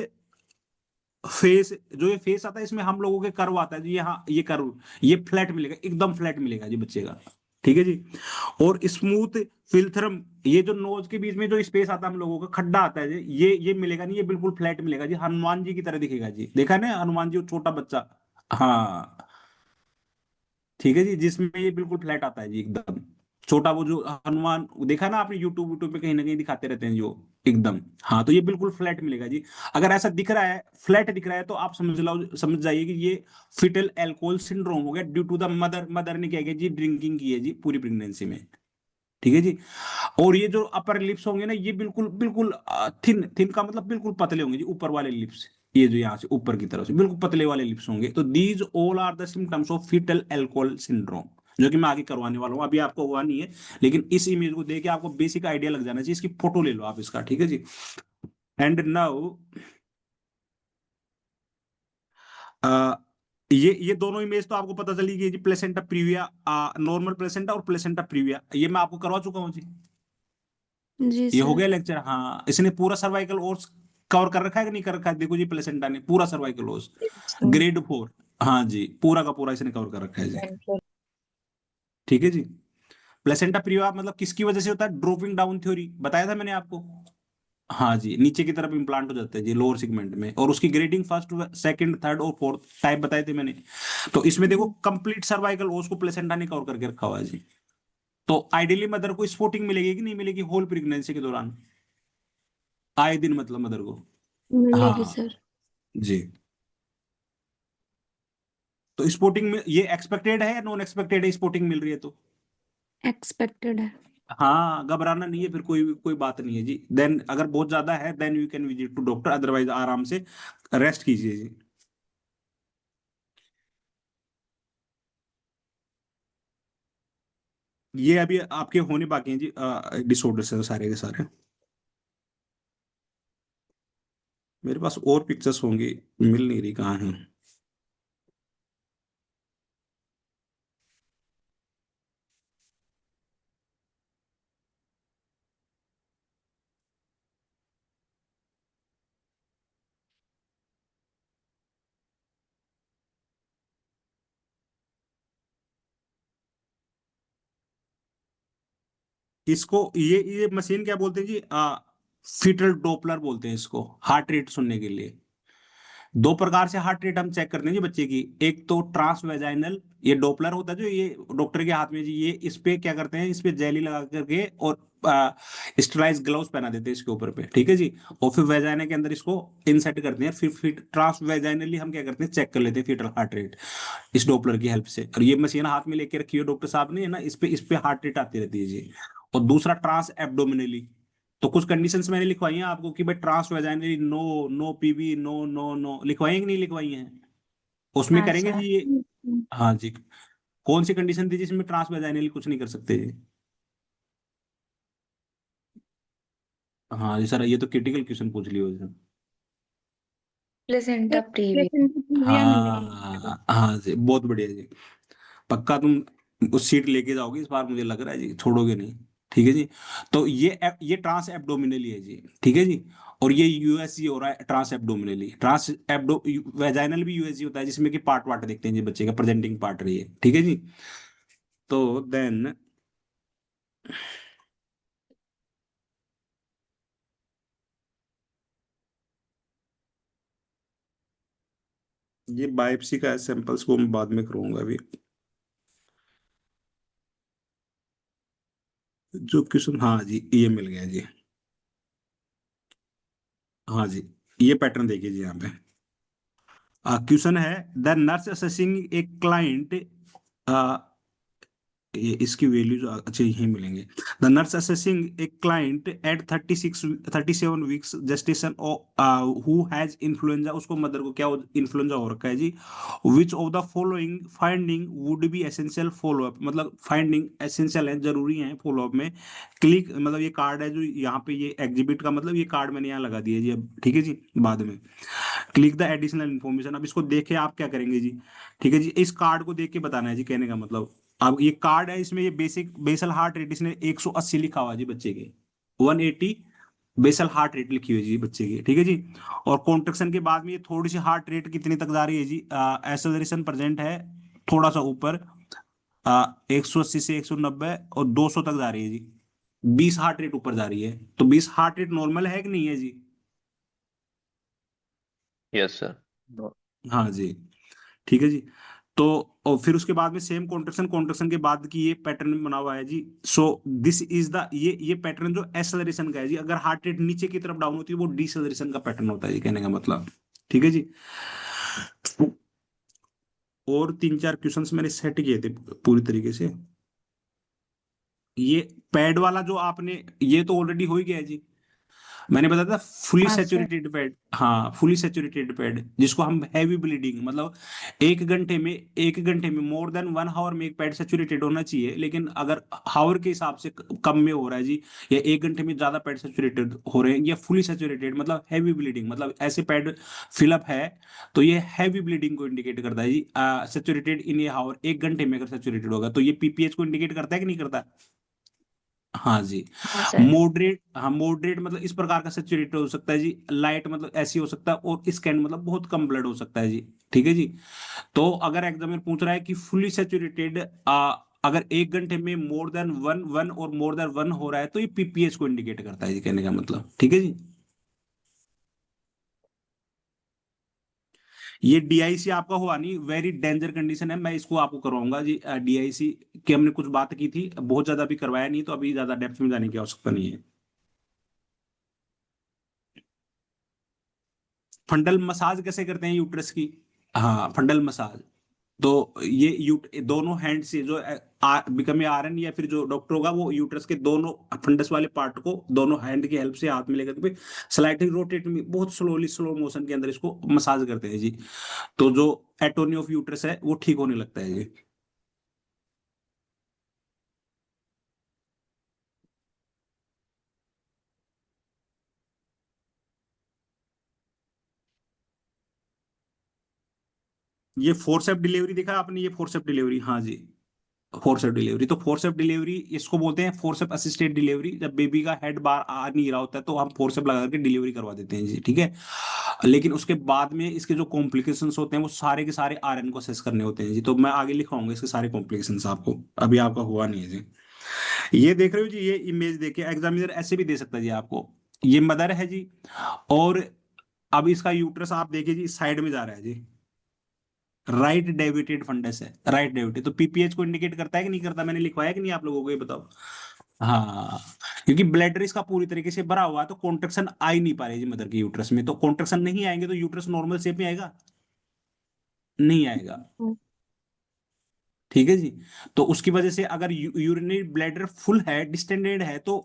A: face, जो ये फेस आता है इसमें हम लोगों के कर्व आता है जी, यहाँ ये कर्व, ये फ्लैट मिलेगा, एकदम फ्लैट मिलेगा जी बच्चे का, ठीक है जी। और स्मूथ फिल्थरम, ये जो नोज के बीच में जो स्पेस आता है हम लोगों का, खड्डा आता है जी, ये मिलेगा नहीं, ये बिल्कुल फ्लैट मिलेगा जी, हनुमान जी की तरह दिखेगा जी, देखा ना हनुमान जी वो छोटा बच्चा। हाँ, ठीक है जी, जिसमें ये बिल्कुल फ्लैट आता है जी एकदम छोटा, वो जो हनुमान देखा ना आपने, यूट्यूब यूट्यूब पे कहीं ना कहीं दिखाते रहते हैं जो, एकदम। हाँ, तो ये बिल्कुल फ्लैट मिलेगा जी। अगर ऐसा दिख रहा है, फ्लैट दिख रहा है, तो आप समझ जाइए कि ये फिटल एल्कोहल सिंड्रोम हो गया, ड्यू टू द मदर ने क्या किया जी, ड्रिंकिंग की है जी पूरी प्रेगनेंसी में, ठीक है जी। और ये जो अपर लिप्स होंगे ना, ये बिल्कुल बिल्कुल थिन थिन का मतलब बिल्कुल पतले होंगे जी, ऊपर वाले लिप्स, ये जो यहाँ से ऊपर की तरफ से बिल्कुल पतले वाले लिप्स होंगे। तो these all are the symptoms of foetal alcohol syndrome, जो कि मैं आगे करवाने वाला हूँ, अभी आपको हुआ नहीं है, लेकिन इस इमेज को देख के आपको बेसिक आइडिया लग जाना चाहिए। इसकी फोटो ले लो आप इसका, ठीक है जी। एंड नाउ ये दोनों इमेज तो आपको पता चली गई जी, प्लेसेंटा प्रीविया, नॉर्मल प्लेसेंटा और प्लेसेंटा प्रीविया, ये मैं आपको करवा चुका हूँ जी।
D: जी
A: ये हो
D: सर।
A: गया लेक्चर। हाँ, इसने पूरा सर्वाइकल ओर्स कवर कर रखा है कि नहीं कर रखा है, देखो जी प्लेसेंटा ने पूरा सर्वाइकल ओर्स ग्रेड 4, हाँ जी, पूरा का पूरा इसने कवर कर रखा है जी, ठीक है जी। प्लेसेंटा प्रीविया मतलब किसकी वजह से होता है, ड्रॉपिंग डाउन थ्योरी बताया था मैंने आपको। हाँ जी, नीचे की तरफ इम्प्लांट हो जाता है जी लोअर सेगमेंट में, और उसकी ग्रेडिंग फर्स्ट सेकंड थर्ड और फोर्थ टाइप बताए थे मैंने। तो इसमें देखो कंप्लीट सर्वाइकल ओस को प्लेसेंटा ने कवर करके रखा हुआ है जी। तो आइडियली मदर को स्पोर्टिंग मिलेगी कि नहीं मिलेगी होल प्रेगनेंसी के दौरान, आए दिन मतलब मदर को।
D: मिलेगी
A: हाँ
D: सर।
A: जी। तो स्पोर्टिंग में ये एक्सपेक्टेड है या नॉन एक्सपेक्टेड है, स्पोर्टिंग मिल रही है तो।
D: एक्सपेक्टेड है।
A: हाँ, घबराना नहीं है, फिर कोई कोई बात नहीं है जी। देन अगर बहुत ज्यादा है then you can visit to doctor, otherwise आराम से रेस्ट कीजिए जी। ये अभी आपके होने बाकी हैं जी, डिसऑर्डर से सारे के सारे। मेरे पास और पिक्चर्स होंगी, मिल नहीं रही कहाँ है। इसको ये मशीन क्या बोलते हैं जी, फीटल डॉपलर बोलते हैं इसको, हार्ट रेट सुनने के लिए। दो प्रकार से हार्ट रेट हम चेक करते हैं जी बच्चे की, एक तो ट्रांसवेजाइनल, ये डॉपलर होता है जो ये डॉक्टर के हाथ में जी, ये इस पे क्या करते हैं, इस पे जेली लगा करके और स्टराइज ग्लव्स पहना देते हैं इसके ऊपर पे, ठीक है जी। और फिर वेजाइना के अंदर इसको इंसर्ट करते हैं, फिर ट्रांसवेजाइनली हम क्या करते हैं, चेक कर लेते हैं फीटल हार्ट रेट इस डॉपलर की हेल्प से। और ये मशीन हाथ में लेके रखी है डॉक्टर साहब ने, है ना, इस पे हार्ट रेट आती रहती है जी। और दूसरा ट्रांस एब्डोमिनली, तो कुछ कंडीशंस मैंने लिखवाई हैं आपको कि भाई transvaginally no, no PV, no no no, लिखवाई हैं कि नहीं लिखवाई हैं, उसमें
B: हाँ
A: करेंगे
B: सर।
A: जी ये। हाँ जी, कौन सी कंडीशन थी जिसमें ट्रांस वेजाइनली कुछ नहीं कर सकते जी। हाँ जी सर, ये तो क्रिटिकल क्वेश्चन पूछ लियो sir.
B: Placenta
D: sir
B: previa.
D: Placenta previa मिलेगा।
A: हाँ हाँ जी, बहुत बढ़िया जी। पक्का तुम उस सीट लेके जाओगे इस बार, मुझे लग रहा है जी, छोड़ोगे नहीं, ठीक है जी। तो ये ट्रांस एब्डोमिनली है जी, ठीक है जी। और ये यूएसजी हो रहा है ट्रांस एब्डोमिनली, ट्रांस एब्डो वेजाइनल भी यूएसजी होता है, जिसमें कि पार्ट वार्ट देखते हैं जी बच्चे का, प्रेजेंटिंग पार्ट रही है, ठीक है जी। तो देन ये बायोप्सी का सैंपल्स को मैं बाद में करूंगा अभी। जो क्वेश्चन, हाँ जी ये मिल गया जी। हाँ जी, ये पैटर्न देखिए जी यहाँ पे। क्वेश्चन है, the nurse assessing a client, ये इसकी वैल्यूज अच्छा यही मिलेंगे। The nurse assessing a client at 37 weeks gestation who has influenza, उसको मदर को क्या इन्फ्लुएंजा हो रखा है जी। Which of the following finding would be essential follow up, मतलब फाइंडिंग एसेंशियल है, जरूरी है फॉलो अप में। क्लिक, मतलब ये कार्ड है जो यहाँ पे, ये एग्जिबिट का मतलब ये कार्ड मैंने यहाँ लगा दिया जी अब, ठीक है जी। बाद में क्लिक द एडिशनल इन्फॉर्मेशन, अब इसको देख के आप क्या करेंगे जी, ठीक है जी। इस कार्ड को देख के बताना है जी, कहने का मतलब। अब ये कार्ड है, इसमें ये बेसिक बेसल हार्ट रेट इसने 180 लिखा हुआ है जी बच्चे के, 180 बेसल हार्ट रेट लिखी हुई है जी बच्चे की, ठीक है जी। और कॉन्ट्रेक्शन के बाद में ये थोड़ी सी हार्ट रेट कितनी तक जा रही है जी, एक्सेलरेशन प्रेजेंट है थोड़ा सा ऊपर, 180 से 190 और 200 तक जा रही है जी। 20 हार्ट रेट ऊपर जा रही है, तो 20 हार्ट रेट नॉर्मल है कि नहीं है जी।
C: Yes sir.
A: हाँ जी, ठीक है जी। तो और फिर उसके बाद में सेम कॉन्ट्रेक्शन, कॉन्ट्रेक्शन के बाद की ये पैटर्न बना हुआ है जी। सो दिस इज द, ये पैटर्न जो एक्सेलरेशन का है जी, अगर हार्ट रेट नीचे की तरफ डाउन होती है वो डिसेलरेशन का पैटर्न होता है जी, कहने का मतलब, ठीक है जी। और 3-4 क्वेश्चंस मैंने सेट किए थे पूरी तरीके से। ये पैड वाला जो आपने, ये तो ऑलरेडी हो ही गया है जी। मैंने बताया था फुली
B: हाँ सर।
A: सैचुरेटेड पैड, हाँ फुली सैचुरेटेड पैड जिसको हम हैवी ब्लीडिंग, मतलब 1 घंटे में मोर देन 1 आवर में एक पैड सैचुरेटेड होना चाहिए, लेकिन अगर हावर के हिसाब से कम में हो रहा है जी, या 1 घंटे में ज्यादा पैड सैचुरेटेड हो रहे हैं, या फुली सैचुरेटेड मतलब हैवी ब्लीडिंग, मतलब ऐसे पैड फिलअप है, तो ये हैवी ब्लीडिंग को इंडिकेट करता है जी। सैचुरेटेड इन ए हावर, 1 घंटे में अगर सैचुरेटेड होगा तो ये पीपीएच को इंडिकेट करता है कि नहीं करता। हाँ जी।
B: हाँ सर।
A: मॉडरेट, हाँ मॉडरेट मतलब इस प्रकार का सैचुरेटेड हो सकता है जी। लाइट मतलब ऐसी हो सकता है, और स्कैन मतलब बहुत कम ब्लड हो सकता है जी, ठीक है जी। तो अगर एग्जामिनर पूछ रहा है कि फुली सैचुरेटेड अगर 1 घंटे में मोर देन वन वन और मोर देन वन हो रहा है, तो ये पीपीएच को इंडिकेट करता है जी, कहने का मतलब, ठीक है जी। ये डीआईसी आपका हुआ नहीं, वेरी डेंजर कंडीशन है, मैं इसको आपको करवाऊंगा जी। डीआईसी की हमने कुछ बात की थी, बहुत ज्यादा अभी करवाया नहीं, तो अभी ज्यादा डेप्थ में जाने की आवश्यकता नहीं है। फंडल मसाज कैसे करते हैं यूट्रस की, हाँ फंडल मसाज। तो ये दोनों हैंड से जो बिकम आरएन या फिर जो डॉक्टर होगा वो यूट्रस के दोनों फंडस वाले पार्ट को दोनों हैंड की हेल्प से हाथ में लेकर के स्लाइडिंग रोटेट में बहुत स्लोली स्लो मोशन के अंदर इसको मसाज करते हैं जी। तो जो एटोनी ऑफ यूट्रस है वो ठीक होने लगता है जी। ये फोर्सेप डिलीवरी देखा आपने, ये फोर्सेप डिलीवरी, हाँ जी फोर्सेप डिलीवरी। तो फोर्सेप डिलीवरी इसको बोलते हैं फोर्सेप असिस्टेड डिलीवरी, जब बेबी का हेड बार आ नहीं रहा होता है तो हम फोर्सेप लगा करके डिलीवरी करवा देते हैं जी, ठीक है। लेकिन उसके बाद में इसके जो कॉम्प्लिकेशंस होते हैं वो सारे के सारे आरएन को असेस करने होते हैं जी, तो मैं आगे लिखवाऊंगा इसके सारे कॉम्प्लिकेशंस आपको, अभी आपका हुआ नहीं है जी। ये देख रहे हो जी, ये इमेज देखे एग्जामिनर ऐसे भी दे सकता है जी आपको। ये मदर है जी, और अब इसका यूट्रस आप देखिए जी साइड में जा रहा है जी, राइट डेविटेड फंडस है, राइट डेविटेड, तो पीपीएच को इंडिकेट करता है कि नहीं करता, मैंने लिखवाया कि नहीं आप लोगों को, ये बताओ। हाँ, क्योंकि ब्लैडर इसका पूरी तरीके से भरा हुआ है, तो कॉन्ट्रेक्शन आ ही नहीं पा रही जी मदर की यूट्रस में, तो कॉन्ट्रेक्शन नहीं आएंगे तो यूट्रस नॉर्मल शेप में आएगा, नहीं आएगा,
D: हम्म,
A: ठीक है जी। तो उसकी वजह से अगर यूरिनरी ब्लैडर फुल है, डिस्टेंडेड है, तो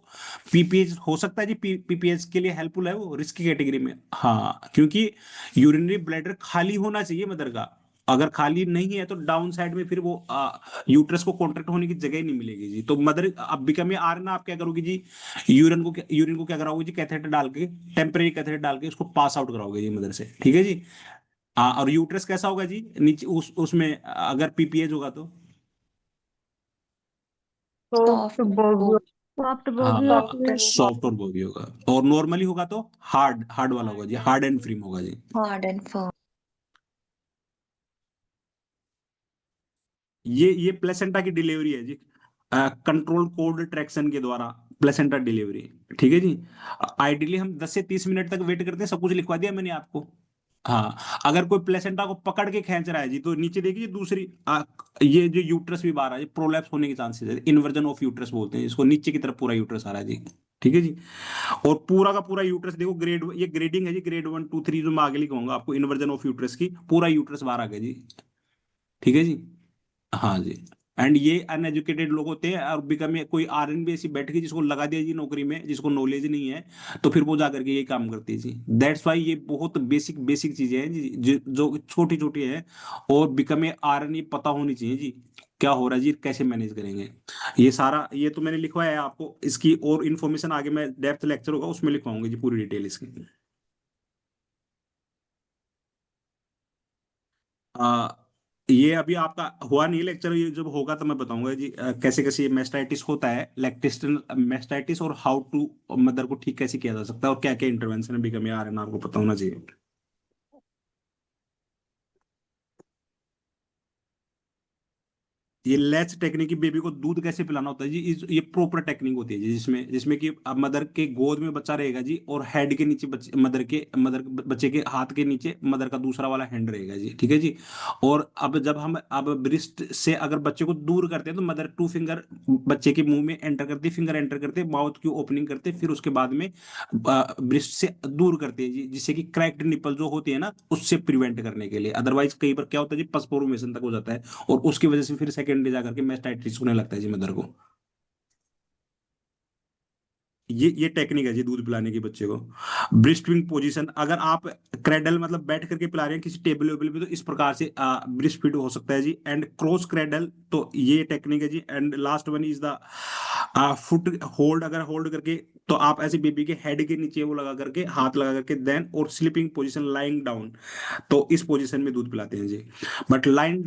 A: पीपीएच हो सकता है जी, पीपीएच के लिए हेल्पफुल है वो रिस्क कैटेगरी में, हाँ क्योंकि यूरिनरी ब्लैडर खाली होना चाहिए मदर का, अगर खाली नहीं है तो डाउन साइड में फिर वो यूट्रस को कॉन्ट्रैक्ट होने की जगह ही नहीं मिलेगी जी। तो मदर अब बिकम आ रहा ना, आप क्या करोगे जी, यूरिन को क्या कराओगे जी, कैथेटर डाल के, टेम्परेरी कैथेटर डाल के उसको पास आउट कराओगे जी मदर से, ठीक है जी। हाँ, और यूट्रस कैसा होगा जी नीचे उसमें अगर पीपीएच होगा तो,
B: सॉफ्ट वो
D: सॉफ्ट बोगी
A: हाँ
D: होती है।
A: सॉफ्ट और बॉगी होगा, और नॉर्मली होगा तो हार्ड हार्ड वाला होगा जी, हार्ड एंड फ्रीम होगा जी।
B: Hard and firm.
A: ये प्लेसेंटा की डिलीवरी है जी, कंट्रोल कोड ट्रैक्शन के द्वारा प्लेसेंटा डिलीवरी, ठीक है जी। आइडियली हम 10 से 30 मिनट तक वेट करते हैं, सब कुछ लिखवा दिया मैंने आपको। हाँ, अगर कोई प्लेसेंटा को पकड़ के खींच रहा है जी, तो नीचे देखिए दूसरी ये जो यूट्रस भी बाहर आ रहा है, प्रोलैप्स होने के चांसेस है, इन्वर्जन ऑफ यूट्रस बोलते हैं इसको, नीचे की तरफ पूरा यूट्रस आ रहा है जी। ठीक है जी। और पूरा का पूरा यूट्रस देखो, ये ग्रेडिंग है जी, ग्रेड 1 2 3 जो मैं आगे लिखूंगा आपको, इन्वर्जन ऑफ यूट्रस की, पूरा यूट्रस बाहर आ गया जी। ठीक है जी। हाँ जी। एंड ये अनएजुकेटेड लोग होते हैं, और बिकम कोई आरएनबी ऐसी बैठ गई जिसको लगा दिया जी नौकरी में, जिसको नॉलेज नहीं है, तो फिर वो जाकर के ये काम करती है जी। दैट्स वाई ये बहुत बेसिक बेसिक चीजें हैं जी, जो छोटी छोटी है, और बिकम ए आरएनए पता होनी चाहिए जी, क्या हो रहा है जी, कैसे मैनेज करेंगे। ये सारा ये तो मैंने लिखवाया है आपको, इसकी और इन्फॉर्मेशन आगे मैं डेप्थ लेक्चर होगा उसमें लिखवाऊंगी जी, पूरी डिटेल इसकी। आ, ये अभी आपका हुआ नहीं लेक्चर, ये जब होगा तो मैं बताऊंगा जी कैसे कैसे ये मेस्टाइटिस होता है, लैक्टेस्टल मेस्टाइटिस, और हाउ टू मदर को ठीक कैसे किया जा सकता है, और क्या क्या इंटरवेंशन है बिकम आरएन आपको पता होना चाहिए। ये लैच टेक्निक की बेबी को दूध कैसे पिलाना होता है जी, ये प्रॉपर टेक्निक होती है जी, जिसमें जिसमें कि अब मदर के गोद में बच्चा रहेगा जी, और हेड के नीचे मदर बच्चे के हाथ के नीचे मदर का दूसरा वाला हैंड रहेगा जी। ठीक है जी। और अब जब हम अब ब्रिस्ट से अगर बच्चे को दूर करते हैं, तो मदर 2 फिंगर बच्चे के मुंह में एंटर करते, फिंगर एंटर करते, माउथ की ओपनिंग करते, फिर उसके बाद में ब्रिस्ट से दूर करते हैं जी, जिससे कि क्रैक्ड निपल जो होती है ना, उससे प्रिवेंट करने के लिए। अदरवाइज कई बार क्या होता है जी, पस फॉर्मेशन तक हो जाता है, और उसकी वजह से फिर सेकेंडरी जाकर के मैस्टाइटिस होने लगता है जी मदर को। ये टेक्निक है जी दूध पिलाने की बच्चे को। ब्रिस्ट विंग पोजीशन, अगर आप क्रेडल मतलब बैठ करके पिला रहे हैं किसी टेबल वेबल पे, तो इस प्रकार से ब्रिस्ट फीड हो सकता है जी। एंड क्रॉस क्रेडल, तो ये टेक्निक है जी। And last one is the foot hold, अगर होल्ड करके, तो आप ऐसे बेबी के हेड के नीचे वो लगा करके, हाथ लगा करके, देन और स्लीपिंग पोजीशन लाइंग डाउन, तो इस पोजीशन में दूध पिलाते हैं जी। बट लाइंग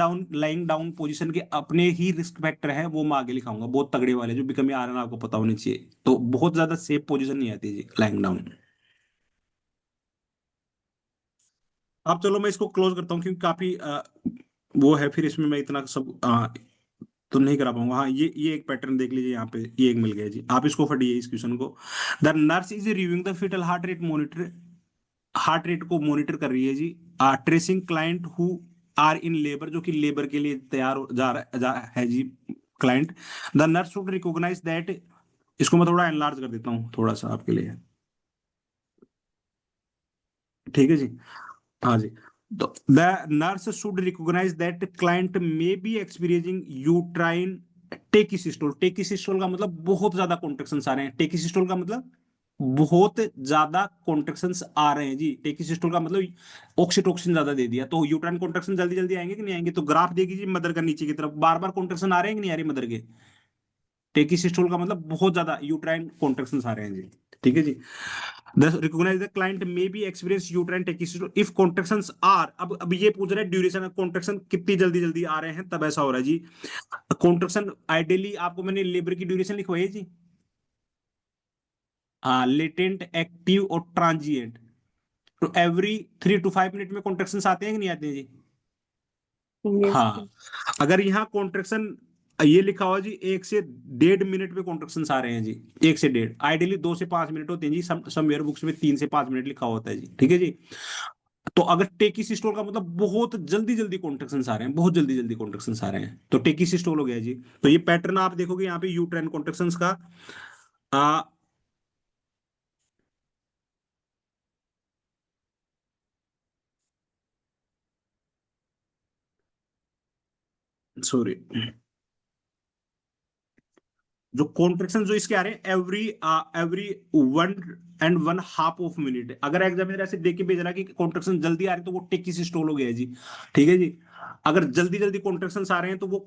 A: डाउन पोजीशन के अपने ही रिस्क फैक्टर है, वो मैं आगे लिखाऊंगा, बहुत तगड़े वाले, जो बिकम आ रहे हैं आपको पता होनी चाहिए। तो बहुत ज्यादा सेफ पोजीशन नहीं आती जी लाइंग डाउन। अब चलो मैं इसको क्लोज करता हूँ, क्योंकि काफी वो है, फिर इसमें मैं इतना सब तो नहीं करा पाऊंगा। हाँ, ये एक पैटर्न देख लीजिए यहाँ पे, ये एक मिल गया जी, आप इसको पढ़िए इस क्वेश्चन को। The nurse is reviewing the fetal heart rate को मॉनिटर कर रही है जी, tracing client who are in labour, जो कि लेबर के लिए तैयार है जी client. The nurse should recognise that, इसको मैं थोड़ा एनलार्ज कर देता हूँ थोड़ा सा आपके लिए। ठीक है जी। हाँ जी। तो the nurse should recognise that client may be experiencing uterine tachysystole. Tachysystole का मतलब बहुत ज्यादा कॉन्ट्रैक्शंस आ रहे हैं, टेकिसिस्टोल का मतलब बहुत ज्यादा कॉन्ट्रैक्शंस आ रहे हैं जी। टेकिसिस्टोल का मतलब ऑक्सीटोसिन ज्यादा दे दिया, तो यूट्राइन कॉन्ट्रैक्शन जल्दी जल्दी आएंगे कि नहीं आएंगे, तो ग्राफ देखिए जी, मदर का नीचे की तरफ बार बार कॉन्ट्रैक्शन आ रहे हैं कि नहीं आ रही मदर के। टेकिसिस्टोल का मतलब बहुत ज्यादा यूट्राइन कॉन्ट्रैक्शंस आ रहे हैं जी। ठीक है जी। Thus recognize the client may be experience uterine tachycardia if contractions are, अब ये पूछ रहे हैं ड्यूरेशन, कॉन्ट्रेक्शन कितनी जल्दी जल्दी आ रहे हैं तब ऐसा हो रहा है जी। कॉन्ट्रेक्शन आइडियली आपको मैंने लेबर की ड्यूरेशन लिखवाई है जी। हाँ, लेटेंट, एक्टिव और ट्रांजिएंट, तो एवरी 3 to 5 मिनट में कॉन्ट्रेक्शन आते हैं कि नहीं आते हैं जी।
B: यस
A: हाँ, अगर यहाँ कॉन्ट्रेक्शन ये लिखा हुआ जी, 1 से 1.5 मिनट में कॉन्ट्रेक्शन आ रहे हैं जी, 1 से 1.5, आइडियली 2 से 5 मिनट होते हैं जी, समवेयर बुक्स में 3 से 5 मिनट लिखा होता है जी। ठीक है जी। तो अगर टेकिसिस्टोल का मतलब बहुत जल्दी जल्दी कॉन्ट्रैक्शंस आ रहे हैं, बहुत जल्दी जल्दी कॉन्ट्रैक्शंस आ रहे हैं, तो टेकिसिस्टोल हो गया जी। तो ये पैटर्न आप देखोगे यहाँ पे यूट्राइन कॉन्ट्रैक्शंस का। आ सॉरी, जो कॉन्ट्रैक्शन जो इसके आ रहे हैं एवरी 1.5 मिनट, अगर एग्जामिनर ऐसे देख के भेज रहा है कि कॉन्ट्रैक्शन जल्दी आ रही है, तो वो टेकिसिस्टोल हो गया जी। ठीक है जी। अगर जल्दी जल्दी कॉन्ट्रैक्शन आ रहे हैं, तो वो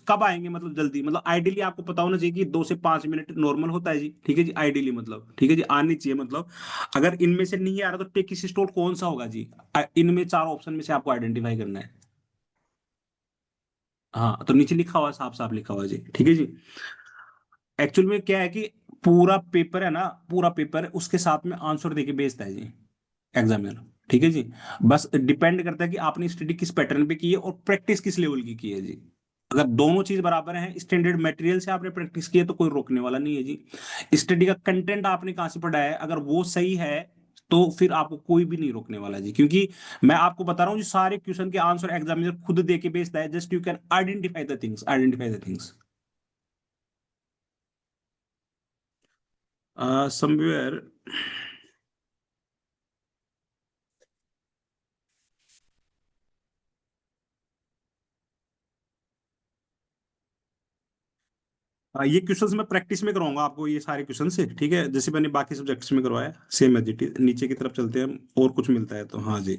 A: कब आएंगे, मतलब जल्दी, मतलब आइडियली आपको पता होना चाहिए कि 2 से 5 मिनट नॉर्मल होता है जी। ठीक है जी, आइडियली मतलब, ठीक है जी, आनी चाहिए मतलब। अगर इनमें से नहीं आ रहा, तो टेकिसिस्टोल कौन सा होगा जी, इनमें 4 ऑप्शन में से आपको आइडेंटिफाई करना है। हाँ, तो नीचे लिखा हुआ है, साफ साफ लिखा हुआ है जी। ठीक है जी। एक्चुअल में क्या है कि पूरा पेपर है ना, पूरा पेपर उसके साथ में आंसर देके भेजता है जी एग्जामिनर। ठीक है जी। बस डिपेंड करता है कि आपने स्टडी किस पैटर्न पे की है और प्रैक्टिस किस लेवल की है जी। अगर दोनों चीज बराबर हैं, स्टैंडर्ड मटेरियल से आपने प्रैक्टिस की है, तो कोई रोकने वाला नहीं है जी। स्टडी का कंटेंट आपने कहाँ से पढ़ा है, अगर वो सही है, तो फिर आपको कोई भी नहीं रोकने वाला जी, क्योंकि मैं आपको बता रहा हूँ जी, सारे क्वेश्चन के आंसर एग्जामिनर खुद दे के भेजता है, just you can identify the things, identify the things. Somewhere ये क्वेश्चंस मैं प्रैक्टिस में करवाऊंगा आपको, ये सारे क्वेश्चन से, ठीक है, जैसे मैंने बाकी सब्जेक्ट्स में करवाया सेम एज इट इज। नीचे की तरफ चलते हैं हम, और कुछ मिलता है तो। हाँ जी,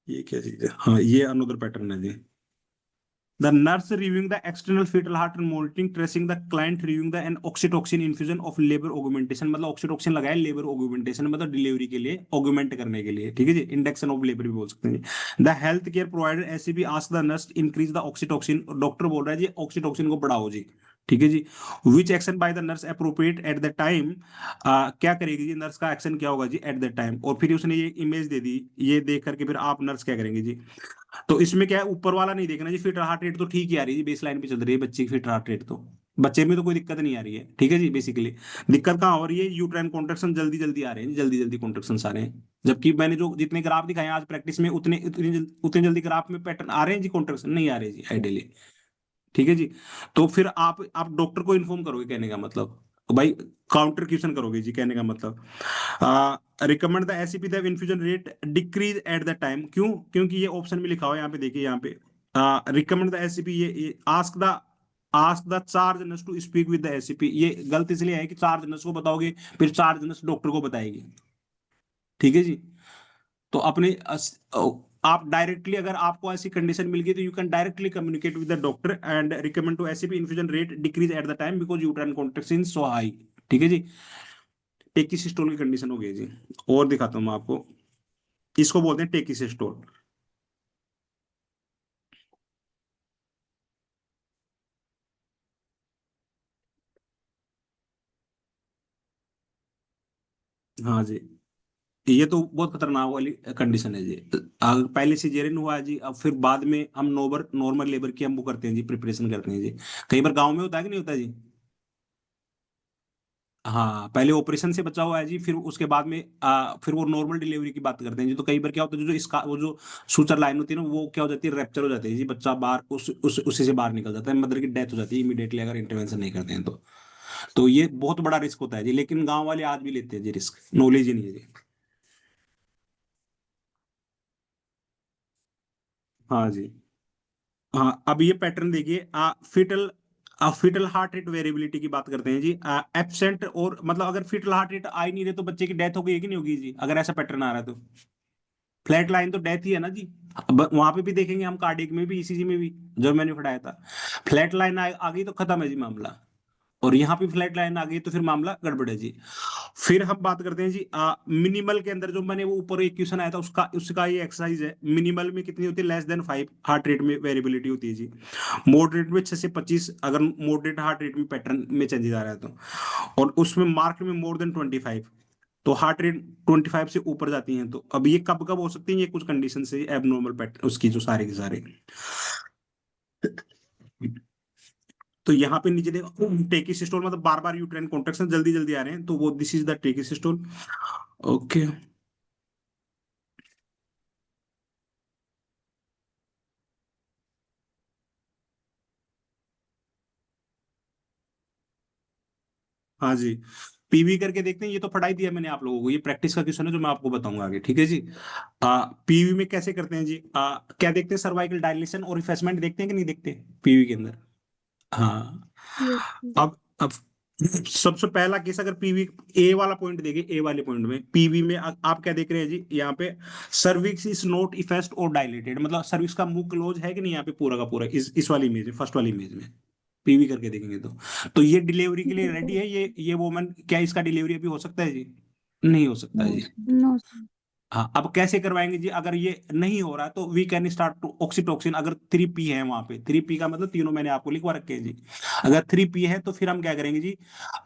A: ये क्या चीज है, हाँ ये अनदर पैटर्न है जी। The nurse reviewing the external fetal heart and monitoring, tracing the client reviewing the and oxytocin infusion of labor augmentation, मतलब ऑक्सीटोक्सिन लगाया लेबर ऑगुमेंटेशन, मतलब डिलीवरी के लिए, ऑगुमेंट करने के लिए, ठीक है जी, इंडक्शन ऑफ लेबर भी बोल सकते हैं जी। The health care provider HCP ask the nurse increase the oxytocin, doctor बोल रहा है जी ऑक्सीटोक्सिन को बढ़ाओ जी, ठीक है जी। Which action by the nurse appropriate at the time, क्या करेगी जी नर्स का एक्शन क्या होगा जी एट द टाइम, और फिर उसने ये इमेज दे दी, ये देख करके फिर आप नर्स क्या करेंगे जी। तो इसमें क्या है, ऊपर वाला नहीं देखना जी, फिट हार्ट रेट तो ठीक ही आ रही है जी, बेस लाइन पे चल रही है बच्चे की फिट हार्ट रेट, तो बच्चे में तो कोई दिक्कत नहीं आ रही है, ठीक है जी। बेसिकली दिक्कत कहाँ हो रही है, यूट्राइन कॉन्ट्रैक्शन जल्दी जल्दी आ रहे हैं, जल्दी जल्दी कॉन्ट्रैक्शन आ रहे हैं, जबकि मैंने जो जितने ग्राफ दिखाए आज प्रैक्टिस में, उतने जल्दी ग्राफ में पैटर्न आ रहे हैं जी, कॉन्ट्रैक्शन नहीं आ रहे जी आइडियली, ठीक है जी। तो फिर आप डॉक्टर को इन्फॉर्म करोगे, कहने का मतलब भाई काउंटर क्वेश्चन करोगे जी, कहने का मतलब recommend the ACP the infusion rate decrease at the time, क्यों, क्योंकि ये ऑप्शन में लिखा हुआ है, यहाँ पे देखिए, यहाँ पे रिकमेंड द एसीपी, ये ask the charge nurse to speak with the ACP, ये गलत इसलिए है कि चार्ज नर्स को बताओगे, फिर चार्ज नर्स डॉक्टर को बताएगी, ठीक है जी। तो आप डायरेक्टली, अगर आपको ऐसी कंडीशन मिल गई तो you can directly communicate with the doctor and recommend to ACP infusion rate decrease at the time because uterine contraction so high, ठीक है जी। टेकिसिस्टोल की कंडीशन हो गई जी। और दिखाता हूँ मैं आपको, इसको बोलते हैं टेकिसिस्टोल। हाँ जी, ये तो बहुत खतरनाक वाली कंडीशन है जी। पहले सिजेरियन हुआ है जी, अब फिर बाद में हम नॉर्मल लेबर की हम वो करते हैं जी, प्रिपरेशन करते हैं जी। कई बार गांव में होता है कि नहीं होता जी। हाँ, पहले ऑपरेशन से बचा हुआ है जी, फिर उसके बाद में फिर वो नॉर्मल डिलीवरी की बात करते हैं जी। तो कई बार क्या होता है, जो इसका वो जो सूचर लाइन होती है ना, वो क्या हो जाती है, रैप्चर हो जाती है जी, बच्चा बाहर उसी से बाहर निकल जाता है, मदर की डेथ हो जाती है इमीडिएटली अगर इंटरवेंशन नहीं करते हैं तो ये बहुत बड़ा रिस्क होता है जी, लेकिन गांव वाले आज भी लेते हैं जी रिस्क, नॉलेज ही नहीं है जी। हाँ जी। हाँ, अब ये पैटर्न देखिए, फिटल हार्ट रेट वेरिएबिलिटी की बात करते हैं जी। एब्सेंट, और मतलब अगर फिटल हार्ट रेट आ ही नहीं रहे तो बच्चे की डेथ हो गई है कि नहीं होगी जी, अगर ऐसा पैटर्न आ रहा है तो। फ्लैट लाइन तो डेथ ही है ना जी। अब वहां पे भी देखेंगे हम, कार्डियक में भी, ईसीजी में भी, जो मैंने पढ़ाया था, फ्लैट लाइन आ गई तो खत्म है जी मामला, और यहाँ पे फ्लैट लाइन आ गई तो फिर मामला गड़बड़ है जी। फिर हम बात करते हैं जी, मिनिमल के अंदर जो मैंने वो ऊपर एक क्वेश्चन आया था, उसका ये एक्सरसाइज है, मिनिमल में कितनी होती है, लेस देन 5 हार्ट रेट में वेरिएबिलिटी होती है जी। मॉडरेट में 6 से 25, अगर मॉडरेट हार्ट रेट में पैटर्न में चेंजेस आ रहा है तो, और उसमें मार्क में मोर देन 25, तो हार्ट रेट 25 से ऊपर जाती हैं, तो अब ये कब कब हो सकती है, ये कुछ कंडीशन से एबनॉर्मल पैटर्न उसकी जो सारे के सारे। तो यहाँ पे नीचे देखो, टेकिसिस्टोल मतलब बार बार यूट्राइन कॉन्ट्रैक्शन जल्दी जल्दी आ रहे हैं, तो वो दिस इज द टेकिसिस्टोल। ओके। हाँ जी, पीवी करके देखते हैं, ये तो पढ़ाई दिया मैंने आप लोगों को, ये प्रैक्टिस का क्वेश्चन है जो मैं आपको बताऊंगा आगे, ठीक है जी। पीवी में कैसे करते हैं जी, क्या देखते हैं, सर्वाइकल डायलेशन और रिफ्रेशमेंट देखते हैं कि नहीं देखते पीवी के अंदर। हाँ,
D: यस
A: अब सबसे पहला केस, अगर पीवी ए वाला पॉइंट देखे, ए वाले पॉइंट में पीवी में आप क्या देख रहे हैं जी, यहाँ पे सर्विक्स इज नॉट इफेस्ट और डायलेटेड, मतलब सर्विक्स का मुंह क्लोज है कि नहीं यहाँ पे पूरा का पूरा, इस वाली इमेज में, फर्स्ट वाली इमेज में पीवी करके देखेंगे तो ये डिलीवरी के लिए रेडी है, ये वोमन, क्या इसका डिलीवरी अभी हो सकता है जी, नहीं हो सकता है जी।
D: नो
A: हाँ, अब कैसे करवाएंगे जी, अगर ये नहीं हो रहा है तो we can start to oxytocin, अगर 3P है वहां पे, 3P का मतलब तीनों मैंने आपको लिखवा रखे हैं जी। अगर 3P है तो फिर हम क्या करेंगे जी,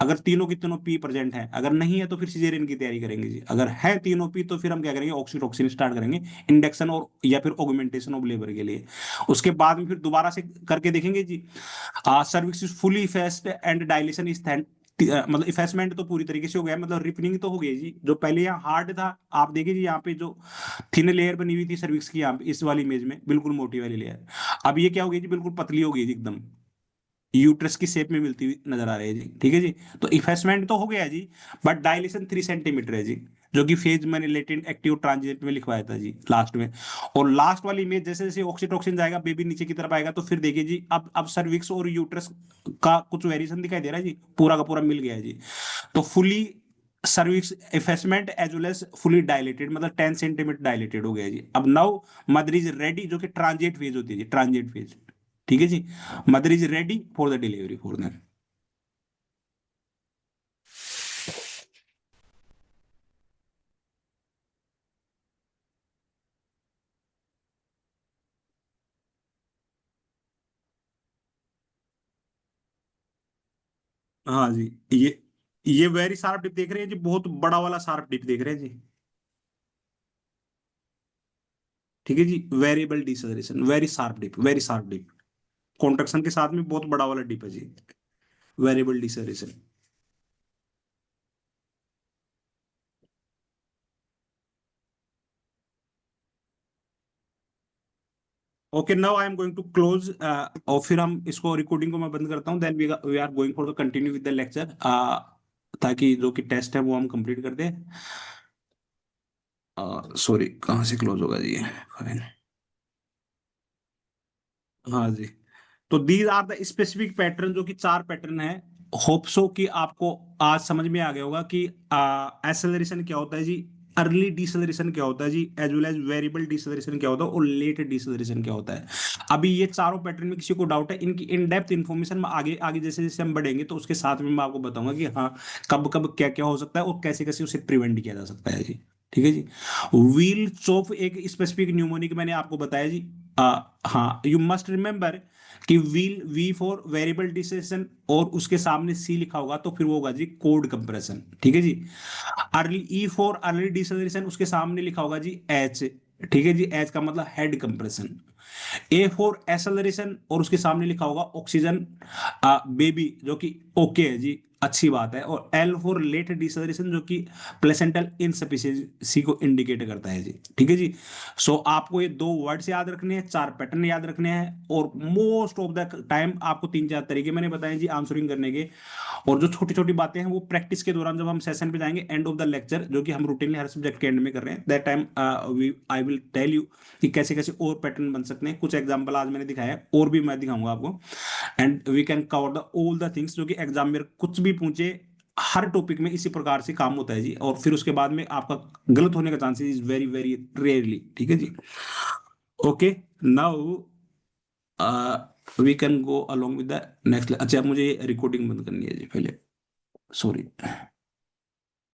A: अगर तीनों की तीनों पी प्रेजेंट है, अगर नहीं है तो फिर सिजेरियन की तैयारी करेंगे जी, अगर है तीनों पी तो फिर हम क्या करेंगे, ऑक्सीटोक्सिन स्टार्ट करेंगे, इंडक्शन और या फिर ऑगमेंटेशन ऑफ लेबर के लिए। उसके बाद में फिर दोबारा से करके देखेंगे जी, cervix is fully effaced and dilation is मतलब इफेसमेंट तो पूरी तरीके से हो गया, मतलब रिपनिंग तो हो गई जी। जो पहले यहाँ हार्ड था, आप देखिए जी यहाँ पे जो थिन लेयर बनी हुई थी सर्विक्स की, यहाँ पे इस वाली इमेज में बिल्कुल मोटी वाली लेयर, अब ये क्या हो गई जी, बिल्कुल पतली हो गई जी, एकदम यूट्रस की शेप में मिलती हुई नजर आ रही है जी। ठीक है जी, तो इफेसमेंट तो हो गया जी, बट डायलेशन 3 सेंटीमीटर है जी, जो कि फेज मैंने लेटेंट एक्टिव ट्रांजिट में लिखवाया था जी लास्ट में। और लास्ट वाली इमेज जैसे जैसे ऑक्सीटोसिन जाएगा, बेबी नीचे की तरफ आएगा, तो फिर देखिए जी अब सर्विक्स और यूट्रस का कुछ वेरिएशन दिखाई दे रहा है जी, पूरा का पूरा मिल गया है जी। तो fully cervix effacement as well as fully dilated, मतलब 10 सेंटीमीटर डायलेटेड हो गया है जी। अब नाउ मदर इज रेडी, जो कि ट्रांजिट फेज होती है जी, ट्रांजिट फेज। ठीक है जी, mother is ready for the delivery for them. हाँ जी, ये वेरी शार्प डिप देख रहे हैं जी, बहुत बड़ा वाला शार्प डिप देख रहे हैं जी। ठीक है जी, variable deceleration, very sharp dip, very sharp dip, contraction के साथ में बहुत बड़ा वाला डिप है जी, variable deceleration. Okay, now I am going to close, और फिर हम इसको रिकॉर्डिंग को मैं बंद करता हूँ, then we are going for the continue with the lecture, ताकि जो कि टेस्ट है वो हम कंप्लीट कर दें। सॉरी, कहाँ से क्लोज होगा जी, फाइन। हाँ जी, तो these are the specific pattern, जो कि 4 पैटर्न है। होप सो कि आपको आज समझ में आ गया होगा कि एक्सेलरेशन क्या होता है जी, अर्ली डिसलरेशन क्या होता है जी, as well as variable deceleration क्या होता है, और लेट डिसलरेशन क्या होता है। अभी ये चारों पैटर्न में किसी को डाउट है, इनकी इन डेप्थ इन्फॉर्मेशन में आगे आगे जैसे जैसे हम बढ़ेंगे तो उसके साथ में मैं आपको बताऊंगा कि हाँ कब कब क्या क्या हो सकता है और कैसे कैसे उसे प्रिवेंट किया जा सकता है जी। ठीक है जी, व्हील चोप एक स्पेसिफिक न्यूमोनिक मैंने आपको बताया जी। हाँ, यू मस्ट रिमेंबर कि व्हील वी फॉर वेरिएबल डिसलेशन और उसके सामने सी लिखा होगा, तो फिर वो होगा जी कोड कंप्रेशन। ठीक है जी, अर्ली ई फॉर अर्ली डिसलेशन, उसके सामने लिखा होगा जी एच। ठीक है जी, एच का मतलब head compression. A for acceleration और उसके सामने लिखा होगा ऑक्सीजन बेबी, जो कि ओके है जी, अच्छी बात है। और एल फॉर लेट डिसलरेशन, जो कि प्लेसेंटल इनसफिशिएंसी को इंडिकेट करता है जी। ठीक है जी, सो आपको ये 2 वर्ड्स याद रखने हैं, 4 पैटर्न याद रखने हैं, और मोस्ट ऑफ द टाइम आपको 3-4 तरीके मैंने बताए जी आंसरिंग करने के। और जो छोटी छोटी बातें हैं वो प्रैक्टिस के दौरान जब हम सेशन पे जाएंगे एंड ऑफ द लेक्चर, जो कि हम रूटीनली हर सब्जेक्ट के एंड में कर रहे हैं, that time I will tell you कि कैसे कैसे और पैटर्न बन सकते हैं। कुछ एग्जांपल आज मैंने दिखाया है, और भी मैं दिखाऊंगा आपको, and we can cover the all the things, जो कि एग्जाम में कुछ भी पूछे हर टॉपिक में इसी प्रकार से काम होता है जी। और फिर उसके बाद में आपका गलत होने का chances is very very rarely. ठीक है जी, okay, now we can go along with the next. अच्छा, मुझे रिकॉर्डिंग बंद करनी है जी पहले, सॉरी।